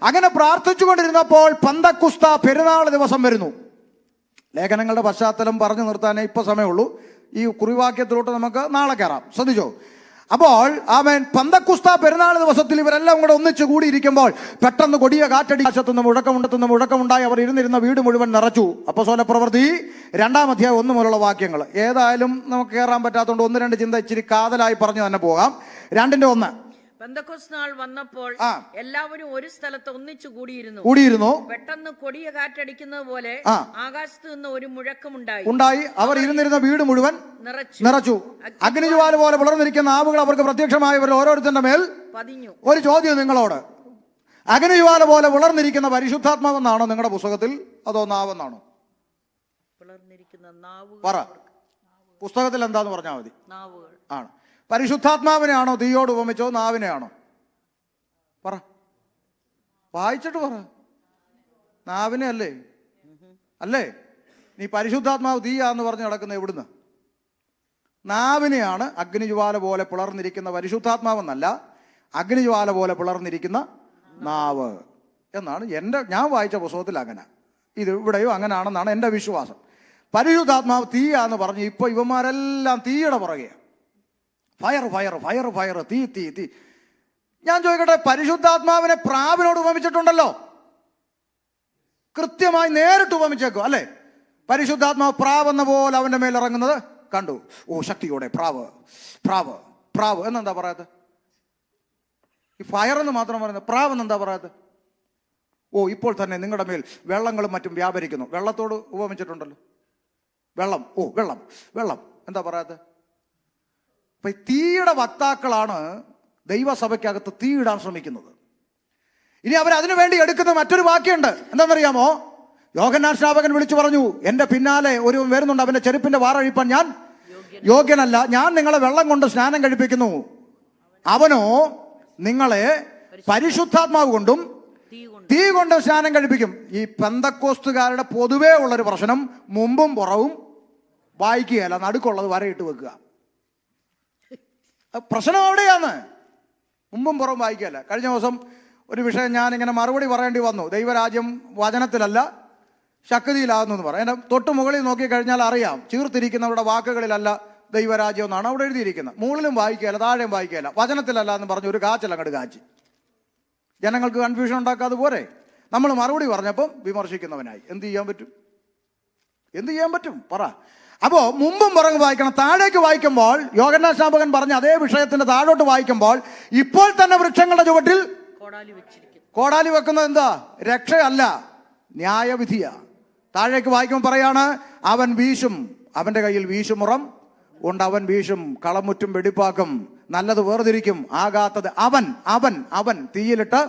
അങ്ങനെ പ്രാർത്ഥിച്ചുകൊണ്ടിരുന്നപ്പോൾ പന്തക്കുസ്ത പെരുന്നാൾ ദിവസം വരുന്നു. ലേഖനങ്ങളുടെ പശ്ചാത്തലം പറഞ്ഞു നിർത്താനേ ഇപ്പൊ സമയമുള്ളൂ. ഈ കുറിവാക്യത്തിലോട്ട് നമുക്ക് നാളെ കയറാം. ശ്രദ്ധിച്ചോ? അപ്പോൾ ആമേൻ, പന്തക്കുസ്ത പെരുന്നാൾ ദിവസത്തിൽ ഇവരെല്ലാം കൂടെ ഒന്നിച്ചു കൂടിയിരിക്കുമ്പോൾ പെട്ടെന്ന് കൊടിയ കാറ്റടി, ആകാശത്തുനിന്ന് മുഴക്കമുണ്ടായി അവർ ഇരുന്നിരുന്ന വീട് മുഴുവൻ നിറച്ചു. അപ്പോസ്തല പ്രവൃത്തി 2-ാം അധ്യായം 1 മുതലുള്ള വാക്യങ്ങൾ. ഏതായാലും നമുക്ക് കയറാൻ പറ്റാത്തതുകൊണ്ട് 1-2 ചിന്ത ഇച്ചിരി കാതലായി പറഞ്ഞു തന്നെ പോകാം. 2-1. പെന്തക്കോസ്ത് നാൾ വന്നപ്പോൾ എല്ലാവരും ഒരു സ്ഥലത്ത് ഒന്നിച്ചു കൂടിയിരുന്നു. പെട്ടെന്ന് കൊടിയ കാറ്റടിക്കുന്നത് പോലെ ആകാശത്ത് നിന്ന് ഒരു മുഴക്കമുണ്ടായി. അവർ ഇരുന്നിരുന്ന വീട് മുഴുവൻ നിറച്ചു. അഗ്നിജ്വാല പോലെ വളർന്നിരിക്കുന്ന നാവുകൾ അവർക്ക് പ്രത്യക്ഷമായവർ ഓരോരുത്തരുടെ മേൽ പതിഞ്ഞു. ഒരു ചോദ്യം നിങ്ങളോട്, അഗ്നിജ്വാല പോലെ വളർന്നിരിക്കുന്ന പരിശുദ്ധാത്മാവെന്നാണോ നിങ്ങളുടെ പുസ്തകത്തിൽ, അതോ നാവെന്നാണോ? പറ, പുസ്തകത്തിൽ എന്താന്ന് പറഞ്ഞാൽ മതി. ആണ്. പരിശുദ്ധാത്മാവിനെയാണോ തീയോട് ഉപമിച്ചോ, നാവിനെയാണോ? പറ, വായിച്ചിട്ട് പറ. നാവിനെ അല്ലേ? നീ പരിശുദ്ധാത്മാവ് തീയാന്ന് പറഞ്ഞ് നടക്കുന്ന എവിടുന്ന്? നാവിനെയാണ് അഗ്നിജ്വാല പോലെ പിളർന്നിരിക്കുന്ന പരിശുദ്ധാത്മാവെന്നല്ല, അഗ്നിജ്വാല പോലെ പിളർന്നിരിക്കുന്ന നാവ് എന്നാണ് ഞാൻ വായിച്ച പുസ്തകത്തിൽ. അങ്ങനെ ഇത് ഇവിടെയോ അങ്ങനെയാണെന്നാണ് എൻ്റെ വിശ്വാസം. പരിശുദ്ധാത്മാവ് തീയാന്ന് പറഞ്ഞ് ഇപ്പൊ ഇവന്മാരെല്ലാം തീയുടെ പുറകെയാണ്. ഫയർ, തീ. ഞാൻ ചോദിക്കട്ടെ, പരിശുദ്ധാത്മാവിനെ പ്രാവിനോട് ഉപമിച്ചിട്ടുണ്ടല്ലോ, കൃത്യമായി നേരിട്ട് ഉപമിച്ചേക്കും അല്ലേ? പരിശുദ്ധാത്മാവ് പ്രാവെന്ന പോലെ അവന്റെ മേൽ ഇറങ്ങുന്നത് കണ്ടു. ഓ, ശക്തിയോടെ പ്രാവ് എന്നെന്താ പറയാത്ത? ഈ ഫയർ എന്ന് മാത്രം പറയുന്നത്, പ്രാവ് എന്നെന്താ പറയാത്ത? ഓ, ഇപ്പോൾ തന്നെ നിങ്ങളുടെ മേൽ വെള്ളങ്ങളും മറ്റും വ്യാപരിക്കുന്നു. വെള്ളത്തോട് ഉപമിച്ചിട്ടുണ്ടല്ലോ. വെള്ളം എന്താ പറയാത്ത? അപ്പൊ തീയുടെ വക്താക്കളാണ് ദൈവസഭയ്ക്കകത്ത് തീയിടാൻ ശ്രമിക്കുന്നത്. ഇനി അവരതിനു വേണ്ടി എടുക്കുന്ന മറ്റൊരു വാക്യമുണ്ട്. എന്താണെന്നറിയാമോ? യോഹന്നാൻ സ്നാപകൻ വിളിച്ചു പറഞ്ഞു, എന്റെ പിന്നാലെ ഒരു വരുന്നുണ്ട്, അവന്റെ ചെരുപ്പിന്റെ വാറഴിപ്പാൻ ഞാൻ യോഗ്യനല്ല. ഞാൻ നിങ്ങളെ വെള്ളം കൊണ്ട് സ്നാനം കഴിപ്പിക്കുന്നു, അവനോ നിങ്ങളെ പരിശുദ്ധാത്മാവ് കൊണ്ടും തീ കൊണ്ട് സ്നാനം കഴിപ്പിക്കും. ഈ പെന്തക്കോസ്തുകാരുടെ പൊതുവേ ഉള്ളൊരു പ്രശ്നം, മുമ്പും പുറവും വായിക്കുകയല്ല, നടുക്കുള്ളത് വരയിട്ട് വെക്കുക. പ്രശ്നം അവിടെയാണ്. മുമ്പും പുറവും വായിക്കുകയല്ല. കഴിഞ്ഞ ദിവസം ഒരു വിഷയം ഞാനിങ്ങനെ മറുപടി പറയേണ്ടി വന്നു. ദൈവരാജ്യം വചനത്തിലല്ല ശക്തിയിലാകുന്നു പറയും. എൻ്റെ തൊട്ട് മുകളിൽ നോക്കിക്കഴിഞ്ഞാൽ അറിയാം, ചീർത്തിരിക്കുന്നവരുടെ വാക്കുകളിലല്ല ദൈവരാജ്യം എന്നാണ് അവിടെ എഴുതിയിരിക്കുന്നത്. മുകളിലും വായിക്കുകയല്ല, താഴെയും വായിക്കുകയല്ല, വചനത്തിലല്ല എന്ന് പറഞ്ഞ് ഒരു കാച്ചലങ്ങട് കാച്ചി ജനങ്ങൾക്ക് കൺഫ്യൂഷൻ ഉണ്ടാക്കാതെ പോരെ. നമ്മൾ മറുപടി പറഞ്ഞപ്പം വിമർശിക്കുന്നവനായി. എന്ത് ചെയ്യാൻ പറ്റും? പറ. അപ്പോൾ മുമ്പും പുറങ്ങ് വായിക്കണം. താഴേക്ക് വായിക്കുമ്പോൾ യോഹന്നാൻ സ്നാപകൻ പറഞ്ഞ അതേ വിഷയത്തിന്റെ താഴോട്ട് വായിക്കുമ്പോൾ ഇപ്പോൾ തന്നെ വൃക്ഷങ്ങളുടെ ചുവട്ടിൽ കോടാലി വെച്ചിരിക്കുന്നു. കോടാലി വെക്കുന്നത് എന്താ? രക്ഷയല്ല, ന്യായവിധിയാ. താഴേക്ക് വായിക്കുമ്പോൾ പറയാണ്, അവൻ വീശും, അവന്റെ കയ്യിൽ വീശുമുറം ഉണ്ട്, അവൻ വീശും, കളമുറ്റും വെടിപ്പാക്കും, നല്ലത് വേർതിരിക്കും, ആകാത്തത് അവൻ അവൻ അവൻ തീയിലിട്ട്.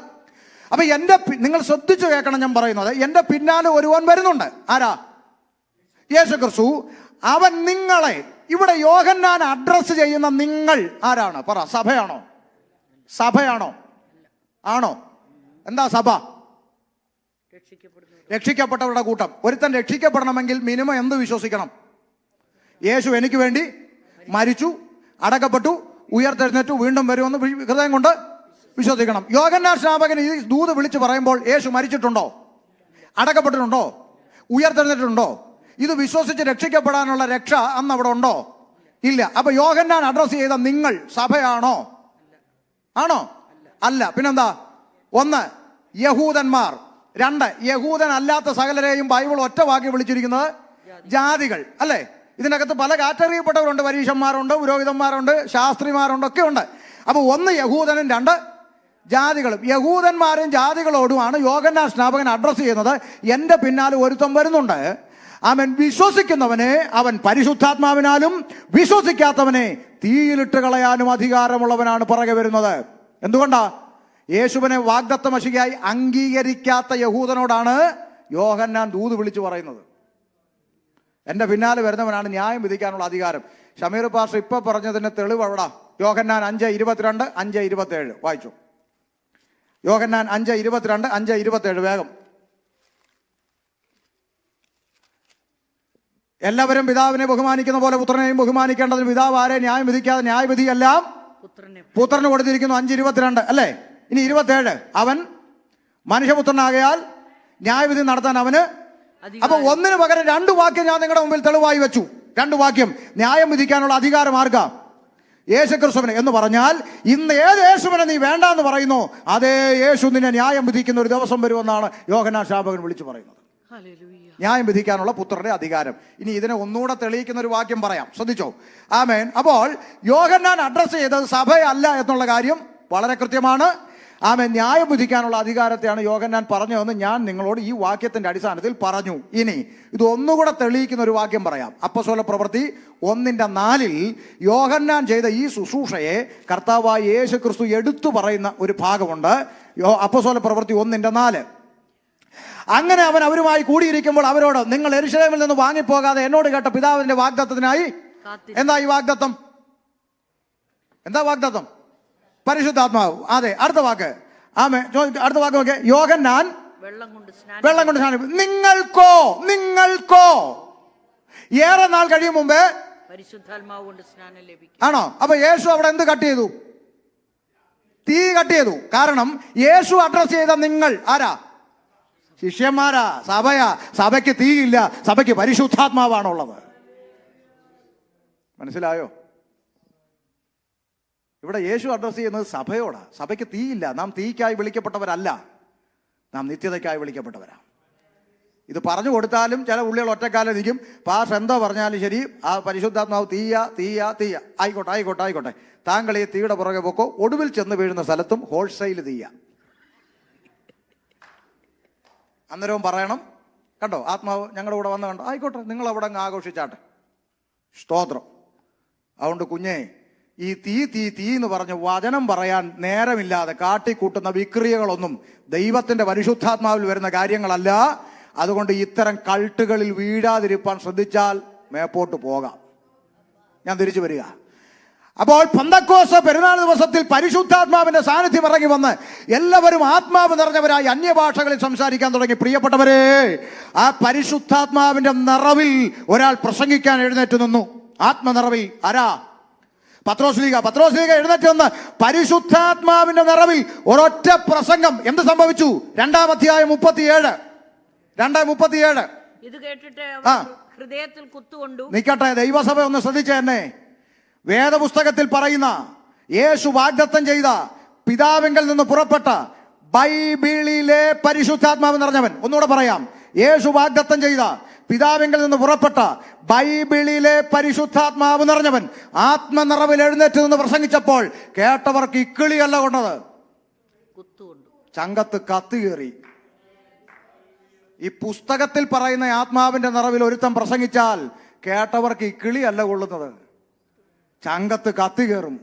അപ്പൊ നിങ്ങൾ ശ്രദ്ധിച്ചു കേൾക്കണം ഞാൻ പറയുന്നത്. എന്റെ പിന്നാലെ ഒരുവൻ വരുന്നുണ്ട്. ആരാ? യേശു ക്രിസ്തു. അവൻ നിങ്ങളെ, ഇവിടെ യോഹന്നാൻ അഡ്രസ് ചെയ്യുന്ന നിങ്ങൾ ആരാണ്? പറ. സഭയാണോ? സഭയാണോ? ആണോ? എന്താ സഭ? രക്ഷിക്കപ്പെട്ടവരുടെ കൂട്ടം. ഒരുത്തൻ രക്ഷിക്കപ്പെടണമെങ്കിൽ മിനിമം എന്ത് വിശ്വസിക്കണം? യേശു എനിക്ക് വേണ്ടി മരിച്ചു, അടക്കപ്പെട്ടു, ഉയർത്തെഴുന്നേറ്റു, വീണ്ടും വരുമെന്ന് ഹൃദയം കൊണ്ട് വിശ്വസിക്കണം. യോഹന്നാൻ സ്നാപകൻ ഈ ദൂത് വിളിച്ച് പറയുമ്പോൾ യേശു മരിച്ചിട്ടുണ്ടോ? അടക്കപ്പെട്ടിട്ടുണ്ടോ? ഉയർത്തെഴുന്നേറ്റിട്ടുണ്ടോ? ഇത് വിശ്വസിച്ച് രക്ഷിക്കപ്പെടാനുള്ള രക്ഷ അന്ന് അവിടെ ഉണ്ടോ? ഇല്ല. അപ്പൊ യോഹന്നാൻ അഡ്രസ് ചെയ്ത നിങ്ങൾ സഭയാണോ? ആണോ? അല്ല. പിന്നെന്താ? ഒന്ന്, യഹൂദന്മാർ. രണ്ട്, യഹൂദൻ അല്ലാത്ത സകലരെയും ബൈബിൾ ഒറ്റ വാക്കി വിളിച്ചിരിക്കുന്നത് ജാതികൾ, അല്ലേ? ഇതിനകത്ത് പല കാറ്റഗറിയിൽപ്പെട്ടവരുണ്ട്. പരീശന്മാരുണ്ട്, പുരോഹിതന്മാരുണ്ട്, ശാസ്ത്രിമാരുണ്ട്, ഒക്കെ ഉണ്ട്. അപ്പൊ ഒന്ന് യഹൂദനും രണ്ട് ജാതികളും. യഹൂദന്മാരും ജാതികളോടുമാണ് യോഹന്നാൻ സ്നാപകൻ അഡ്രസ് ചെയ്യുന്നത്. എന്റെ പിന്നാലെ ഒരുത്തം വരുന്നുണ്ട്, അവൻ വിശ്വസിക്കുന്നവനെ അവൻ പരിശുദ്ധാത്മാവിനാലും വിശ്വസിക്കാത്തവനെ തീയിലിട്ട് കളയാനും അധികാരമുള്ളവനാണ് പുറകെ വരുന്നത്. എന്തുകൊണ്ടാ? യേശുവിനെ വാഗ്ദത്ത മശികയായി അംഗീകരിക്കാത്ത യഹൂദനോടാണ് യോഹന്നാൻ ദൂത് വിളിച്ചു പറയുന്നത്. എന്റെ പിന്നാലെ വരുന്നവനാണ് ന്യായം വിധിക്കാനുള്ള അധികാരം. ഷമീർ പാസ്റ്റർ ഇപ്പൊ പറഞ്ഞതിന് തെളിവ് എവിടാ? യോഹന്നാൻ 5:22, 5:27 വായിച്ചു. യോഹന്നാൻ 5:22, 5:27 വേഗം. എല്ലാവരും പിതാവിനെ ബഹുമാനിക്കുന്ന പോലെ പുത്രനെയും ബഹുമാനിക്കേണ്ടതിന് പിതാവ് ആരെ ന്യായം വിധിക്കാതെ ന്യായവിധിയെല്ലാം പുത്രന് കൊടുത്തിരിക്കുന്നു. 5:22 അല്ലേ? ഇനി 27, അവൻ മനുഷ്യപുത്രനാകയാൽ ന്യായവിധി നടത്താൻ അവന്. അപ്പൊ ഒന്നിന് പകരം രണ്ട് വാക്യം ഞാൻ നിങ്ങളുടെ മുമ്പിൽ തെളിവായി വെച്ചു. രണ്ട് വാക്യം. ന്യായം വിധിക്കാനുള്ള അധികാരം ആർക്കാ? യേശുക്രിസ്തുവിന്. എന്ന് പറഞ്ഞാൽ ഇന്ന് ഏത് യേശുവിനെ നീ വേണ്ട എന്ന് പറയുന്നു, അതേ യേശു നിന്നെ ന്യായം വിധിക്കുന്ന ഒരു ദിവസം വരുമെന്നാണ് യോഹന്നാൻ സ്നാപകൻ വിളിച്ചു പറയുന്നത്. ന്യായം വിധിക്കാനുള്ള പുത്രന്റെ അധികാരം. ഇനി ഇതിനെ ഒന്നുകൂടെ തെളിയിക്കുന്ന ഒരു വാക്യം പറയാം, ശ്രദ്ധിച്ചോ? ആമേൻ. അപ്പോൾ യോഹന്നാൻ അഡ്രസ് ചെയ്തത് സഭയല്ല എന്നുള്ള കാര്യം വളരെ കൃത്യമാണ്. ആമേൻ. ന്യായം വിധിക്കാനുള്ള അധികാരത്തെയാണ് യോഹന്നാൻ പറഞ്ഞതെന്ന് ഞാൻ നിങ്ങളോട് ഈ വാക്യത്തിന്റെ അടിസ്ഥാനത്തിൽ പറഞ്ഞു. ഇനി ഇത് ഒന്നുകൂടെ തെളിയിക്കുന്ന ഒരു വാക്യം പറയാം. അപ്പോസ്തല പ്രവൃത്തി 1:4 യോഹന്നാൻ ചെയ്ത ഈ ശുശ്രൂഷയെ കർത്താവായ യേശു ക്രിസ്തു എടുത്തു പറയുന്ന ഒരു ഭാഗമുണ്ട്. അപ്പോസ്തല പ്രവൃത്തി 1:4. അങ്ങനെ അവൻ അവരുമായി കൂടിയിരിക്കുമ്പോൾ അവരോട്, നിങ്ങൾ യെരൂശലേമിൽ നിന്ന് വാങ്ങിപ്പോകാതെ എന്നോട് കേട്ട പിതാവിന്റെ വാഗ്ദത്തത്തിനായി. എന്താ ഈ വാഗ്ദത്തം? എന്താ വാഗ്ദത്തം? പരിശുദ്ധാത്മാവ്. അതെ. അടുത്ത വാക്ക്. അടുത്ത വാക്ക് നോക്കെ. യോഹന്നാൻ വെള്ളം കൊണ്ട് സ്നാനം. നിങ്ങൾക്കോ ഏറെ നാൾ കഴിയും മുമ്പേ പരിശുദ്ധാത്മാവ് കൊണ്ട് സ്നാനം ലഭിക്കും. ആണോ? അപ്പൊ യേശു അവിടെ എന്ത് കട്ട് ചെയ്തു? തീ കട്ട് ചെയ്തു. കാരണം യേശു അഡ്രസ് ചെയ്ത നിങ്ങൾ ആരാ? ശിഷ്യന്മാരാ, സഭയാ. സഭയ്ക്ക് തീയില്ല, സഭയ്ക്ക് പരിശുദ്ധാത്മാവാണുള്ളത്. മനസ്സിലായോ? ഇവിടെ യേശു അഡ്രസ് ചെയ്യുന്നത് സഭയോടാ. സഭയ്ക്ക് തീയില്ല. നാം തീക്കായി വിളിക്കപ്പെട്ടവരല്ല, നാം നിത്യതയ്ക്കായി വിളിക്കപ്പെട്ടവരാ. ഇത് പറഞ്ഞു കൊടുത്താലും ചില ഉള്ളികൾ ഒറ്റക്കാലം നിൽക്കും. പാസ് എന്തോ പറഞ്ഞാലും ശരി, ആ പരിശുദ്ധാത്മാവ് തീയ. ആയിക്കോട്ടെ, താങ്കൾ ഈ തീയുടെ പുറകെ പൊക്കോ. ഒടുവിൽ ചെന്ന് വീഴുന്ന സ്ഥലത്തും ഹോൾസെയിൽ തീയ. അന്നേരവും പറയണം, കണ്ടോ ആത്മാവ് ഞങ്ങളുടെ കൂടെ വന്ന് കണ്ടോ, ആയിക്കോട്ടെ, നിങ്ങൾ അവിടെ അങ്ങ് ആഘോഷിച്ചാട്ടെ. സ്തോത്രം. അതുകൊണ്ട് കുഞ്ഞേ, ഈ തീ എന്ന് പറഞ്ഞ് വചനം പറയാൻ നേരമില്ലാതെ കാട്ടിക്കൂട്ടുന്ന വിക്രിയകളൊന്നും ദൈവത്തിന്റെ പരിശുദ്ധാത്മാവിൽ വരുന്ന കാര്യങ്ങളല്ല. അതുകൊണ്ട് ഇത്തരം കൾട്ടുകളിൽ വീഴാതിരിപ്പാൻ ശ്രദ്ധിച്ചാൽ മേപ്പോട്ട് പോകാം. ഞാൻ തിരിച്ചു വരിക. അപ്പോൾ പെന്തക്കോസ്ത് പെരുന്നാൾ ദിവസത്തിൽ പരിശുദ്ധാത്മാവിന്റെ സാന്നിധ്യം ഇറങ്ങി വന്ന് എല്ലാവരും ആത്മാവ് നിറഞ്ഞവരായി അന്യഭാഷകളിൽ സംസാരിക്കാൻ തുടങ്ങി. പ്രിയപ്പെട്ടവരെ, ആ പരിശുദ്ധാത്മാവിന്റെ നിറവിൽ ഒരാൾ പ്രസംഗിക്കാൻ എഴുന്നേറ്റ് നിന്നു. ആത്മനിറവിൽ. ആരാ? പത്രോസ്ലീഗ എഴുന്നേറ്റ് വന്ന് പരിശുദ്ധാത്മാവിന്റെ നിറവിൽ ഒരൊറ്റ പ്രസംഗം. എന്ത് സംഭവിച്ചു? 2-ാം അധ്യായം 37. ഇത് കേട്ടിട്ട് ഹൃദയത്തിൽ കുത്തുകൊണ്ടു. നിക്കട്ടെ, ദൈവസഭ ഒന്ന് ശ്രദ്ധിച്ചേ എന്നെ. വേദപുസ്തകത്തിൽ പറയുന്ന യേശു വാഗ്ദത്തം ചെയ്ത പിതാവിങ്കൽ നിന്ന് പുറപ്പെട്ട ബൈബിളിലെ പരിശുദ്ധാത്മാവ് നിറഞ്ഞവൻ. ഒന്നുകൂടെ പറയാം. യേശു വാഗ്ദത്തം ചെയ്ത പിതാവിങ്കിൽ നിന്ന് പുറപ്പെട്ട ബൈബിളിലെ പരിശുദ്ധാത്മാവ് നിറഞ്ഞവൻ ആത്മനിറവിൽ എഴുന്നേറ്റ് നിന്ന് പ്രസംഗിച്ചപ്പോൾ കേട്ടവർക്ക് ഇക്കിളിയല്ല കൊണ്ടത്, ചങ്കത്ത് കത്തി കയറി. ഈ പുസ്തകത്തിൽ പറയുന്ന ആത്മാവിന്റെ നിറവിൽ ഒരുത്തം പ്രസംഗിച്ചാൽ കേട്ടവർക്ക് ഇക്കിളിയല്ല കൊള്ളുന്നത്, ചങ്കത്ത് കത്തി കയറും.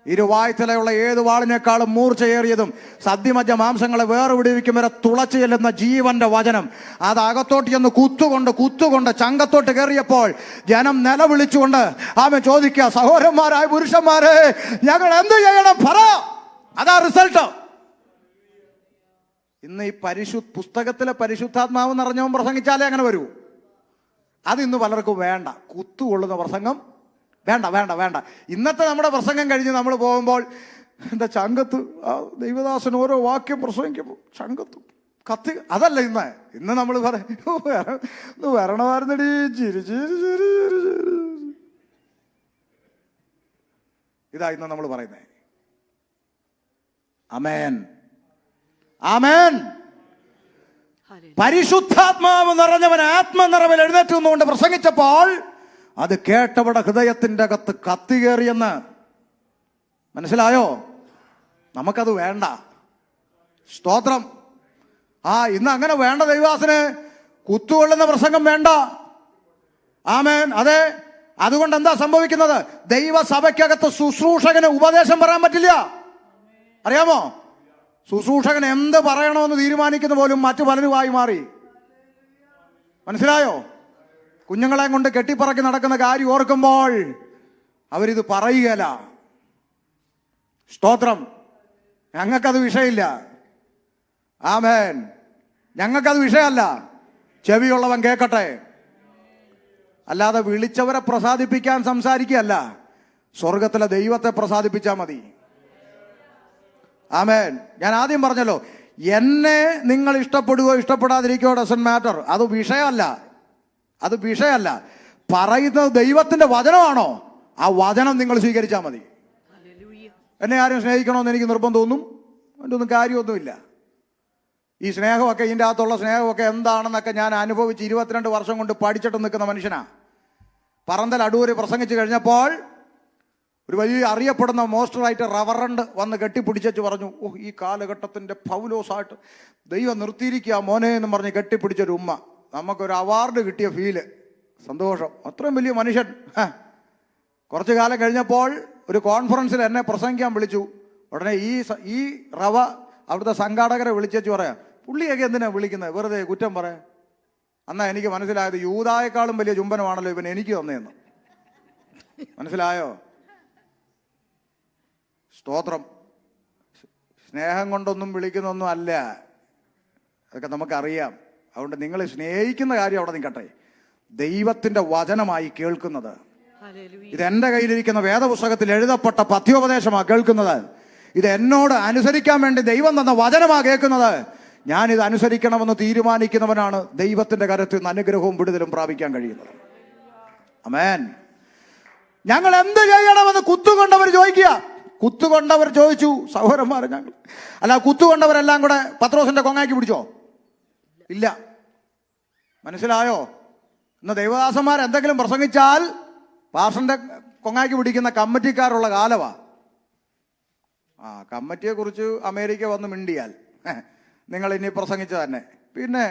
ഇരുവായ്ത്തലയുള്ള ഏത് വാളിനേക്കാളും മൂർച്ചയേറിയതും സദ്യമജ്ജ മാംസങ്ങളെ വേർപിടിവിക്കും വരെ തുളച്ചു ചെല്ലുന്ന ജീവന്റെ വചനം അത് അകത്തോട്ട് ചെന്ന് കുത്തുകൊണ്ട് ചങ്കത്തോട്ട് കയറിയപ്പോൾ ജനം നിലവിളിച്ചുകൊണ്ട് ആമേൻ ചോദിക്കുക, സഹോദരന്മാരായ പുരുഷന്മാരെ ഞങ്ങൾ എന്ത് ചെയ്യണം, പറ. അതാ റിസൾട്ട്. ഇന്ന് ഈ പുസ്തകത്തിലെ പരിശുദ്ധാത്മാവ് നിറഞ്ഞവൻ പ്രസംഗിച്ചാലേ അങ്ങനെ വരൂ. അതിന്ന് പലർക്കും വേണ്ട. കുത്തുകൊള്ളുന്ന പ്രസംഗം വേണ്ട വേണ്ട വേണ്ട. ഇന്നത്തെ നമ്മുടെ പ്രസംഗം കഴിഞ്ഞ് നമ്മൾ പോകുമ്പോൾ എന്താ ചങ്കത്ത് ദൈവദാസൻ ഓരോ വാക്യം പ്രസംഗിക്കുമ്പോൾ ചങ്കത്ത് കത്തി. അതല്ല ഇന്ന് നമ്മൾ പറയും വരണമായിരുന്നടി ചിരി ചിരി ചിരി ചിരി. ഇതാ ഇന്ന് നമ്മൾ പറയുന്നേ. ആമേൻ ആമേൻ. പരിശുദ്ധാത്മാവ് നിറഞ്ഞവൻ ആത്മനിറവിൽ എഴുന്നേറ്റ് നിന്നുകൊണ്ട് പ്രസംഗിച്ചപ്പോൾ അത് കേട്ടവരുടെ ഹൃദയത്തിന്റെ അകത്ത് കത്തികേറിയെന്ന് മനസ്സിലായോ? നമുക്കത് വേണ്ട. സ്തോത്രം. ഇന്ന് അങ്ങനെ വേണ്ട. ദൈവദാസന് കുത്തുകൊള്ളുന്ന പ്രസംഗം വേണ്ട. ആമേൻ. അതെ. അതുകൊണ്ട് എന്താ സംഭവിക്കുന്നത്? ദൈവസഭയ്ക്കകത്ത് ശുശ്രൂഷകന് ഉപദേശം പറയാൻ പറ്റില്ല. അറിയാമോ? ശുശ്രൂഷകൻ എന്ത് പറയണമെന്ന് തീരുമാനിക്കുന്ന പോലും മറ്റു പലരുമായി മാറി. മനസ്സിലായോ? കുഞ്ഞുങ്ങളെ കൊണ്ട് കെട്ടിപ്പറക്കി നടക്കുന്ന കാര്യം ഓർക്കുമ്പോൾ അവരിത് പറയുകയില്ല. സ്തോത്രം. ഞങ്ങൾക്കത് വിഷയമില്ല. ആമേൻ. ഞങ്ങൾക്കത് വിഷയമല്ല. ചെവിയുള്ളവൻ കേൾക്കട്ടെ. അല്ലാതെ വിളിച്ചവരെ പ്രസാദിപ്പിക്കാൻ സംസാരിക്കുകയല്ല, സ്വർഗത്തിലെ ദൈവത്തെ പ്രസാദിപ്പിച്ചാൽ മതി. ആമേൻ. ഞാൻ ആദ്യം പറഞ്ഞല്ലോ, എന്നെ നിങ്ങൾ ഇഷ്ടപ്പെടുകയോ ഇഷ്ടപ്പെടാതിരിക്കുകയോ ഡസന്റ് മാറ്റർ. അത് വിഷയമല്ല. പറയുന്നത് ദൈവത്തിന്റെ വചനമാണോ, ആ വചനം നിങ്ങൾ സ്വീകരിച്ചാൽ മതി. എന്നെ ആരും സ്നേഹിക്കണമെന്ന് എനിക്ക് നിർബന്ധമൊന്നും എൻ്റെ ഒന്നും കാര്യമൊന്നുമില്ല. ഈ സ്നേഹമൊക്കെ, ഇതിൻ്റെ അകത്തുള്ള സ്നേഹമൊക്കെ എന്താണെന്നൊക്കെ ഞാൻ അനുഭവിച്ച് 22 വർഷം കൊണ്ട് പഠിച്ചിട്ട് നിൽക്കുന്ന മനുഷ്യനാ. പറന്തൽ അടൂര് പ്രസംഗിച്ച് കഴിഞ്ഞപ്പോൾ ഒരു വലിയ അറിയപ്പെടുന്ന മോസ്റ്ററായിട്ട് റവറണ്ട് വന്ന് കെട്ടിപ്പിടിച്ചു പറഞ്ഞു, ഈ കാലഘട്ടത്തിൻ്റെ പൗലോസായിട്ട് ദൈവം നിർത്തിയിരിക്കുക മോനെ എന്ന് പറഞ്ഞ് കെട്ടിപ്പിടിച്ചൊരു ഉമ്മ. നമുക്കൊരു അവാർഡ് കിട്ടിയ ഫീല്, സന്തോഷം. അത്രയും വലിയ മനുഷ്യൻ. കുറച്ചു കാലം കഴിഞ്ഞപ്പോൾ ഒരു കോൺഫറൻസിൽ എന്നെ പ്രസംഗിക്കാൻ വിളിച്ചു. ഉടനെ ഈ റവ അവിടുത്തെ സംഘാടകരെ വിളിച്ചു പറയാം, പുള്ളിയൊക്കെ എന്തിനാ വിളിക്കുന്നത്, വെറുതെ കുറ്റം പറയാം. എന്നാ എനിക്ക് മനസ്സിലായത് യൂദായേക്കാളും വലിയ ചുംബനമാണല്ലോ ഇവൻ എനിക്ക് തന്നേന്ന്. മനസ്സിലായോ? സ്തോത്രം. സ്നേഹം കൊണ്ടൊന്നും വിളിക്കുന്നൊന്നും അല്ല, അതൊക്കെ നമുക്കറിയാം. അതുകൊണ്ട് നിങ്ങൾ സ്നേഹിക്കുന്ന കാര്യം അവിടെ നിൽക്കട്ടെ. ദൈവത്തിന്റെ വചനമായി കേൾക്കുന്നത്, ഇത് എൻ്റെ കയ്യിലിരിക്കുന്ന വേദപുസ്തകത്തിൽ എഴുതപ്പെട്ട പഥ്യോപദേശമാണ് കേൾക്കുന്നത്. ഇത് എന്നോട് അനുസരിക്കാൻ വേണ്ടി ദൈവം തന്ന വചനമാണ് കേൾക്കുന്നത്. ഞാനിത് അനുസരിക്കണമെന്ന് തീരുമാനിക്കുന്നവനാണ് ദൈവത്തിന്റെ കരത്തിൽ നിന്ന് അനുഗ്രഹവും വിടുതലും പ്രാപിക്കാൻ കഴിയുന്നത്. ആമേൻ. ഞങ്ങൾ എന്ത് ചെയ്യണമെന്ന് കുത്തുകൊണ്ടവർ ചോദിക്കുക. കുത്തുകൊണ്ടവർ ചോദിച്ചു, സഹോദരന്മാരെ ഞങ്ങൾ കുത്തുകൊണ്ടവരെല്ലാം കൂടെ പത്രോസിന്റെ കൊങ്ങാക്കി പിടിച്ചോ? ഇല്ല. മനസ്സിലായോ? ഇന്ന് ദൈവദാസന്മാർ എന്തെങ്കിലും പ്രസംഗിച്ചാൽ പാസ്റ്ററിന്റെ കൊങ്ങാക്കി പിടിക്കുന്ന കമ്മിറ്റിക്കാരുള്ള കാലമാ. കമ്മിറ്റിയെ കുറിച്ച് അമേരിക്ക വന്ന് മിണ്ടിയാൽ നിങ്ങൾ ഇനി പ്രസംഗിച്ച തന്നെ പിന്നെ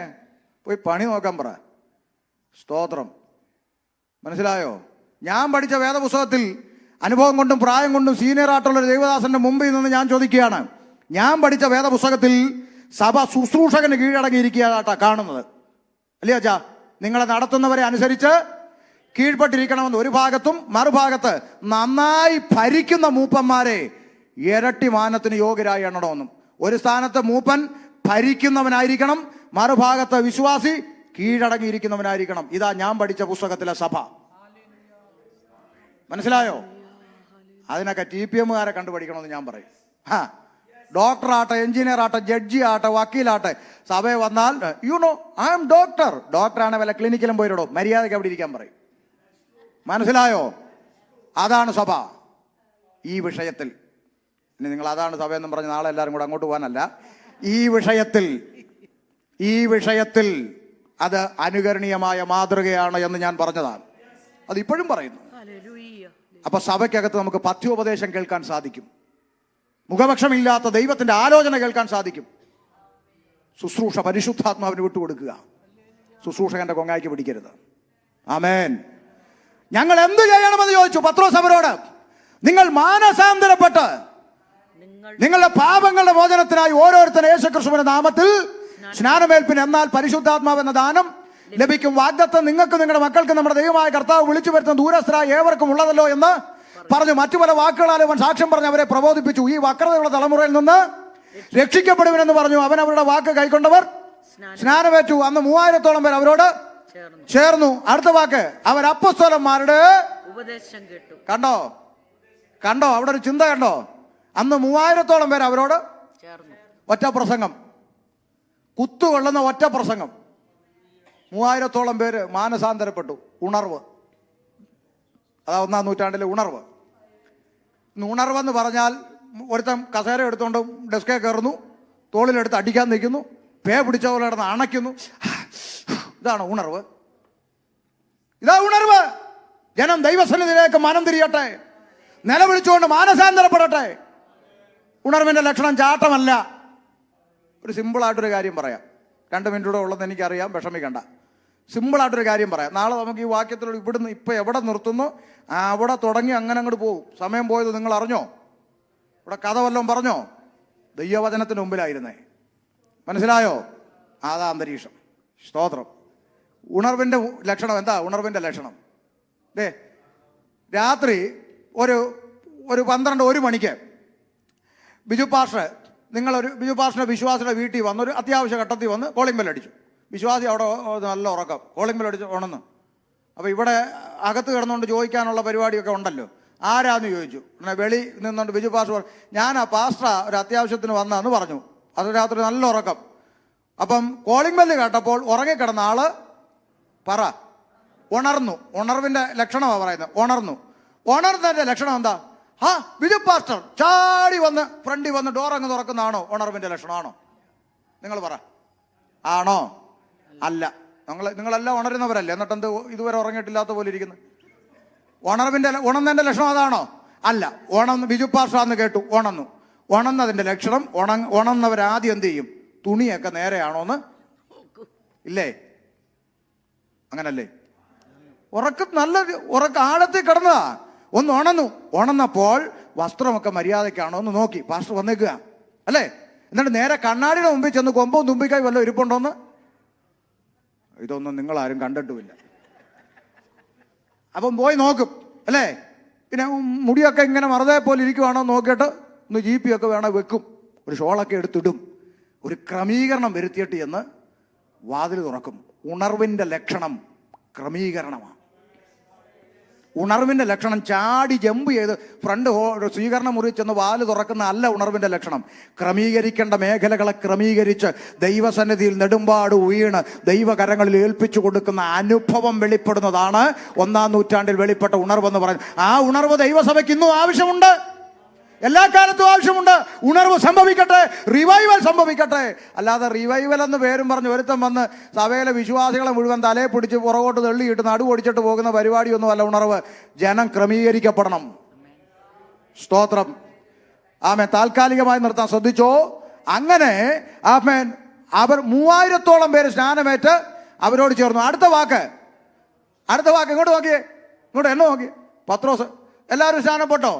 പോയി പണി നോക്കാൻ പറ. സ്തോത്രം. മനസ്സിലായോ? ഞാൻ പഠിച്ച വേദപുസ്തകത്തിൽ അനുഭവം കൊണ്ടും പ്രായം കൊണ്ടും സീനിയർ ആയിട്ടുള്ള ഒരു ദൈവദാസന്റെ മുമ്പിൽ നിന്ന് ഞാൻ ചോദിക്കുകയാണ്, ഞാൻ പഠിച്ച വേദപുസ്തകത്തിൽ സഭ ശുശ്രൂഷകന് കീഴടങ്ങിയിരിക്കുകയാട്ടാ കാണുന്നത്. അല്ലേ അച്ഛാ? നിങ്ങളെ നടത്തുന്നവരെ അനുസരിച്ച് കീഴ്പ്പെട്ടിരിക്കണമെന്ന് ഒരു ഭാഗത്തും, മറുഭാഗത്ത് നന്നായി ഭരിക്കുന്ന മൂപ്പന്മാരെ ഇരട്ടി മാനത്തിന് യോഗ്യരായി എണ്ണണമെന്നും. ഒരു സ്ഥാനത്ത് മൂപ്പൻ ഭരിക്കുന്നവനായിരിക്കണം, മറുഭാഗത്ത് വിശ്വാസി കീഴടങ്ങിയിരിക്കുന്നവനായിരിക്കണം. ഇതാ ഞാൻ പഠിച്ച പുസ്തകത്തിലെ സഭ. മനസ്സിലായോ? അതിനൊക്കെ TPMകാരെ കണ്ടുപഠിക്കണമെന്ന് ഞാൻ പറയും. ഡോക്ടറാട്ടെ, എഞ്ചിനീയർ ആട്ടെ, ജഡ്ജി ആട്ടെ, വക്കീലാട്ടെ, സഭയെ വന്നാൽ ഐ എം ഡോക്ടറാണ്, വല്ല ക്ലിനിക്കിലും പോയിട്ടോ മര്യാദയ്ക്ക് അവിടെ ഇരിക്കാൻ പറയും. മനസ്സിലായോ? അതാണ് സഭ ഈ വിഷയത്തിൽ. ഇനി നിങ്ങൾ അതാണ് സഭയെന്നും പറഞ്ഞ് നാളെ എല്ലാവരും കൂടെ അങ്ങോട്ട് പോകാനല്ല. ഈ വിഷയത്തിൽ അത് അനുകരണീയമായ മാതൃകയാണ് എന്ന് ഞാൻ പറഞ്ഞതാണ്. അത് ഇപ്പോഴും പറയുന്നു. അപ്പൊ സഭയ്ക്കകത്ത് നമുക്ക് പഥ്യോപദേശം കേൾക്കാൻ സാധിക്കും, മുഖപക്ഷമില്ലാത്ത ദൈവത്തിന്റെ ആലോചന കേൾക്കാൻ സാധിക്കും. ശുശ്രൂഷ പരിശുദ്ധാത്മാവിന് വിട്ടുകൊടുക്കുക, ശുശ്രൂഷകന്റെ കൊങ്ങായ്ക്ക് പിടിക്കരുത്. ആമേൻ. ഞങ്ങൾ എന്ത് ചെയ്യണമെന്ന് ചോദിച്ചു പത്രോസ് അവരോട്. നിങ്ങൾ മാനസാന്തരപ്പെട്ട് നിങ്ങളുടെ പാപങ്ങളുടെ മോചനത്തിനായി ഓരോരുത്തരും യേശുക്രിസ്തുവിന്റെ നാമത്തിൽ സ്നാനമേൽപ്പിന്, എന്നാൽ പരിശുദ്ധാത്മാവ് എന്ന ദാനം ലഭിക്കും. വാഗ്ദത്തം നിങ്ങൾക്ക് നിങ്ങളുടെ മക്കൾക്ക് നമ്മുടെ ദൈവമായ കർത്താവ് വിളിച്ചു വരുത്തുന്ന ദൂരസ്ഥരായ ഏവർക്കും ഉള്ളതല്ലോ എന്ന് പറഞ്ഞു. മറ്റു പല വാക്കുകളാൽ അവൻ സാക്ഷ്യം പറഞ്ഞ് അവരെ പ്രബോധിപ്പിച്ചു. ഈ വക്രതയുള്ള തലമുറയിൽ നിന്ന് രക്ഷിക്കപ്പെടുമെന്ന് പറഞ്ഞു. അവൻ അവരുടെ വാക്ക് കൈക്കൊണ്ടവർ സ്നാനമേറ്റു. അന്ന് 3000-ഓളം പേർ അവരോട് ചേർന്നു. അടുത്ത വാക്ക്, അവർ അപ്പോസ്തലന്മാരുടെ ഉപദേശം കേട്ടു. കണ്ടോ കണ്ടോ അവിടെ ഒരു ചിന്ത കണ്ടോ? അന്ന് 3000-ഓളം പേർ അവരോട് ചേർന്നു. ഒറ്റ പ്രസംഗം, കുത്തുകൊള്ളുന്ന ഒറ്റ പ്രസംഗം. 3000-ഓളം പേര് മാനസാന്തരപ്പെട്ടു. ഉണർവ്, അതാ 1-ാം നൂറ്റാണ്ടിലെ ഉണർവ്. ഉണർവെന്ന് പറഞ്ഞാൽ ഒരുത്തൻ കസേര എടുത്തുകൊണ്ട് ഡെസ്കേ കയറുന്നു, തോളിലെടുത്ത് അടിക്കാൻ നിൽക്കുന്നു, പേ പിടിച്ച പോലെ കിടന്ന് അണയ്ക്കുന്നു. ഇതാണ് ഉണർവ്. ഇതാ ഉണർവ്. ജനം ദൈവസന്നിധിയിലേക്ക് മനം തിരിയട്ടെ, നിലവിളിച്ചുകൊണ്ട് മാനസാന്തരപ്പെടട്ടെ. ഉണർവിന്റെ ലക്ഷണം ചാട്ടമല്ല. ഒരു സിമ്പിളായിട്ടൊരു കാര്യം പറയാം. 2 മിനിറ്റൂടെ ഉള്ളതെന്ന് എനിക്കറിയാം, വിഷമിക്കണ്ട. സിമ്പിളായിട്ടൊരു കാര്യം പറയാം. നാളെ നമുക്ക് ഈ വാക്യത്തിലൂടെ ഇവിടുന്ന് ഇപ്പം എവിടെ നിർത്തുന്നു അവിടെ തുടങ്ങി അങ്ങനെ അങ്ങോട്ട് പോകും. സമയം പോയത് നിങ്ങൾ അറിഞ്ഞോ? ഇവിടെ കഥ വല്ലതും പറഞ്ഞോ? ദൈവവചനത്തിന് മുമ്പിലായിരുന്നേ. മനസ്സിലായോ? അതാ അന്തരീക്ഷം. സ്തോത്രം. ഉണർവിൻ്റെ ലക്ഷണം എന്താ? ഉണർവിൻ്റെ ലക്ഷണം രാത്രി ഒരു 12-1 മണിക്ക് ബിജു പാസ്റ്റർ വിശ്വാസിയുടെ വീട്ടിൽ വന്ന് ഒരു അത്യാവശ്യ ഘട്ടത്തിൽ വന്ന് കോളിംഗ് ബെൽ അടിച്ചു. വിശ്വാസി അവിടെ നല്ല ഉറക്കം, കോളിംഗ് ബെൽ അടിച്ച് ഉണർന്നു. അപ്പോൾ ഇവിടെ അകത്ത് കിടന്നുകൊണ്ട് ചോദിക്കാനുള്ള പരിപാടിയൊക്കെ ഉണ്ടല്ലോ. ആരാന്ന് ചോദിച്ചു. പിന്നെ വെളി നിന്നുകൊണ്ട് ബിജു പാസ്റ്റർ പറഞ്ഞു, ഞാനാ പാസ്റ്റർ ഒരു അത്യാവശ്യത്തിന് വന്നതെന്ന് പറഞ്ഞു. അത് രാത്രി നല്ല ഉറക്കം. അപ്പം കോളിംഗ് ബെല്ല് കേട്ടപ്പോൾ ഉറങ്ങിക്കിടന്ന ആള് ഉണർന്നു. ഉണർവിന്റെ ലക്ഷണമാണ് പറയുന്നത്. ഉണർന്നതിന്റെ ലക്ഷണം എന്താ? ബിജു പാസ്റ്റർ ചാടി വന്ന് ഫ്രണ്ടിൽ വന്ന് ഡോർ അങ്ങ് തുറക്കുന്നതാണോ ഉണർവിന്റെ ലക്ഷണമാണോ? നിങ്ങൾ പറ. ആണോ? അല്ല. നിങ്ങളെല്ലാം ഉണരുന്നവരല്ലേ, എന്നിട്ടെന്ത് ഇതുവരെ ഉറങ്ങിയിട്ടില്ലാത്ത പോലെ ഇരിക്കുന്നു? ഉണർന്നതിന്റെ ലക്ഷണം അതാണോ? അല്ല. ബിജു പാസ്റ്റർ എന്ന് കേട്ടു, ഉണർന്നതിന്റെ ലക്ഷണം ഉണർന്നവരാദ്യം എന്ത് ചെയ്യും? തുണിയൊക്കെ നേരെയാണോന്ന് ഇല്ലേ? അങ്ങനല്ലേ? നല്ല ആഴത്തിൽ കിടന്നതാ. ഒന്ന് ഉണർന്നപ്പോൾ വസ്ത്രമൊക്കെ മര്യാദയ്ക്കാണോ എന്ന് നോക്കി. പാസ്റ്റർ വന്നേക്കുക അല്ലേ? എന്നിട്ട് നേരെ കണ്ണാടിയുടെ മുമ്പിൽ ചെന്ന് കൊമ്പും തുമ്പിക്കായി വല്ലതും ഇരിപ്പുണ്ടോന്ന്. ഇതൊന്നും നിങ്ങളാരും കണ്ടിട്ടുമില്ല. അപ്പം പോയി നോക്കും അല്ലേ? പിന്നെ മുടിയൊക്കെ ഇങ്ങനെ മറുതെ പോലെ ഇരിക്കുവാണോ നോക്കിയിട്ട് ഒന്ന് ജീപ്പിയൊക്കെ വേണേൽ വെക്കും, ഒരു ഷോളൊക്കെ എടുത്തിടും, ഒരു ക്രമീകരണം വരുത്തിയിട്ട് എന്ന് വാതിൽ തുറക്കും. ഉണർവിൻ്റെ ലക്ഷണം ക്രമീകരണമാണ്. ഉണർവിൻ്റെ ലക്ഷണം ചാടി ജമ്പ് ചെയ്ത് ഫ്രണ്ട് സ്വീകരണ മുറി ചെന്ന് വാല് തുറക്കുന്ന അല്ല ഉണർവിൻ്റെ ലക്ഷണം. ക്രമീകരിക്കേണ്ട മേഖലകളെ ക്രമീകരിച്ച് ദൈവസന്നിധിയിൽ നെടുമ്പാട് വീണ് ദൈവകരങ്ങളിൽ ഏൽപ്പിച്ചു കൊടുക്കുന്ന അനുഭവം വെളിപ്പെടുന്നതാണ് 1-ാം നൂറ്റാണ്ടിൽ വെളിപ്പെട്ട ഉണർവെന്ന് പറയുന്നത്. ആ ഉണർവ് ദൈവസഭയ്ക്ക് ഇന്നും ആവശ്യമുണ്ട്, എല്ലാ കാലത്തും ആവശ്യമുണ്ട്. ഉണർവ് സംഭവിക്കട്ടെ, റിവൈവൽ സംഭവിക്കട്ടെ. അല്ലാതെ റിവൈവൽ എന്ന് പേരും പറഞ്ഞ് ഒരുത്തം വന്ന് സഭയിലെ വിശ്വാസികളെ മുഴുവൻ തലയെ പിടിച്ച് പുറകോട്ട് തള്ളിയിട്ട് നടുപൊടിച്ചിട്ട് പോകുന്ന പരിപാടിയൊന്നും അല്ല ഉണർവ്. ജനം ക്രമീകരിക്കപ്പെടണം. സ്തോത്രം. ആമേൻ. താൽക്കാലികമായി നിർത്താൻ ശ്രദ്ധിച്ചോ. അങ്ങനെ ആമേൻ അവർ 3000-ഓളം പേര് സ്നാനമേറ്റ് അവരോട് ചേർന്നു. അടുത്ത വാക്ക് ഇങ്ങോട്ട് നോക്കിയേ, ഇങ്ങോട്ട് എന്നെ നോക്കിയേ. പത്രോസ്, എല്ലാവരും സ്നാനപ്പെട്ടോ?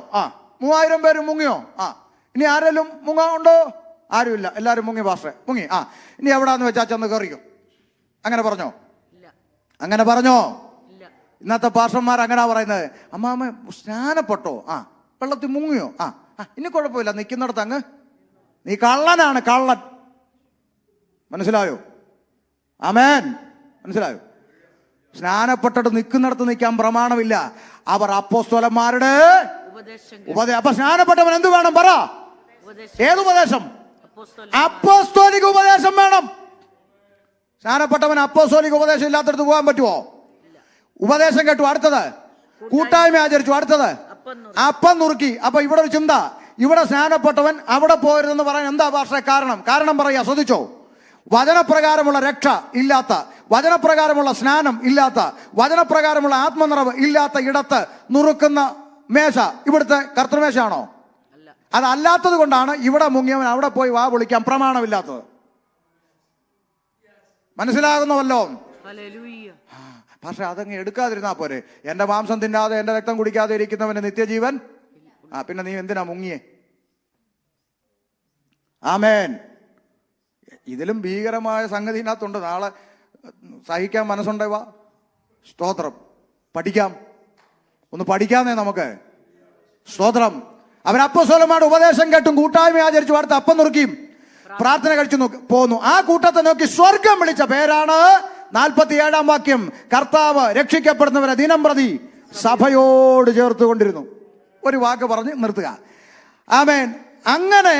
3000 പേര് മുങ്ങിയോ? ഇനി ആരെങ്കിലും ഉണ്ടോ? ആരുമില്ല, എല്ലാവരും മുങ്ങി പാസ്റ്ററെ, മുങ്ങി. ഇനി എവിടാന്ന് വെച്ചാൽ ചെന്ന് കയറിയോ? അങ്ങനെ പറഞ്ഞോ? ഇന്നത്തെ പാസ്റ്റർമാർ അങ്ങനെ പറയുന്നത്. അമ്മാമ്മ സ്നാനപ്പെട്ടോ? വെള്ളത്തിൽ മുങ്ങിയോ? ഇനി കുഴപ്പമില്ല, നിൽക്കുന്നിടത്ത് അങ്ങ് നീ കള്ളനാണ്, കള്ളൻ. മനസ്സിലായോ? ആമേൻ. മനസ്സിലായോ? സ്നാനപ്പെട്ടിട്ട് നിൽക്കുന്നിടത്ത് നിൽക്കാൻ പ്രമാണമില്ല. അവർ അപ്പോസ്തലന്മാരുടെ അപ്പൊ സ്നാനപ്പെട്ടവൻ എന്ത് വേണം പറ? ഏത് ഉപദേശം? അപ്പോസ്തോലിക ഉപദേശം വേണം. സ്നാനപ്പെട്ടവൻ അപ്പോസ്തോലിക ഉപദേശം ഇല്ലാത്തടത്ത് പോകാൻ പറ്റുമോ? ഉപദേശം കേട്ടു, അടുത്തത് കൂട്ടായ്മ ആചരിച്ചു, അടുത്തത് അപ്പം നുറുക്കി. അപ്പൊ ഇവിടെ ഒരു ചിന്ത, ഇവിടെ സ്നാനപ്പെട്ടവൻ അവിടെ പോരുതെന്ന് പറയാൻ എന്താ ഭാഷ കാരണം പറയാ? ശ്രദ്ധിച്ചോ. വചനപ്രകാരമുള്ള രക്ഷ ഇല്ലാത്ത, വചനപ്രകാരമുള്ള സ്നാനം ഇല്ലാത്ത, വചനപ്രകാരമുള്ള ആത്മനിറവ് ഇല്ലാത്ത ഇടത്ത് നുറുക്കുന്ന മേശ ഇവിടുത്തെ കർത്തൃമേശയാണോ? അതല്ലാത്തത് കൊണ്ടാണ് ഇവിടെ മുങ്ങിയവൻ അവിടെ പോയി വാ പൊളിക്കാൻ പ്രമാണമില്ലാത്തത്. മനസ്സിലാകുന്നുവല്ലോ? പക്ഷെ അതങ്ങ് എടുക്കാതിരുന്നാ പോരെ. എന്റെ മാംസം തിന്നാതെ എന്റെ രക്തം കുടിക്കാതെ ഇരിക്കുന്നവന് നിത്യജീവൻ. പിന്നെ നീ എന്തിനാ മുങ്ങിയേ? ആമേൻ. ഇതിലും ഭീകരമായ സംഗതി ഇതിനകത്തുണ്ട്. നാളെ സഹിക്കാൻ മനസ്സുണ്ടേവാ. സ്തോത്രം. പഠിക്കാം, ഒന്ന് പഠിക്കാന്നേ നമുക്ക്. സ്തോത്രം. അവൻ അപ്പോസ്തലന്മാരുടെ ഉപദേശം കേട്ടും കൂട്ടായ്മ ആചരിച്ചു അടുത്ത് അപ്പം നുറുക്കിയും പ്രാർത്ഥന കഴിച്ചു പോന്നു. ആ കൂട്ടത്തെ നോക്കി സ്വർഗം വിളിച്ച പേരാണ് 47-ാം വാക്യം. കർത്താവ് രക്ഷിക്കപ്പെടുന്നവരെ ദിനം പ്രതി സഭയോട് ചേർത്തുകൊണ്ടിരുന്നു. ഒരു വാക്ക് പറഞ്ഞ് നിർത്തുക. ആമേൻ. അങ്ങനെ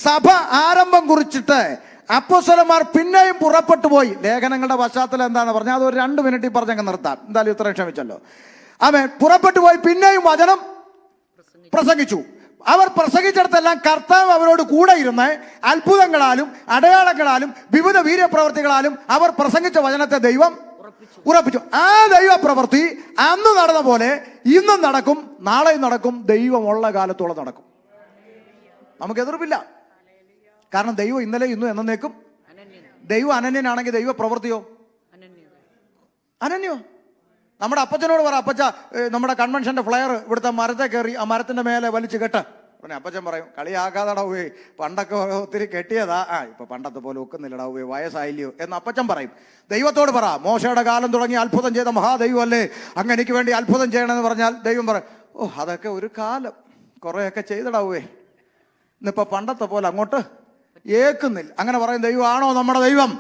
സഭ ആരംഭം കുറിച്ചിട്ട് അപ്പോസ്തലന്മാർ പിന്നെയും പുറപ്പെട്ടു പോയി. ലേഖനങ്ങളുടെ പശ്ചാത്തലം എന്താണെന്ന് പറഞ്ഞാൽ അതൊരു 2 മിനിറ്റിൽ പറഞ്ഞങ്ങ് നിർത്താം. എന്തായാലും ഇത്രയും ക്ഷമിച്ചല്ലോ. ആമേൻ. പുറപ്പെട്ടു പോയി പിന്നെയും വചനം പ്രസംഗിച്ചു. അവർ പ്രസംഗിച്ചിടത്തെല്ലാം കർത്താവ് അവരോട് കൂടെ ഇരുന്ന് അത്ഭുതങ്ങളാലും അടയാളങ്ങളാലും വിവിധ വീര്യപ്രവർത്തികളാലും അവർ പ്രസംഗിച്ച വചനത്തെ ദൈവം ഉറപ്പിച്ചു. ആ ദൈവ പ്രവൃത്തി അന്ന് നടന്ന പോലെ ഇന്നും നടക്കും, നാളെയും നടക്കും, ദൈവമുള്ള കാലത്തോളം നടക്കും. നമുക്ക് എതിർപ്പില്ല. കാരണം ദൈവം ഇന്നലെ ഇന്നും എന്നേക്കും ദൈവം അനന്യനാണെങ്കിൽ ദൈവ പ്രവൃത്തിയോ അനന്യോ. നമ്മുടെ അപ്പച്ചനോട് പറ, അപ്പച്ച നമ്മുടെ കൺവെൻഷന്റെ ഫ്ലയർ ഇവിടുത്തെ മരത്തെ കയറി ആ മരത്തിന്റെ മേലെ വലിച്ചു കെട്ട്. ഉടനെ അപ്പച്ചൻ പറയും, കളിയാക്കാതെടാ ഉവേ, പണ്ടൊക്കെ ഒത്തിരി കെട്ടിയതാ, ഇപ്പൊ പണ്ടത്തെ പോലെ ഒക്കുന്നില്ലടാ ഉവേ, വയസ്സായില്ലയോ എന്ന് അപ്പച്ചൻ പറയും. ദൈവത്തോട് പറ, മോശയുടെ കാലം തുടങ്ങി അത്ഭുതം ചെയ്ത മഹാദൈവം അല്ലേ, അങ്ങ് എനിക്ക് വേണ്ടി അത്ഭുതം ചെയ്യണമെന്ന് പറഞ്ഞാൽ ദൈവം പറയും, ഓ അതൊക്കെ ഒരു കാലം, കുറെയൊക്കെ ചെയ്തടാ ഉവേ, ഇന്നിപ്പോ പണ്ടത്തെ പോലെ അങ്ങോട്ട് ഏക്കുന്നില്ല. അങ്ങനെ പറയും. ദൈവമാണോ നമ്മുടെ ദൈവം?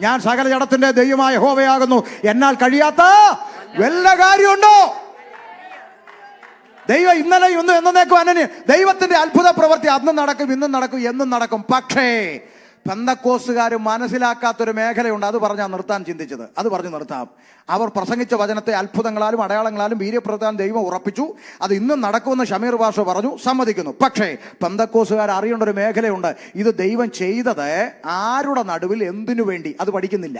ഞാൻ സകല ജഡത്തിന്റെ ദൈവമായ യഹോവയാകുന്നു, എന്നാൽ കഴിയാത്ത വല്ല കാര്യമുണ്ടോ? ദൈവം ഇന്നലെ ഇന്നും എന്നേക്കും അനന്യ. ദൈവത്തിന്റെ അത്ഭുത പ്രവൃത്തി അന്നും നടക്കും, ഇന്നും നടക്കും, എന്നും നടക്കും. പക്ഷേ പെന്തക്കോസ്തുകാർ മനസ്സിലാക്കാത്തൊരു മേഖലയുണ്ട്. അത് പറഞ്ഞാൽ നിർത്താൻ ചിന്തിച്ചത്. അത് പറഞ്ഞ് നിർത്താം. അവർ പ്രസംഗിച്ച വചനത്തെ അത്ഭുതങ്ങളാലും അടയാളങ്ങളാലും വീര്യപ്രവർത്താൻ ദൈവം ഉറപ്പിച്ചു. അത് ഇന്നും നടക്കുമെന്ന് ഷമീർ ഭാഷ പറഞ്ഞു, സമ്മതിക്കുന്നു. പക്ഷേ പെന്തക്കോസ്തുകാർ അറിയേണ്ട ഒരു മേഖലയുണ്ട്. ഇത് ദൈവം ചെയ്തത് ആരുടെ നടുവിൽ എന്തിനു വേണ്ടി, അത് പഠിക്കുന്നില്ല.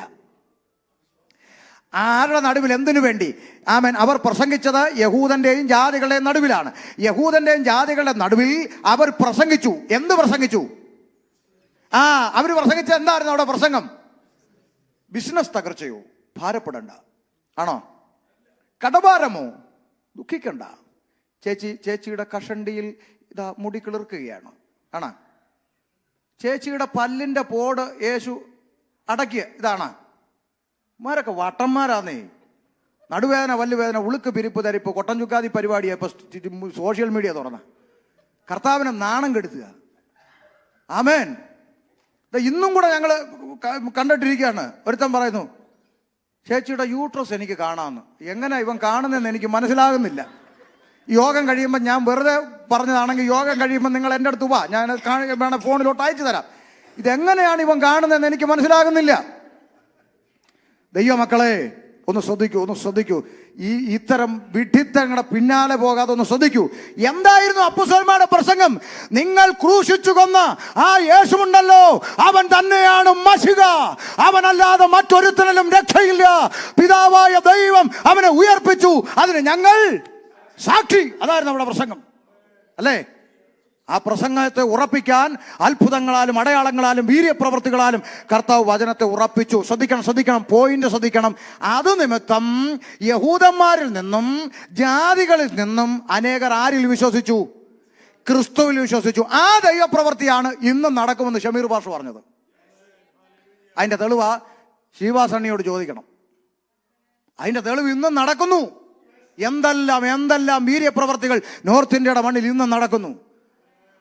ആരുടെ നടുവിൽ എന്തിനു വേണ്ടി? ആമേൻ. അവർ പ്രസംഗിച്ചത് യഹൂദന്റെയും ജാതികളുടെയും നടുവിലാണ്. യഹൂദന്റെയും ജാതികളുടെ നടുവിൽ അവർ പ്രസംഗിച്ചു. എന്ത് പ്രസംഗിച്ചു? അവർ പ്രസംഗിച്ച എന്തായിരുന്നു അവിടെ പ്രസംഗം? ബിസിനസ് തകർച്ചയോ? ഭാരപ്പെടണ്ട. ആണോ? കടഭാരമോ? ദുഃഖിക്കണ്ട. ചേച്ചിയുടെ കഷണ്ടിയിൽ ഇതാ മുടി കിളിർക്കുകയാണ്. ആണോ? ചേച്ചിയുടെ പല്ലിന്റെ പോട് യേശു അടക്കിയ ഇതാണ്. മാരൊക്കെ വട്ടന്മാരാന്നേ. നടുവേദന, വല്ലുവേദന, ഉളുക്ക്, പിരിപ്പ്, തരിപ്പ്, കൊട്ടൻ ചുക്കാതി പരിപാടിയെ ഇപ്പൊ സോഷ്യൽ മീഡിയ തുറന്ന കർത്താവിനെ നാണം കെടുത്തുക. ആമേൻ. ഇന്നും കൂടെ ഞങ്ങൾ കണ്ടിട്ടിരിക്കുകയാണ്. ഒരുത്തൻ പറയുന്നു, ചേച്ചിയുടെ യൂട്രസ് എനിക്ക് കാണാമെന്ന്. എങ്ങനെ ഇവൻ കാണുന്നതെന്ന് എനിക്ക് മനസ്സിലാകുന്നില്ല. യോഗം കഴിയുമ്പോൾ, ഞാൻ വെറുതെ പറഞ്ഞതാണെങ്കിൽ യോഗം കഴിയുമ്പോൾ നിങ്ങൾ എൻ്റെ അടുത്ത് വാ, ഞാൻ വേണം ഫോണിലോട്ട് അയച്ചു തരാം. ഇതെങ്ങനെയാണ് ഇവൻ കാണുന്നതെന്ന് എനിക്ക് മനസ്സിലാകുന്നില്ല. ദൈവമക്കളെ ഒന്ന് ശ്രദ്ധിക്കൂ. ഇത്തരം വിഡ്ഢിത്തങ്ങളുടെ പിന്നാലെ പോകാതെ ഒന്ന് ശ്രദ്ധിക്കൂ. എന്തായിരുന്നു അപ്പോസ്തലന്മാരുടെ പ്രസംഗം? നിങ്ങൾ ക്രൂശിച്ചു കൊന്ന ആ യേശുണ്ടല്ലോ, അവൻ തന്നെയാണ് മശിഹ, അവനല്ലാതെ മറ്റൊരുത്തനിലും രക്ഷയില്ല. പിതാവായ ദൈവം അവനെ ഉയർപ്പിച്ചു, അതിന് ഞങ്ങൾ സാക്ഷി. അതായിരുന്നു നമ്മുടെ പ്രസംഗം, അല്ലേ? ആ പ്രസംഗത്തെ ഉറപ്പിക്കാൻ അത്ഭുതങ്ങളാലും അടയാളങ്ങളാലും വീര്യപ്രവൃത്തികളാലും കർത്താവ് വചനത്തെ ഉറപ്പിച്ചു. ശ്രദ്ധിക്കണം, പോയിന്റ് ശ്രദ്ധിക്കണം. അത് നിമിത്തം യഹൂദന്മാരിൽ നിന്നും ജാതികളിൽ നിന്നും അനേകർ ആരിൽ വിശ്വസിച്ചു? ക്രിസ്തുവിൽ വിശ്വസിച്ചു. ആ ദൈവപ്രവൃത്തിയാണ് ഇന്നും നടക്കുമെന്ന് ഷമീർ ഭാഷ പറഞ്ഞത്. അതിന്റെ തെളിവ് ശിവാസണ്ണിയോട് ചോദിക്കണം. അതിന്റെ തെളിവ് ഇന്നും നടക്കുന്നു. എന്തെല്ലാം വീര്യപ്രവൃത്തികൾ നോർത്ത് ഇന്ത്യയുടെ മണ്ണിൽ ഇന്നും നടക്കുന്നു.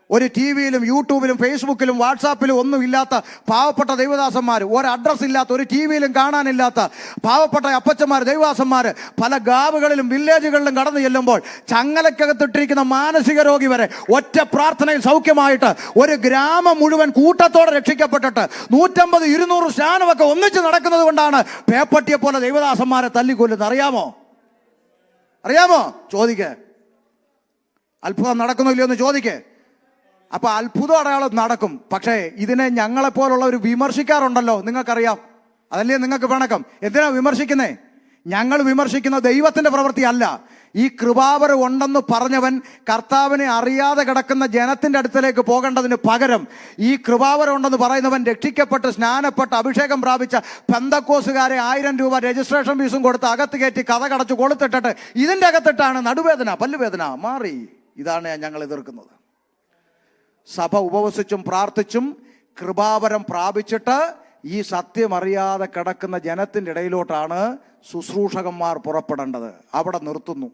ഒരു ടി വിയിലും യൂട്യൂബിലും ഫേസ്ബുക്കിലും വാട്സാപ്പിലും ഒന്നും ഇല്ലാത്ത പാവപ്പെട്ട ദൈവദാസന്മാർ, ഒരു അഡ്രസ് ഇല്ലാത്ത, ഒരു ടി വിയിലും കാണാനില്ലാത്ത പാവപ്പെട്ട അപ്പച്ചന്മാർ, ദൈവദാസന്മാർ പല ഗാവുകളിലും വില്ലേജുകളിലും കടന്നു ചെല്ലുമ്പോൾ ചങ്ങലക്കകത്തിട്ടിരിക്കുന്ന മാനസിക രോഗി വരെ ഒറ്റ പ്രാർത്ഥനയിൽ സൗഖ്യമായിട്ട് ഒരു ഗ്രാമം മുഴുവൻ കൂട്ടത്തോടെ രക്ഷിക്കപ്പെട്ടിട്ട് 150-200 സ്നാനമൊക്കെ ഒന്നിച്ച് നടക്കുന്നത് കൊണ്ടാണ് പേപ്പട്ടിയെ പോലെ ദൈവദാസന്മാരെ തല്ലിക്കൊല്ലുന്നത്. അറിയാമോ? ചോദിക്കേ. അത്ഭുതം നടക്കുന്നില്ലയോ എന്ന് ചോദിക്കേ. അപ്പൊ അത്ഭുതം അടയാളം നടക്കും. പക്ഷേ ഇതിനെ ഞങ്ങളെപ്പോലുള്ളവർ വിമർശിക്കാറുണ്ടല്ലോ. നിങ്ങൾക്കറിയാം, അതല്ലേ നിങ്ങൾക്ക് പിണക്കം? എന്തിനാ വിമർശിക്കുന്നേ? ഞങ്ങൾ വിമർശിക്കുന്ന ദൈവത്തിന്റെ പ്രവൃത്തി അല്ല. ഈ കൃപാവരം ഉണ്ടെന്ന് പറഞ്ഞവൻ കർത്താവിനെ അറിയാതെ കിടക്കുന്ന ജനത്തിന്റെ അടുത്തേക്ക് പോകേണ്ടതിന് പകരം ഈ കൃപാവരം ഉണ്ടെന്ന് പറയുന്നവൻ രക്ഷിക്കപ്പെട്ട് സ്നാനപ്പെട്ട് അഭിഷേകം പ്രാപിച്ച പെന്തക്കോസുകാരെ 1000 രൂപ രജിസ്ട്രേഷൻ ഫീസും കൊടുത്ത് അകത്ത് കയറ്റി കഥ കടച്ച് കൊളുത്തിട്ടിട്ട് ഇതിന്റെ അകത്തിട്ടാണ് നടുവേദന, പല്ലുവേദന മാറി. ഇതാണ് ഞങ്ങൾ എതിർക്കുന്നത്. സഭ ഉപവസിച്ചും പ്രാർത്ഥിച്ചും കൃപാവരം പ്രാപിച്ചിട്ട് ഈ സത്യം അറിയാതെ കിടക്കുന്ന ജനത്തിൻ്റെ ഇടയിലോട്ടാണ് ശുശ്രൂഷകന്മാർ പുറപ്പെടേണ്ടത്. അവിടെ നിർത്തുന്നു.